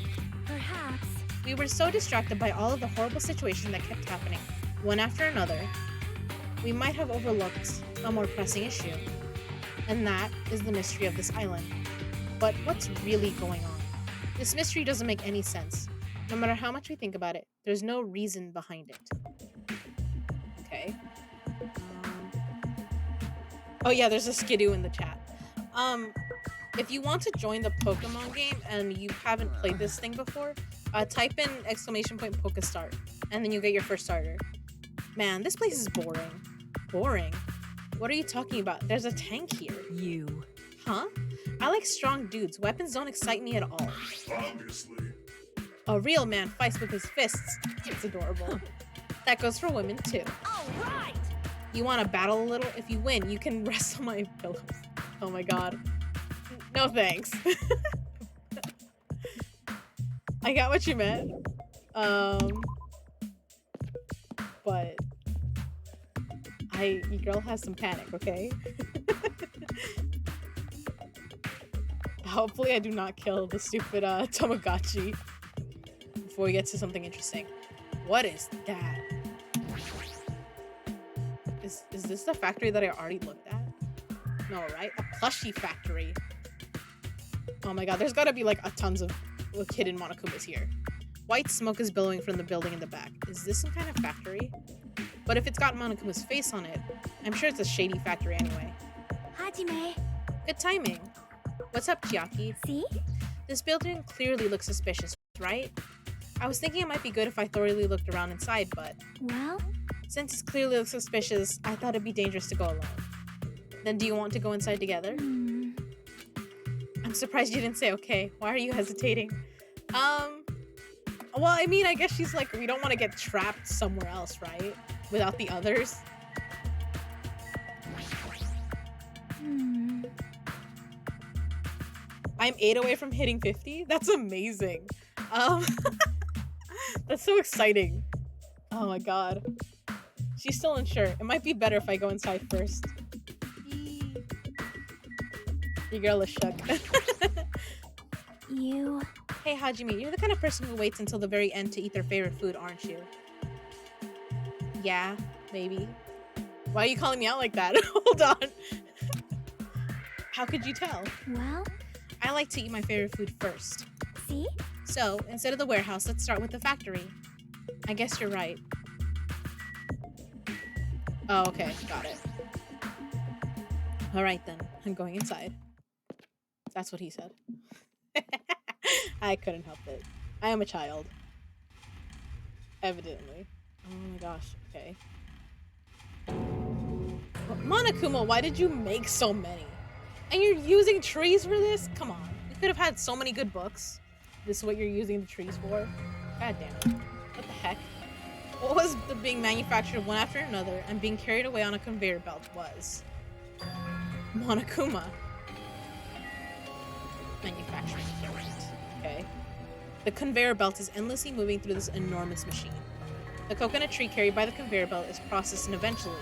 Perhaps. We were so distracted by all of the horrible situations that kept happening, one after another. We might have overlooked a more pressing issue. And that is the mystery of this island. But what's really going on? This mystery doesn't make any sense. No matter how much we think about it, there's no reason behind it. Okay. Oh yeah, there's a skidoo in the chat. If you want to join the Pokemon game and you haven't played this thing before, type in !PokeStart, and then you get your first starter. Man, this place is boring. Boring? What are you talking about? There's a tank here. You. Huh? I like strong dudes. Weapons don't excite me at all. Obviously. A real man fights with his fists. It's adorable. That goes for women too. All right. You want to battle a little? If you win, you can rest on my pillows. Oh my god. No thanks. I got what you meant. But your girl has some panic, okay? Hopefully I do not kill the stupid Tamagotchi before we get to something interesting. What is that? Is this the factory that I already looked at? No, right? A plushie factory. Oh my god, there's gotta be like a tons of hidden Monokumas here. White smoke is billowing from the building in the back. Is this some kind of factory? But if it's got Monokuma's face on it, I'm sure it's a shady factory anyway. Hajime. Good timing. What's up, Chiaki? See? This building clearly looks suspicious, right? I was thinking it might be good if I thoroughly looked around inside, but... Well? Since it clearly looks suspicious, I thought it'd be dangerous to go alone. Then do you want to go inside together? I'm surprised you didn't say okay. Why are you hesitating? Well, I mean, I guess she's like, we don't want to get trapped somewhere else, right? Without the others. I'm 8 away from hitting 50? That's amazing. That's so exciting. Oh my god. She's still unsure. It might be better if I go inside first. Your girl is shook. You... Hey Hajime, you're the kind of person who waits until the very end to eat their favorite food, aren't you? Yeah, maybe. Why are you calling me out like that? Hold on. How could you tell? Well? I like to eat my favorite food first. See? So, instead of the warehouse, let's start with the factory. I guess you're right. Oh, okay. Got it. Alright then. I'm going inside. That's what he said. I couldn't help it. I am a child. Evidently. Oh my gosh. Okay. Monokuma, why did you make so many? And you're using trees for this? Come on. You could have had so many good books. This is what you're using the trees for? God damn it. What the heck? What was the being manufactured one after another and being carried away on a conveyor belt was? Monokuma manufacturing plant. Okay. The conveyor belt is endlessly moving through this enormous machine. The coconut tree carried by the conveyor belt is processed and eventually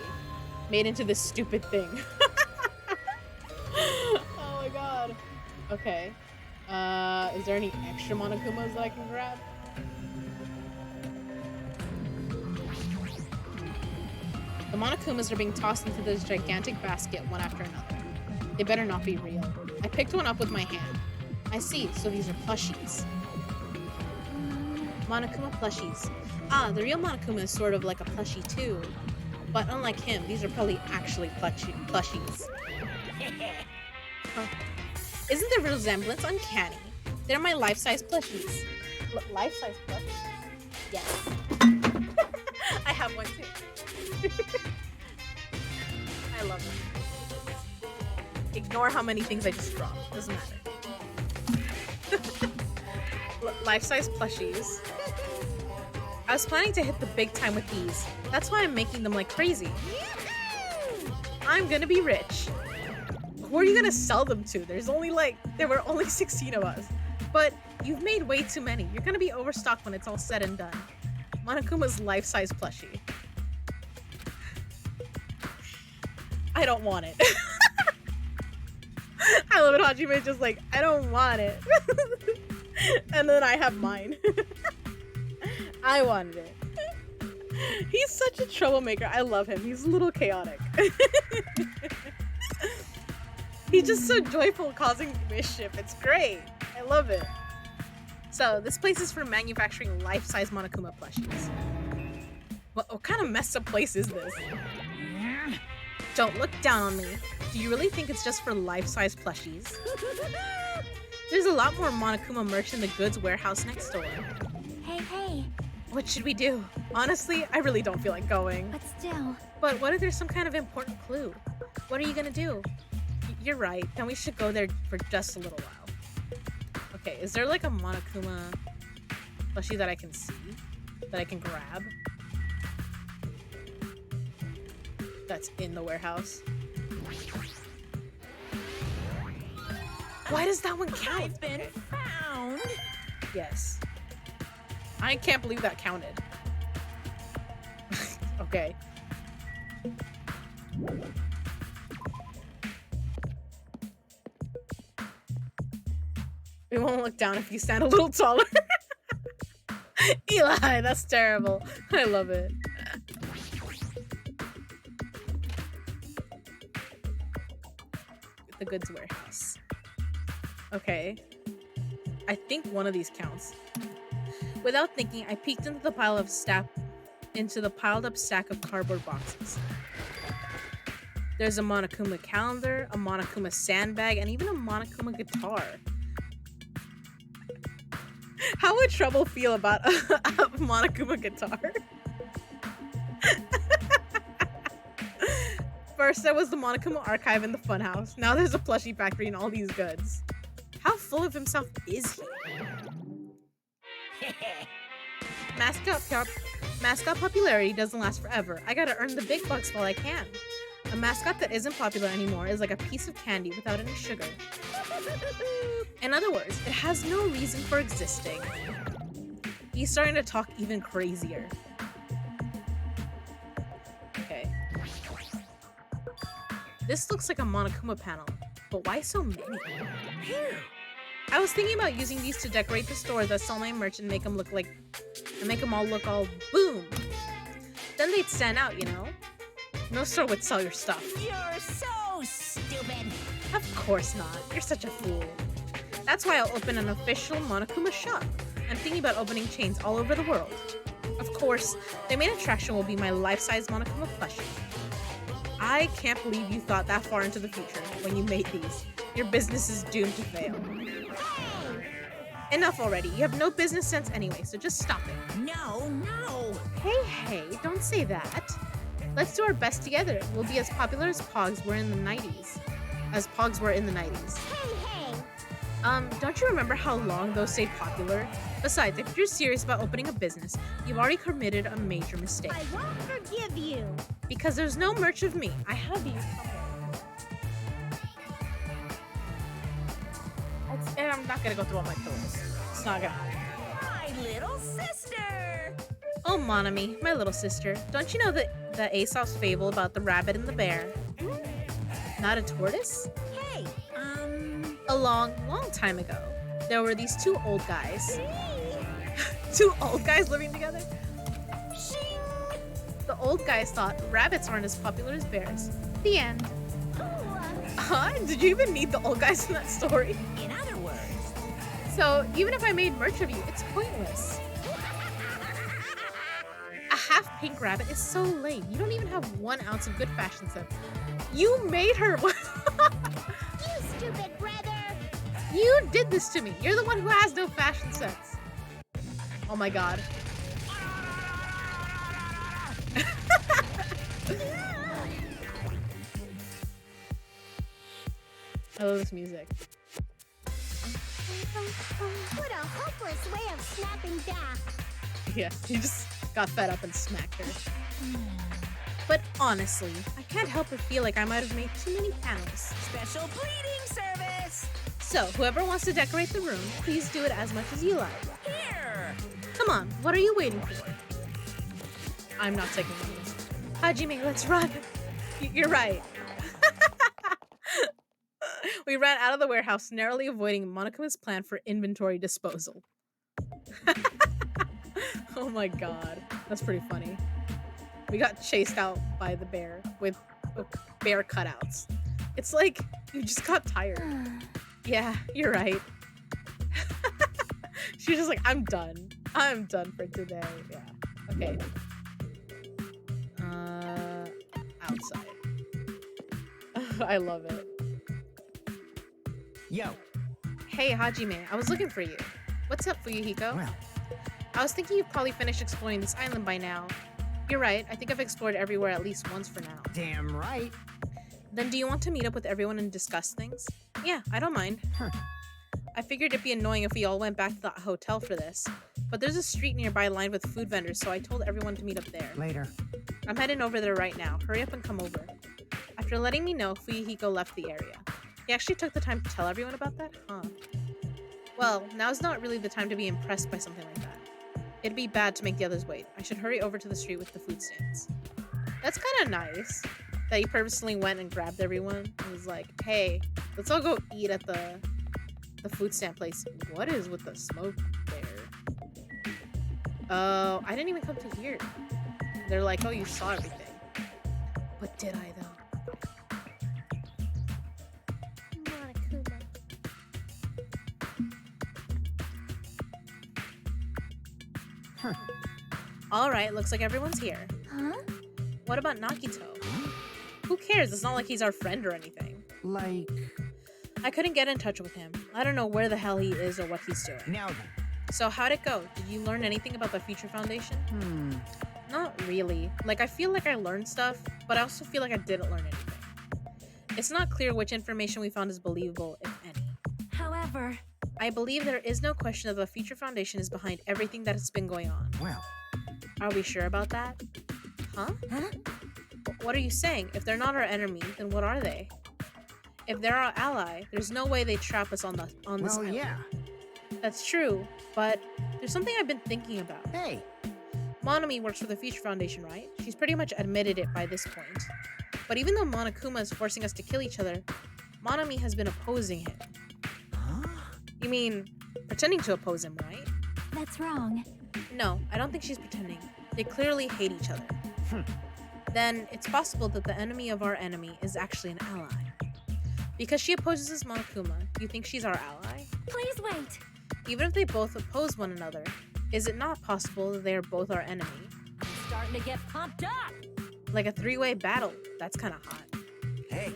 made into this stupid thing. Oh my god. Okay. Is there any extra Monokumas that I can grab? The Monokumas are being tossed into this gigantic basket one after another. They better not be real. I picked one up with my hand. I see, so these are plushies. Monokuma plushies. Ah, the real Monokuma is sort of like a plushie too. But unlike him, these are probably actually plushies. Huh. Isn't the resemblance uncanny? They're my life-size plushies. Life-size plushies? Yes. I have one too. I love them. Ignore how many things I just dropped. Doesn't matter. Life-size plushies. I was planning to hit the big time with these. That's why I'm making them like crazy. I'm gonna be rich. Who are you gonna sell them to? There were only 16 of us. But you've made way too many. You're gonna be overstocked when it's all said and done. Monokuma's life-size plushie. I don't want it. I love it. Hajime just like, I don't want it. And then I have mine. I wanted it. He's such a troublemaker. I love him. He's a little chaotic. He's just so joyful causing mischief. It's great. I love it. So, this place is for manufacturing life-size Monokuma plushies. What kind of messed up place is this? Don't look down on me. Do you really think it's just for life-size plushies? There's a lot more Monokuma merch in the goods warehouse next door. Hey. What should we do? Honestly, I really don't feel like going. But still. But what if there's some kind of important clue? What are you gonna do? You're right. Then we should go there for just a little while. Okay, is there like a Monokuma plushie that I can see? That I can grab? That's in the warehouse. Why does that one count? I've been found. Yes. I can't believe that counted. Okay. We won't look down if you stand a little taller. Eli, that's terrible. I love it. The goods warehouse. Okay. I think one of these counts. Without thinking, I peeked into the piled up stack of cardboard boxes. There's a Monokuma calendar, a Monokuma sandbag, and even a Monokuma guitar. How would Trouble feel about a Monokuma guitar? First, there was the Monokuma archive in the funhouse. Now there's a plushie factory and all these goods. How full of himself is he? Mascot popularity doesn't last forever. I gotta earn the big bucks while I can. A mascot that isn't popular anymore is like a piece of candy without any sugar. In other words, it has no reason for existing. He's starting to talk even crazier. Okay. This looks like a Monokuma panel, but why so many? I was thinking about using these to decorate the stores that sell my merch and make them all look all boom. Then they'd stand out, you know? No store would sell your stuff. You're so stupid. Of course not. You're such a fool. That's why I'll open an official Monokuma shop. I'm thinking about opening chains all over the world. Of course, the main attraction will be my life-size Monokuma plushie. I can't believe you thought that far into the future when you made these. Your business is doomed to fail. Enough already. You have no business sense anyway, so just stop it. No. Hey, don't say that. Let's do our best together. We'll be as popular as Pogs were in the 90s. Hey. Don't you remember how long those stayed popular? Besides, if you're serious about opening a business, you've already committed a major mistake. I won't forgive you. Because there's no merch of me. I have you somewhere. And I'm not gonna go through all my pillows. It's not gonna happen. My little sister! Oh, Monami, my little sister. Don't you know the Aesop's fable about the rabbit and the bear? Not a tortoise? Hey, A long, long time ago, there were these two old guys. Two old guys living together? shing! The old guys thought rabbits aren't as popular as bears. The end. Huh? Did you even need the old guys in that story? In other words, So, even if I made merch of you, it's pointless. A half pink rabbit is so lame. You don't even have 1 ounce of good fashion sense. You made her. You stupid brother! You did this to me. You're the one who has no fashion sense. Oh my god. I love this music. What a hopeless way of snapping back! Yeah, she just got fed up and smacked her. But honestly, I can't help but feel like I might have made too many panels. special bleeding service! So, whoever wants to decorate the room, please do it as much as you like. Here! Come on, what are you waiting for? I'm not taking this. Hajime, let's run. You're right. We ran out of the warehouse, narrowly avoiding Monaco's plan for inventory disposal. Oh my god, that's pretty funny. We got chased out by the bear with bear cutouts. It's like you just got tired. Yeah, you're right. She's just like, I'm done. I'm done for today. Yeah. Okay. Outside. I love it. Yo. Hey, Hajime, I was looking for you. What's up, Fuyuhiko? Well, I was thinking you've probably finished exploring this island by now. You're right, I think I've explored everywhere at least once for now. damn right. Then do you want to meet up with everyone and discuss things? Yeah, I don't mind. Huh. I figured it'd be annoying if we all went back to the hotel for this. But there's a street nearby lined with food vendors, so I told everyone to meet up there. Later. I'm heading over there right now. Hurry up and come over. After letting me know, Fuyuhiko left the area. He actually took the time to tell everyone about that? Huh. Well, now's not really the time to be impressed by something like that. It'd be bad to make the others wait. I should hurry over to the street with the food stands. That's kind of nice that he purposely went and grabbed everyone and was like, hey, let's all go eat at the food stand place. What is with the smoke there? Oh, I didn't even come to here. They're like, oh, you saw everything. But did I, though? Monokuma. Huh. Alright, looks like everyone's here. Huh? What about Nagito? Who cares? It's not like he's our friend or anything. Like, I couldn't get in touch with him. I don't know where the hell he is or what he's doing. now then. So how'd it go? Did you learn anything about the Future Foundation? Not really. Like, I feel like I learned stuff, but I also feel like I didn't learn anything. It's not clear which information we found is believable, if any. However, I believe there is no question that the Future Foundation is behind everything that has been going on. Well, Are we sure about that? Huh? What are you saying? If they're not our enemy, then what are they? If they're our ally, there's no way they trap us on this well, island. yeah. That's true, but there's something I've been thinking about. Hey, Monami works for the Future Foundation, right? She's pretty much admitted it by this point. But even though Monokuma is forcing us to kill each other, Monami has been opposing him. huh? You mean, pretending to oppose him, right? that's wrong. No, I don't think she's pretending. They clearly hate each other. Then it's possible that the enemy of our enemy is actually an ally. Because she opposes Monokuma, you think she's our ally? Please wait. Even if they both oppose one another, is it not possible that they are both our enemy? I'm starting to get pumped up. Like a three-way battle. That's kind of hot. Hey.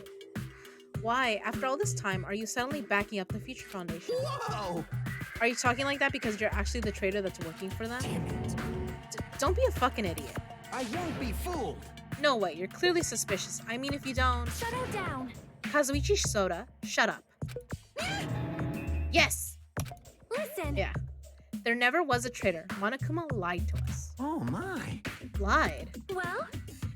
Why, after all this time, are you suddenly backing up the Future Foundation? Whoa! Are you talking like that because you're actually the traitor that's working for them? Damn it. Don't be a fucking idiot. I won't be fooled. No way, you're clearly suspicious. I mean, if you don't... Settle down. Kazuichi Soda, shut up. Yes! Listen. Yeah. There never was a traitor. Monokuma lied to us. Oh my. Lied? Well,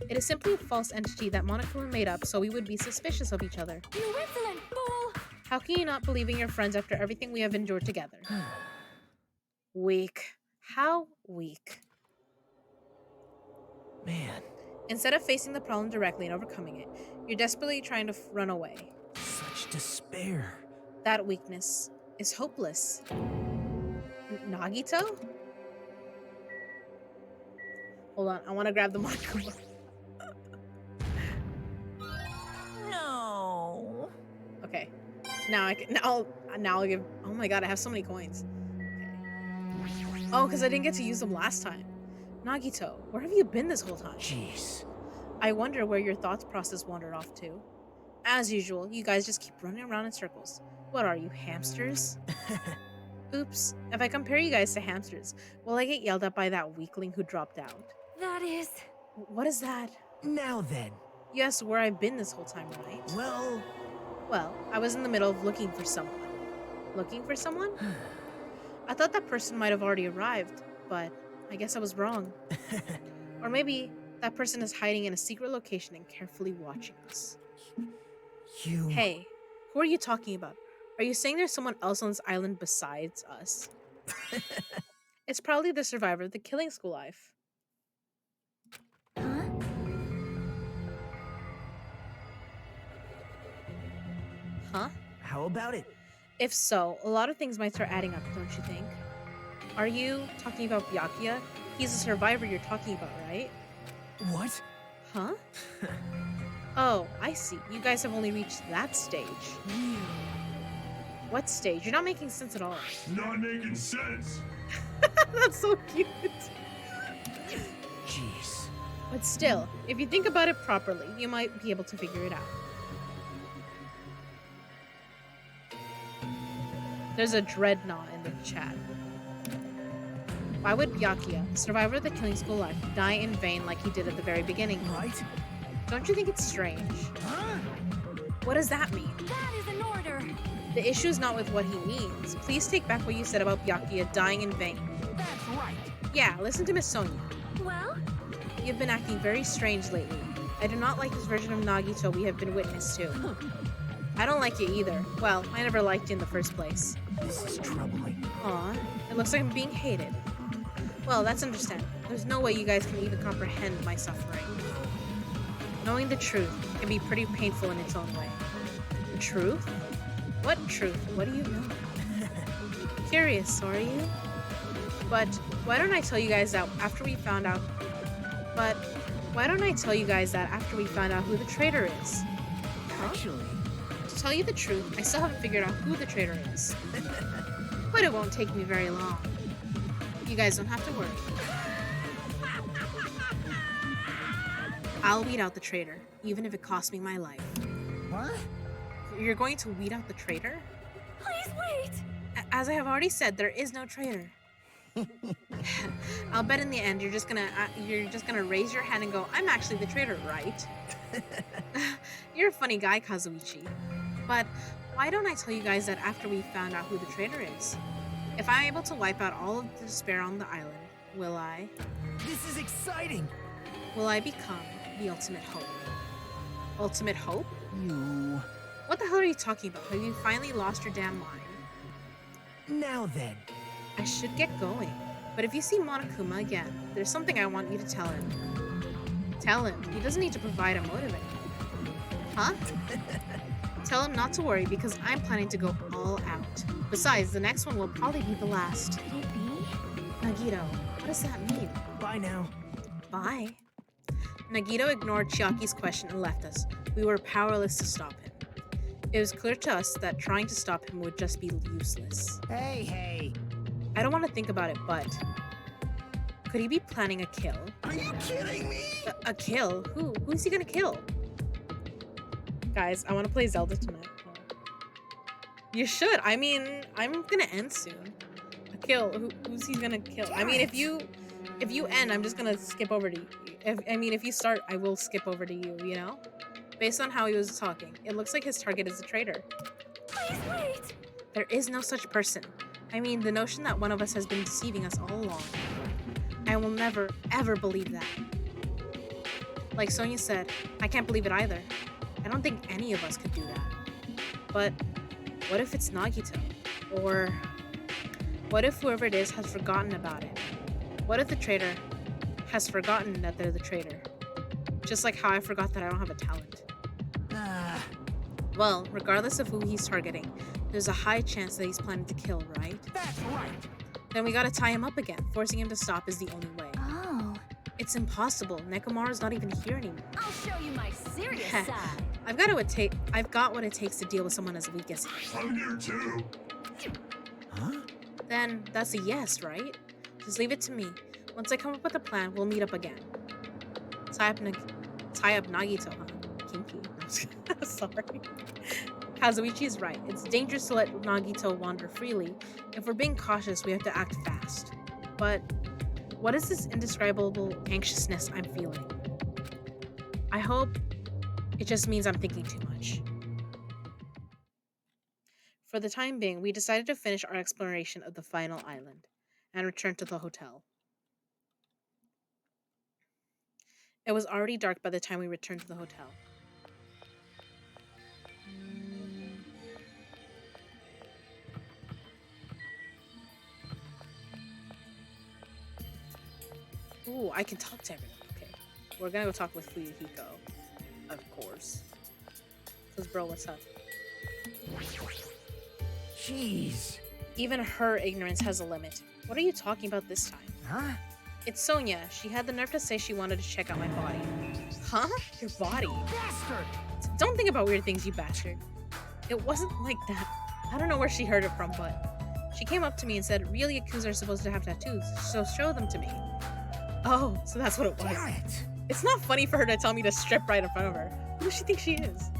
It is simply a false entity that Monokuma made up so we would be suspicious of each other. you insolent fool. How can you not believe in your friends after everything we have endured together? Weak. How weak. Man, Instead of facing the problem directly and overcoming it, you're desperately trying to run away. such despair. That weakness is hopeless. Nagito? Hold on, I want to grab the Monokuma. No. Okay. Now I can now I'll give. Oh my god, I have so many coins. Okay. Oh, because I didn't get to use them last time. Nagito, where have you been this whole time? Jeez. I wonder where your thoughts process wandered off to. As usual, you guys just keep running around in circles. What are you, hamsters? Oops. If I compare you guys to hamsters, will I get yelled at by that weakling who dropped out? That is... What is that? Now then. You asked where I've been this whole time, right? Well, I was in the middle of looking for someone. Looking for someone? I thought that person might have already arrived, but I guess I was wrong. Or maybe that person is hiding in a secret location and carefully watching us. you... Hey, who are you talking about? Are you saying there's someone else on this island besides us? It's probably the survivor of the killing school life. Huh? Huh? How about it? If so, a lot of things might start adding up, don't you think? Are you talking about Byakuya? He's a survivor you're talking about, right? What? Huh? Oh, I see. You guys have only reached that stage. What stage? You're not making sense at all. Not making sense. That's so cute. Jeez. But still, if you think about it properly, you might be able to figure it out. There's a dreadnought in the chat. Why would Byakuya, survivor of the killing school life, die in vain like he did at the very beginning? Right? Don't you think it's strange? Huh? What does that mean? That is an order. The issue is not with what he means. Please take back what you said about Byakuya dying in vain. That's right. Yeah, listen to Miss Sonia. Well, You've been acting very strange lately. I do not like this version of Nagito we have been witness to. I don't like you either. Well, I never liked you in the first place. This is troubling. Aw, it looks like I'm being hated. Well, that's understandable. There's no way you guys can even comprehend my suffering. Knowing the truth can be pretty painful in its own way. The truth? What truth? What do you know? Curious, are you? But why don't I tell you guys that after we found out... But why don't I tell you guys that after we found out who the traitor is? Actually, To tell you the truth, I still haven't figured out who the traitor is. But it won't take me very long. You guys don't have to worry. I'll weed out the traitor, even if it costs me my life. what? You're going to weed out the traitor? please wait. As I have already said, there is no traitor. I'll bet in the end you're just gonna raise your hand and go, I'm actually the traitor, right? You're a funny guy, Kazuichi. But why don't I tell you guys that after we found out who the traitor is? If I'm able to wipe out all of the despair on the island, will I? This is exciting. Will I become the ultimate hope? Ultimate hope? You... What the hell are you talking about? Have you finally lost your damn mind? Now then. I should get going. But if you see Monokuma again, there's something I want you to tell him. Tell him. He doesn't need to provide a motivator. Huh? Tell him not to worry because I'm planning to go all out. Besides, the next one will probably be the last. Could it be? Nagito, what does that mean? Bye now. Bye. Nagito ignored Chiaki's question and left us. We were powerless to stop him. It was clear to us that trying to stop him would just be useless. Hey. I don't want to think about it, but... Could he be planning a kill? Are you kidding me? A kill? Who? Who's he gonna kill? Guys, I want to play Zelda tonight. You should. I mean, I'm gonna end soon. A kill. Who's he gonna kill? I mean, if you end, I'm just gonna skip over to you. If you start, I will skip over to you, you know? Based on how he was talking, it looks like his target is a traitor. Please wait. There is no such person. I mean, the notion that one of us has been deceiving us all along. I will never, ever believe that. Like Sonia said, I can't believe it either. I don't think any of us could do that. But What if it's Nagito? Or what if whoever it is has forgotten about it? What if the traitor has forgotten that they're the traitor? Just like how I forgot that I don't have a talent. Well, regardless of who he's targeting, there's a high chance that he's planning to kill, right? That's right. Then we gotta tie him up again. Forcing him to stop is the only way. Oh. It's impossible. Nekomaru's not even here anymore. I'll show you my serious side. I've got what it takes to deal with someone as weak as him. I'm here too. Huh? Then that's a yes, right? Just leave it to me. Once I come up with a plan, we'll meet up again. Tie up Nagito, huh? Kinky. Sorry. Kazuichi's right. It's dangerous to let Nagito wander freely. If we're being cautious, we have to act fast. But what is this indescribable anxiousness I'm feeling? I hope it just means I'm thinking too much. For the time being, we decided to finish our exploration of the final island and return to the hotel. It was already dark by the time we returned to the hotel. Ooh, I can talk to everyone. Okay. We're gonna go talk with Fuyuhiko. Of course. Cause bro, what's up? Jeez. Even her ignorance has a limit. What are you talking about this time? Huh? It's Sonia. She had the nerve to say she wanted to check out my body. Huh? Your body? Bastard! Don't think about weird things, you bastard. It wasn't like that. I don't know where she heard it from, but she came up to me and said, real Yakuza are supposed to have tattoos, so show them to me. Oh, so that's what it was. Damn it! It's not funny for her to tell me to strip right in front of her. Who does she think she is?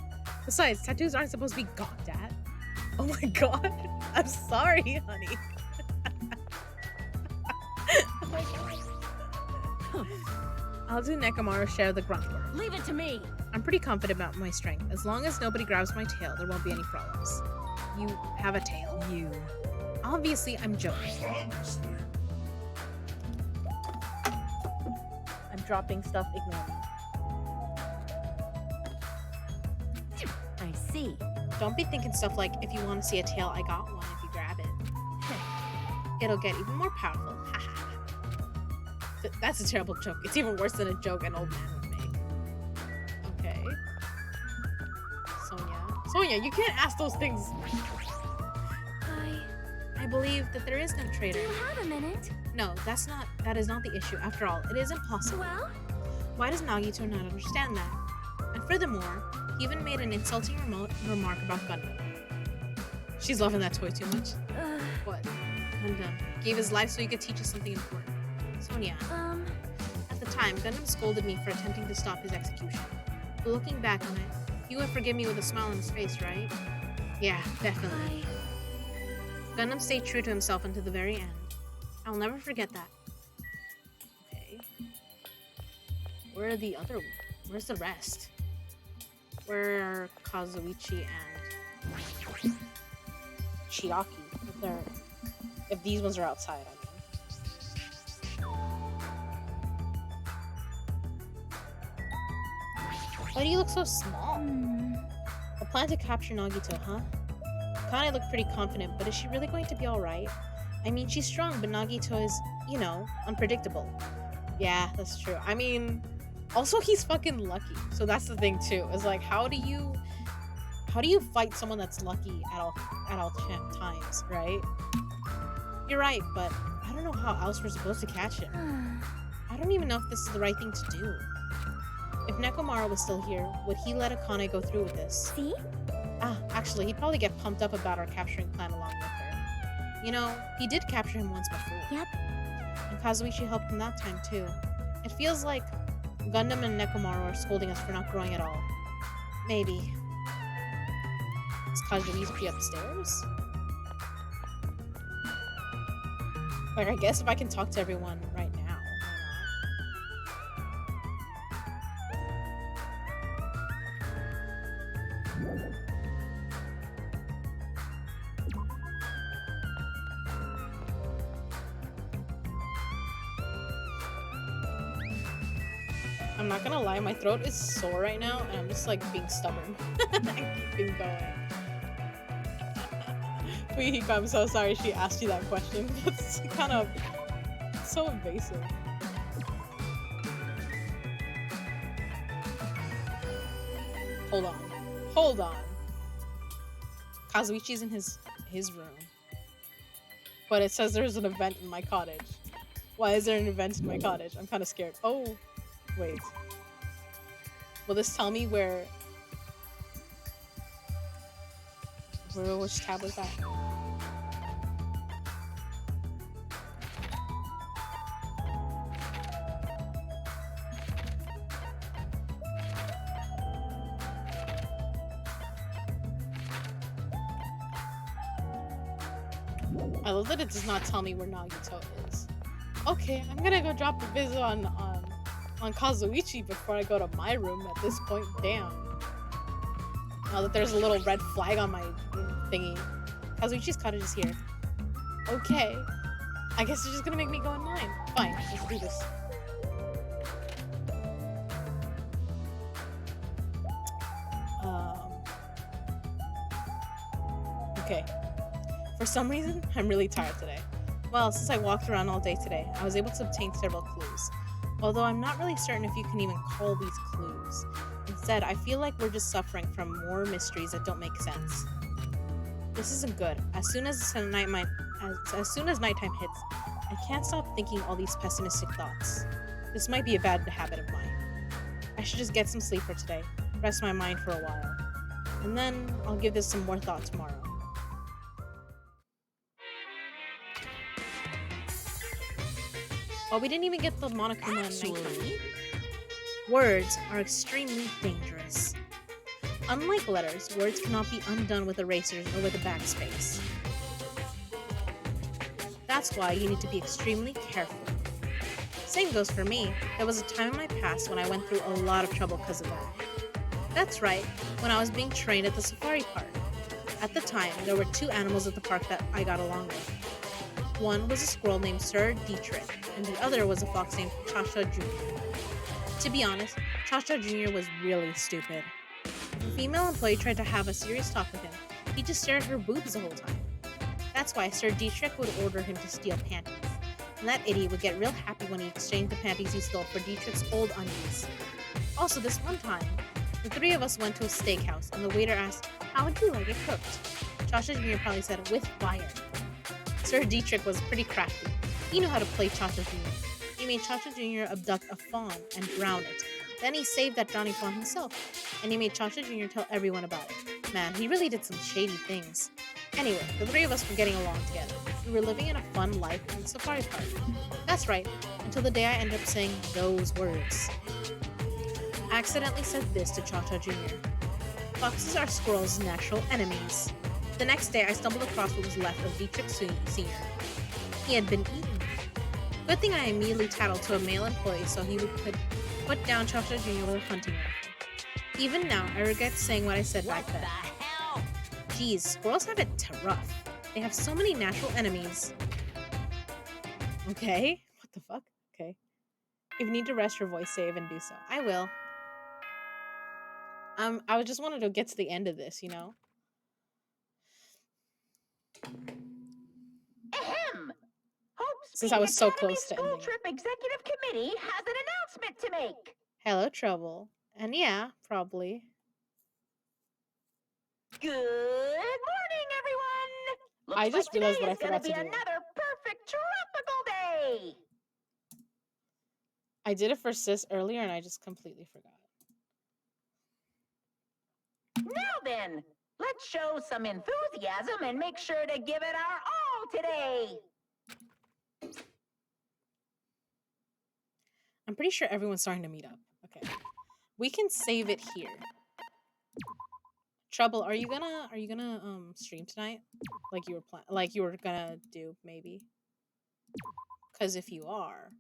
Besides, tattoos aren't supposed to be gawked at. Oh my god. I'm sorry, honey. Oh my god. I'll do Nekomaru share the grunt work. Leave it to me. I'm pretty confident about my strength. As long as nobody grabs my tail, there won't be any problems. You have a tail? You. Obviously, I'm joking. Obviously. I'm dropping stuff, ignore me. I see. Don't be thinking stuff like, if you want to see a tail, I got one if you grab it. It'll get even more powerful. That's a terrible joke. It's even worse than a joke an old man would make. Okay. Sonia, you can't ask those things. I believe that there is no Do traitor. you have a minute? No, that is not the issue. After all, it is impossible. Well? Why does Nagito not understand that? And furthermore, he even made an insulting remark about Gundam. She's loving that toy too much. What? Gundam gave his life so he could teach us something important. Sonia. At the time, Gundam scolded me for attempting to stop his execution. But looking back on it, he would forgive me with a smile on his face, right? Yeah, definitely. Gundam stayed true to himself until the very end. I'll never forget that. Okay. Where's the rest? Where are Kazuichi and Chiaki? If these ones are outside, I mean. Why do you look so small? A plan to capture Nagito, huh? Kane looked pretty confident, but is she really going to be alright? I mean, she's strong, but Nagito is, unpredictable. Yeah, that's true. I mean, also he's fucking lucky. So that's the thing too. Is like, how do you fight someone that's lucky at all times, right? You're right, but I don't know how else we're supposed to catch him. I don't even know if this is the right thing to do. If Nekomaru was still here, would he let Akane go through with this? See? Actually, he'd probably get pumped up about our capturing plan along with her. He did capture him once before. Yep. And Kazuichi helped him that time too. It feels like Gundam and Nekomaru are scolding us for not growing at all. Maybe. Is Kazuichi upstairs? Like, I guess if I can talk to everyone right now, why not? I'm not gonna lie, my throat is sore right now, and I'm just like being stubborn and keeping going. Fuyihiko, I'm so sorry she asked you that question. That's kind of so invasive. Hold on. Hold on. Kazuichi's in his room. But it says there's an event in my cottage. Why is there an event in my cottage? I'm kind of scared. Oh, wait. Will this tell me which tab was that? I love that it does not tell me where Nagito is. Okay, I'm gonna go drop a visit on Kazuichi before I go to my room at this point. Damn. Now that there's a little red flag on my thingy. Kazuichi's cottage is here. Okay. I guess they're just gonna make me go in mine. Fine, let's do this. Okay. For some reason, I'm really tired today. Well, since I walked around all day today, I was able to obtain several clues. Although I'm not really certain if you can even call these clues. Instead, I feel like we're just suffering from more mysteries that don't make sense. This isn't good. As soon as nighttime hits, I can't stop thinking all these pessimistic thoughts. This might be a bad habit of mine. I should just get some sleep for today, rest my mind for a while, and then I'll give this some more thought tomorrow. Oh, we didn't even get the Monokuma nighttime. Words are extremely dangerous. Unlike letters, words cannot be undone with erasers or with a backspace. That's why you need to be extremely careful. Same goes for me. There was a time in my past when I went through a lot of trouble because of that. That's right, when I was being trained at the safari park. At the time, there were two animals at the park that I got along with. One was a squirrel named Sir Dietrich, and the other was a fox named Cha-Cha Jr. To be honest, Cha-Cha Jr. was really stupid. If a female employee tried to have a serious talk with him, he just stared at her boobs the whole time. That's why Sir Dietrich would order him to steal panties, and that idiot would get real happy when he exchanged the panties he stole for Dietrich's old undies. Also, this one time, the three of us went to a steakhouse, and the waiter asked, "How would you like it cooked?" Cha-Cha Jr. probably said, "With fire." Sir Dietrich was pretty crafty. He knew how to play Cha-Cha Jr. He made Cha-Cha Jr. abduct a fawn and drown it. Then he saved that drowning fawn himself, and he made Cha-Cha Jr. tell everyone about it. Man, he really did some shady things. Anyway, the three of us were getting along together. We were living in a fun life in the safari park. That's right, until the day I ended up saying those words. I accidentally said this to Cha-Cha Jr. Foxes are squirrels' natural enemies. The next day, I stumbled across what was left of Dietrich Sr. He had been eaten. Good thing I immediately tattled to a male employee so he could put down Cha-Cha Jr. with a hunting rifle. Even now, I regret saying what I said back then. What the hell? Geez, squirrels have it rough. They have so many natural enemies. Okay, what the fuck? Okay. If you need to rest your voice, save and do so. I will. I just wanted to get to the end of this, you know? Ahem! Hope's Since I was so close to School ending it. Trip Executive Committee has an announcement to make. Hello, Trouble. And yeah, probably. Good morning, everyone! Looks I just like realized today what I is gonna forgot to be do. another perfect tropical day! I did it for Sis earlier and I just completely forgot. Now then, let's show some enthusiasm and make sure to give it our all today! I'm pretty sure everyone's starting to meet up. Okay. We can save it here. Trouble, are you gonna stream tonight? Like you were gonna do, maybe? Cause if you are.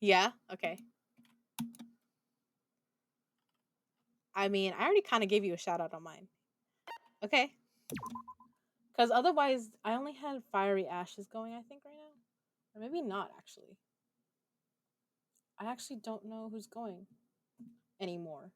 Yeah? Okay. I mean, I already kinda gave you a shout out on mine. Okay. Cause otherwise I only had Fiery Ashes going, I think, right now. Or maybe not actually. I actually don't know who's going anymore.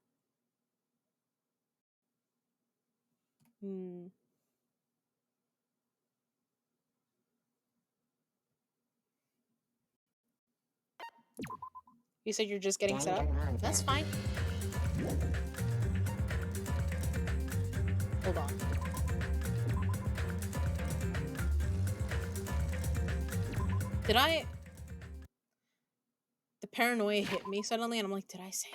You said you're just getting set up? That's fine. Hold on. Did I... The paranoia hit me suddenly and I'm like, did I save?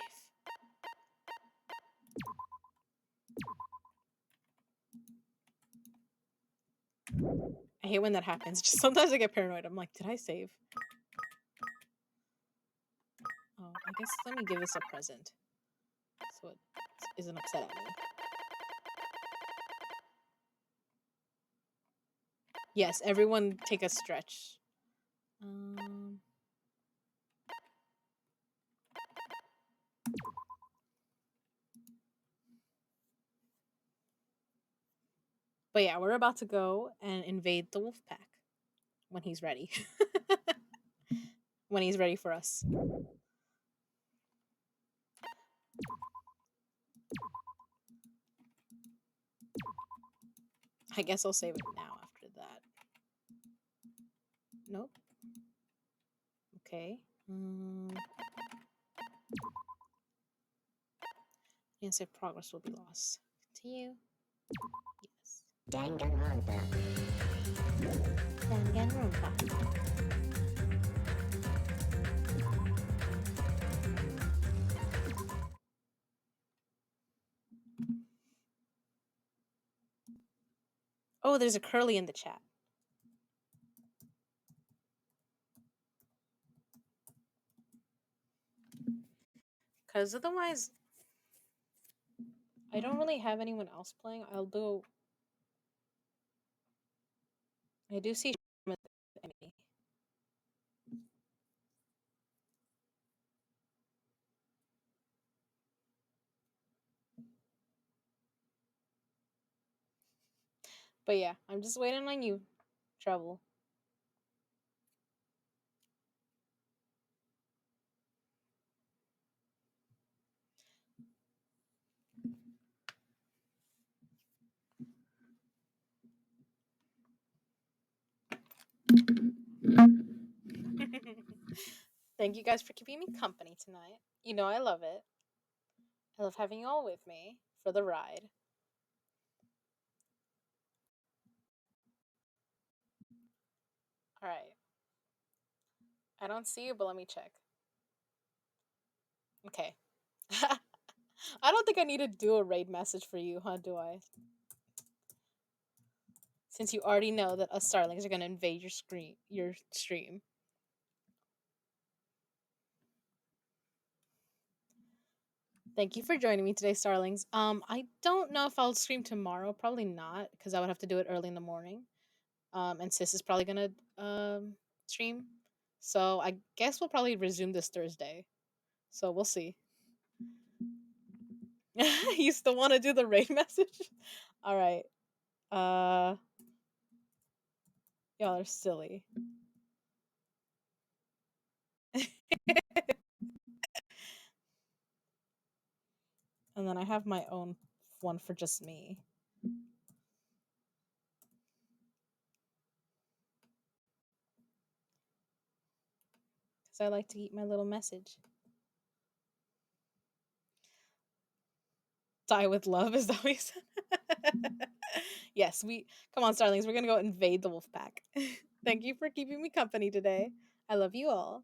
I hate when that happens. Just sometimes I get paranoid. I'm like, did I save? Oh, I guess let me give this a present. So it isn't upset at me. Yes, everyone take a stretch. But yeah, we're about to go and invade the wolf pack when he's ready. When he's ready for us. I guess I'll save it now after that. Nope. Okay. And save progress will be lost. Continue. Yes. Danganronpa. Danganronpa. Oh, there's a curly in the chat. Because otherwise, I don't really have anyone else playing. Although I do see enemy. But yeah, I'm just waiting on you, Trouble. Thank you guys for keeping me company tonight. You know I love it. I love having you all with me for the ride. Alright. I don't see you, but let me check. Okay. I don't think I need to do a raid message for you, huh, do I? Since you already know that us starlings are gonna invade your stream. Thank you for joining me today, starlings. I don't know if I'll stream tomorrow. Probably not, because I would have to do it early in the morning. And Sis is probably gonna stream. So I guess we'll probably resume this Thursday. So we'll see. You still want to do the raid message? All right. Y'all are silly. And then I have my own one for just me. Because I like to keep my little message. Die with love, is that what you said? Yes, come on, starlings, we're gonna go invade the wolf pack. Thank you for keeping me company today. I love you all.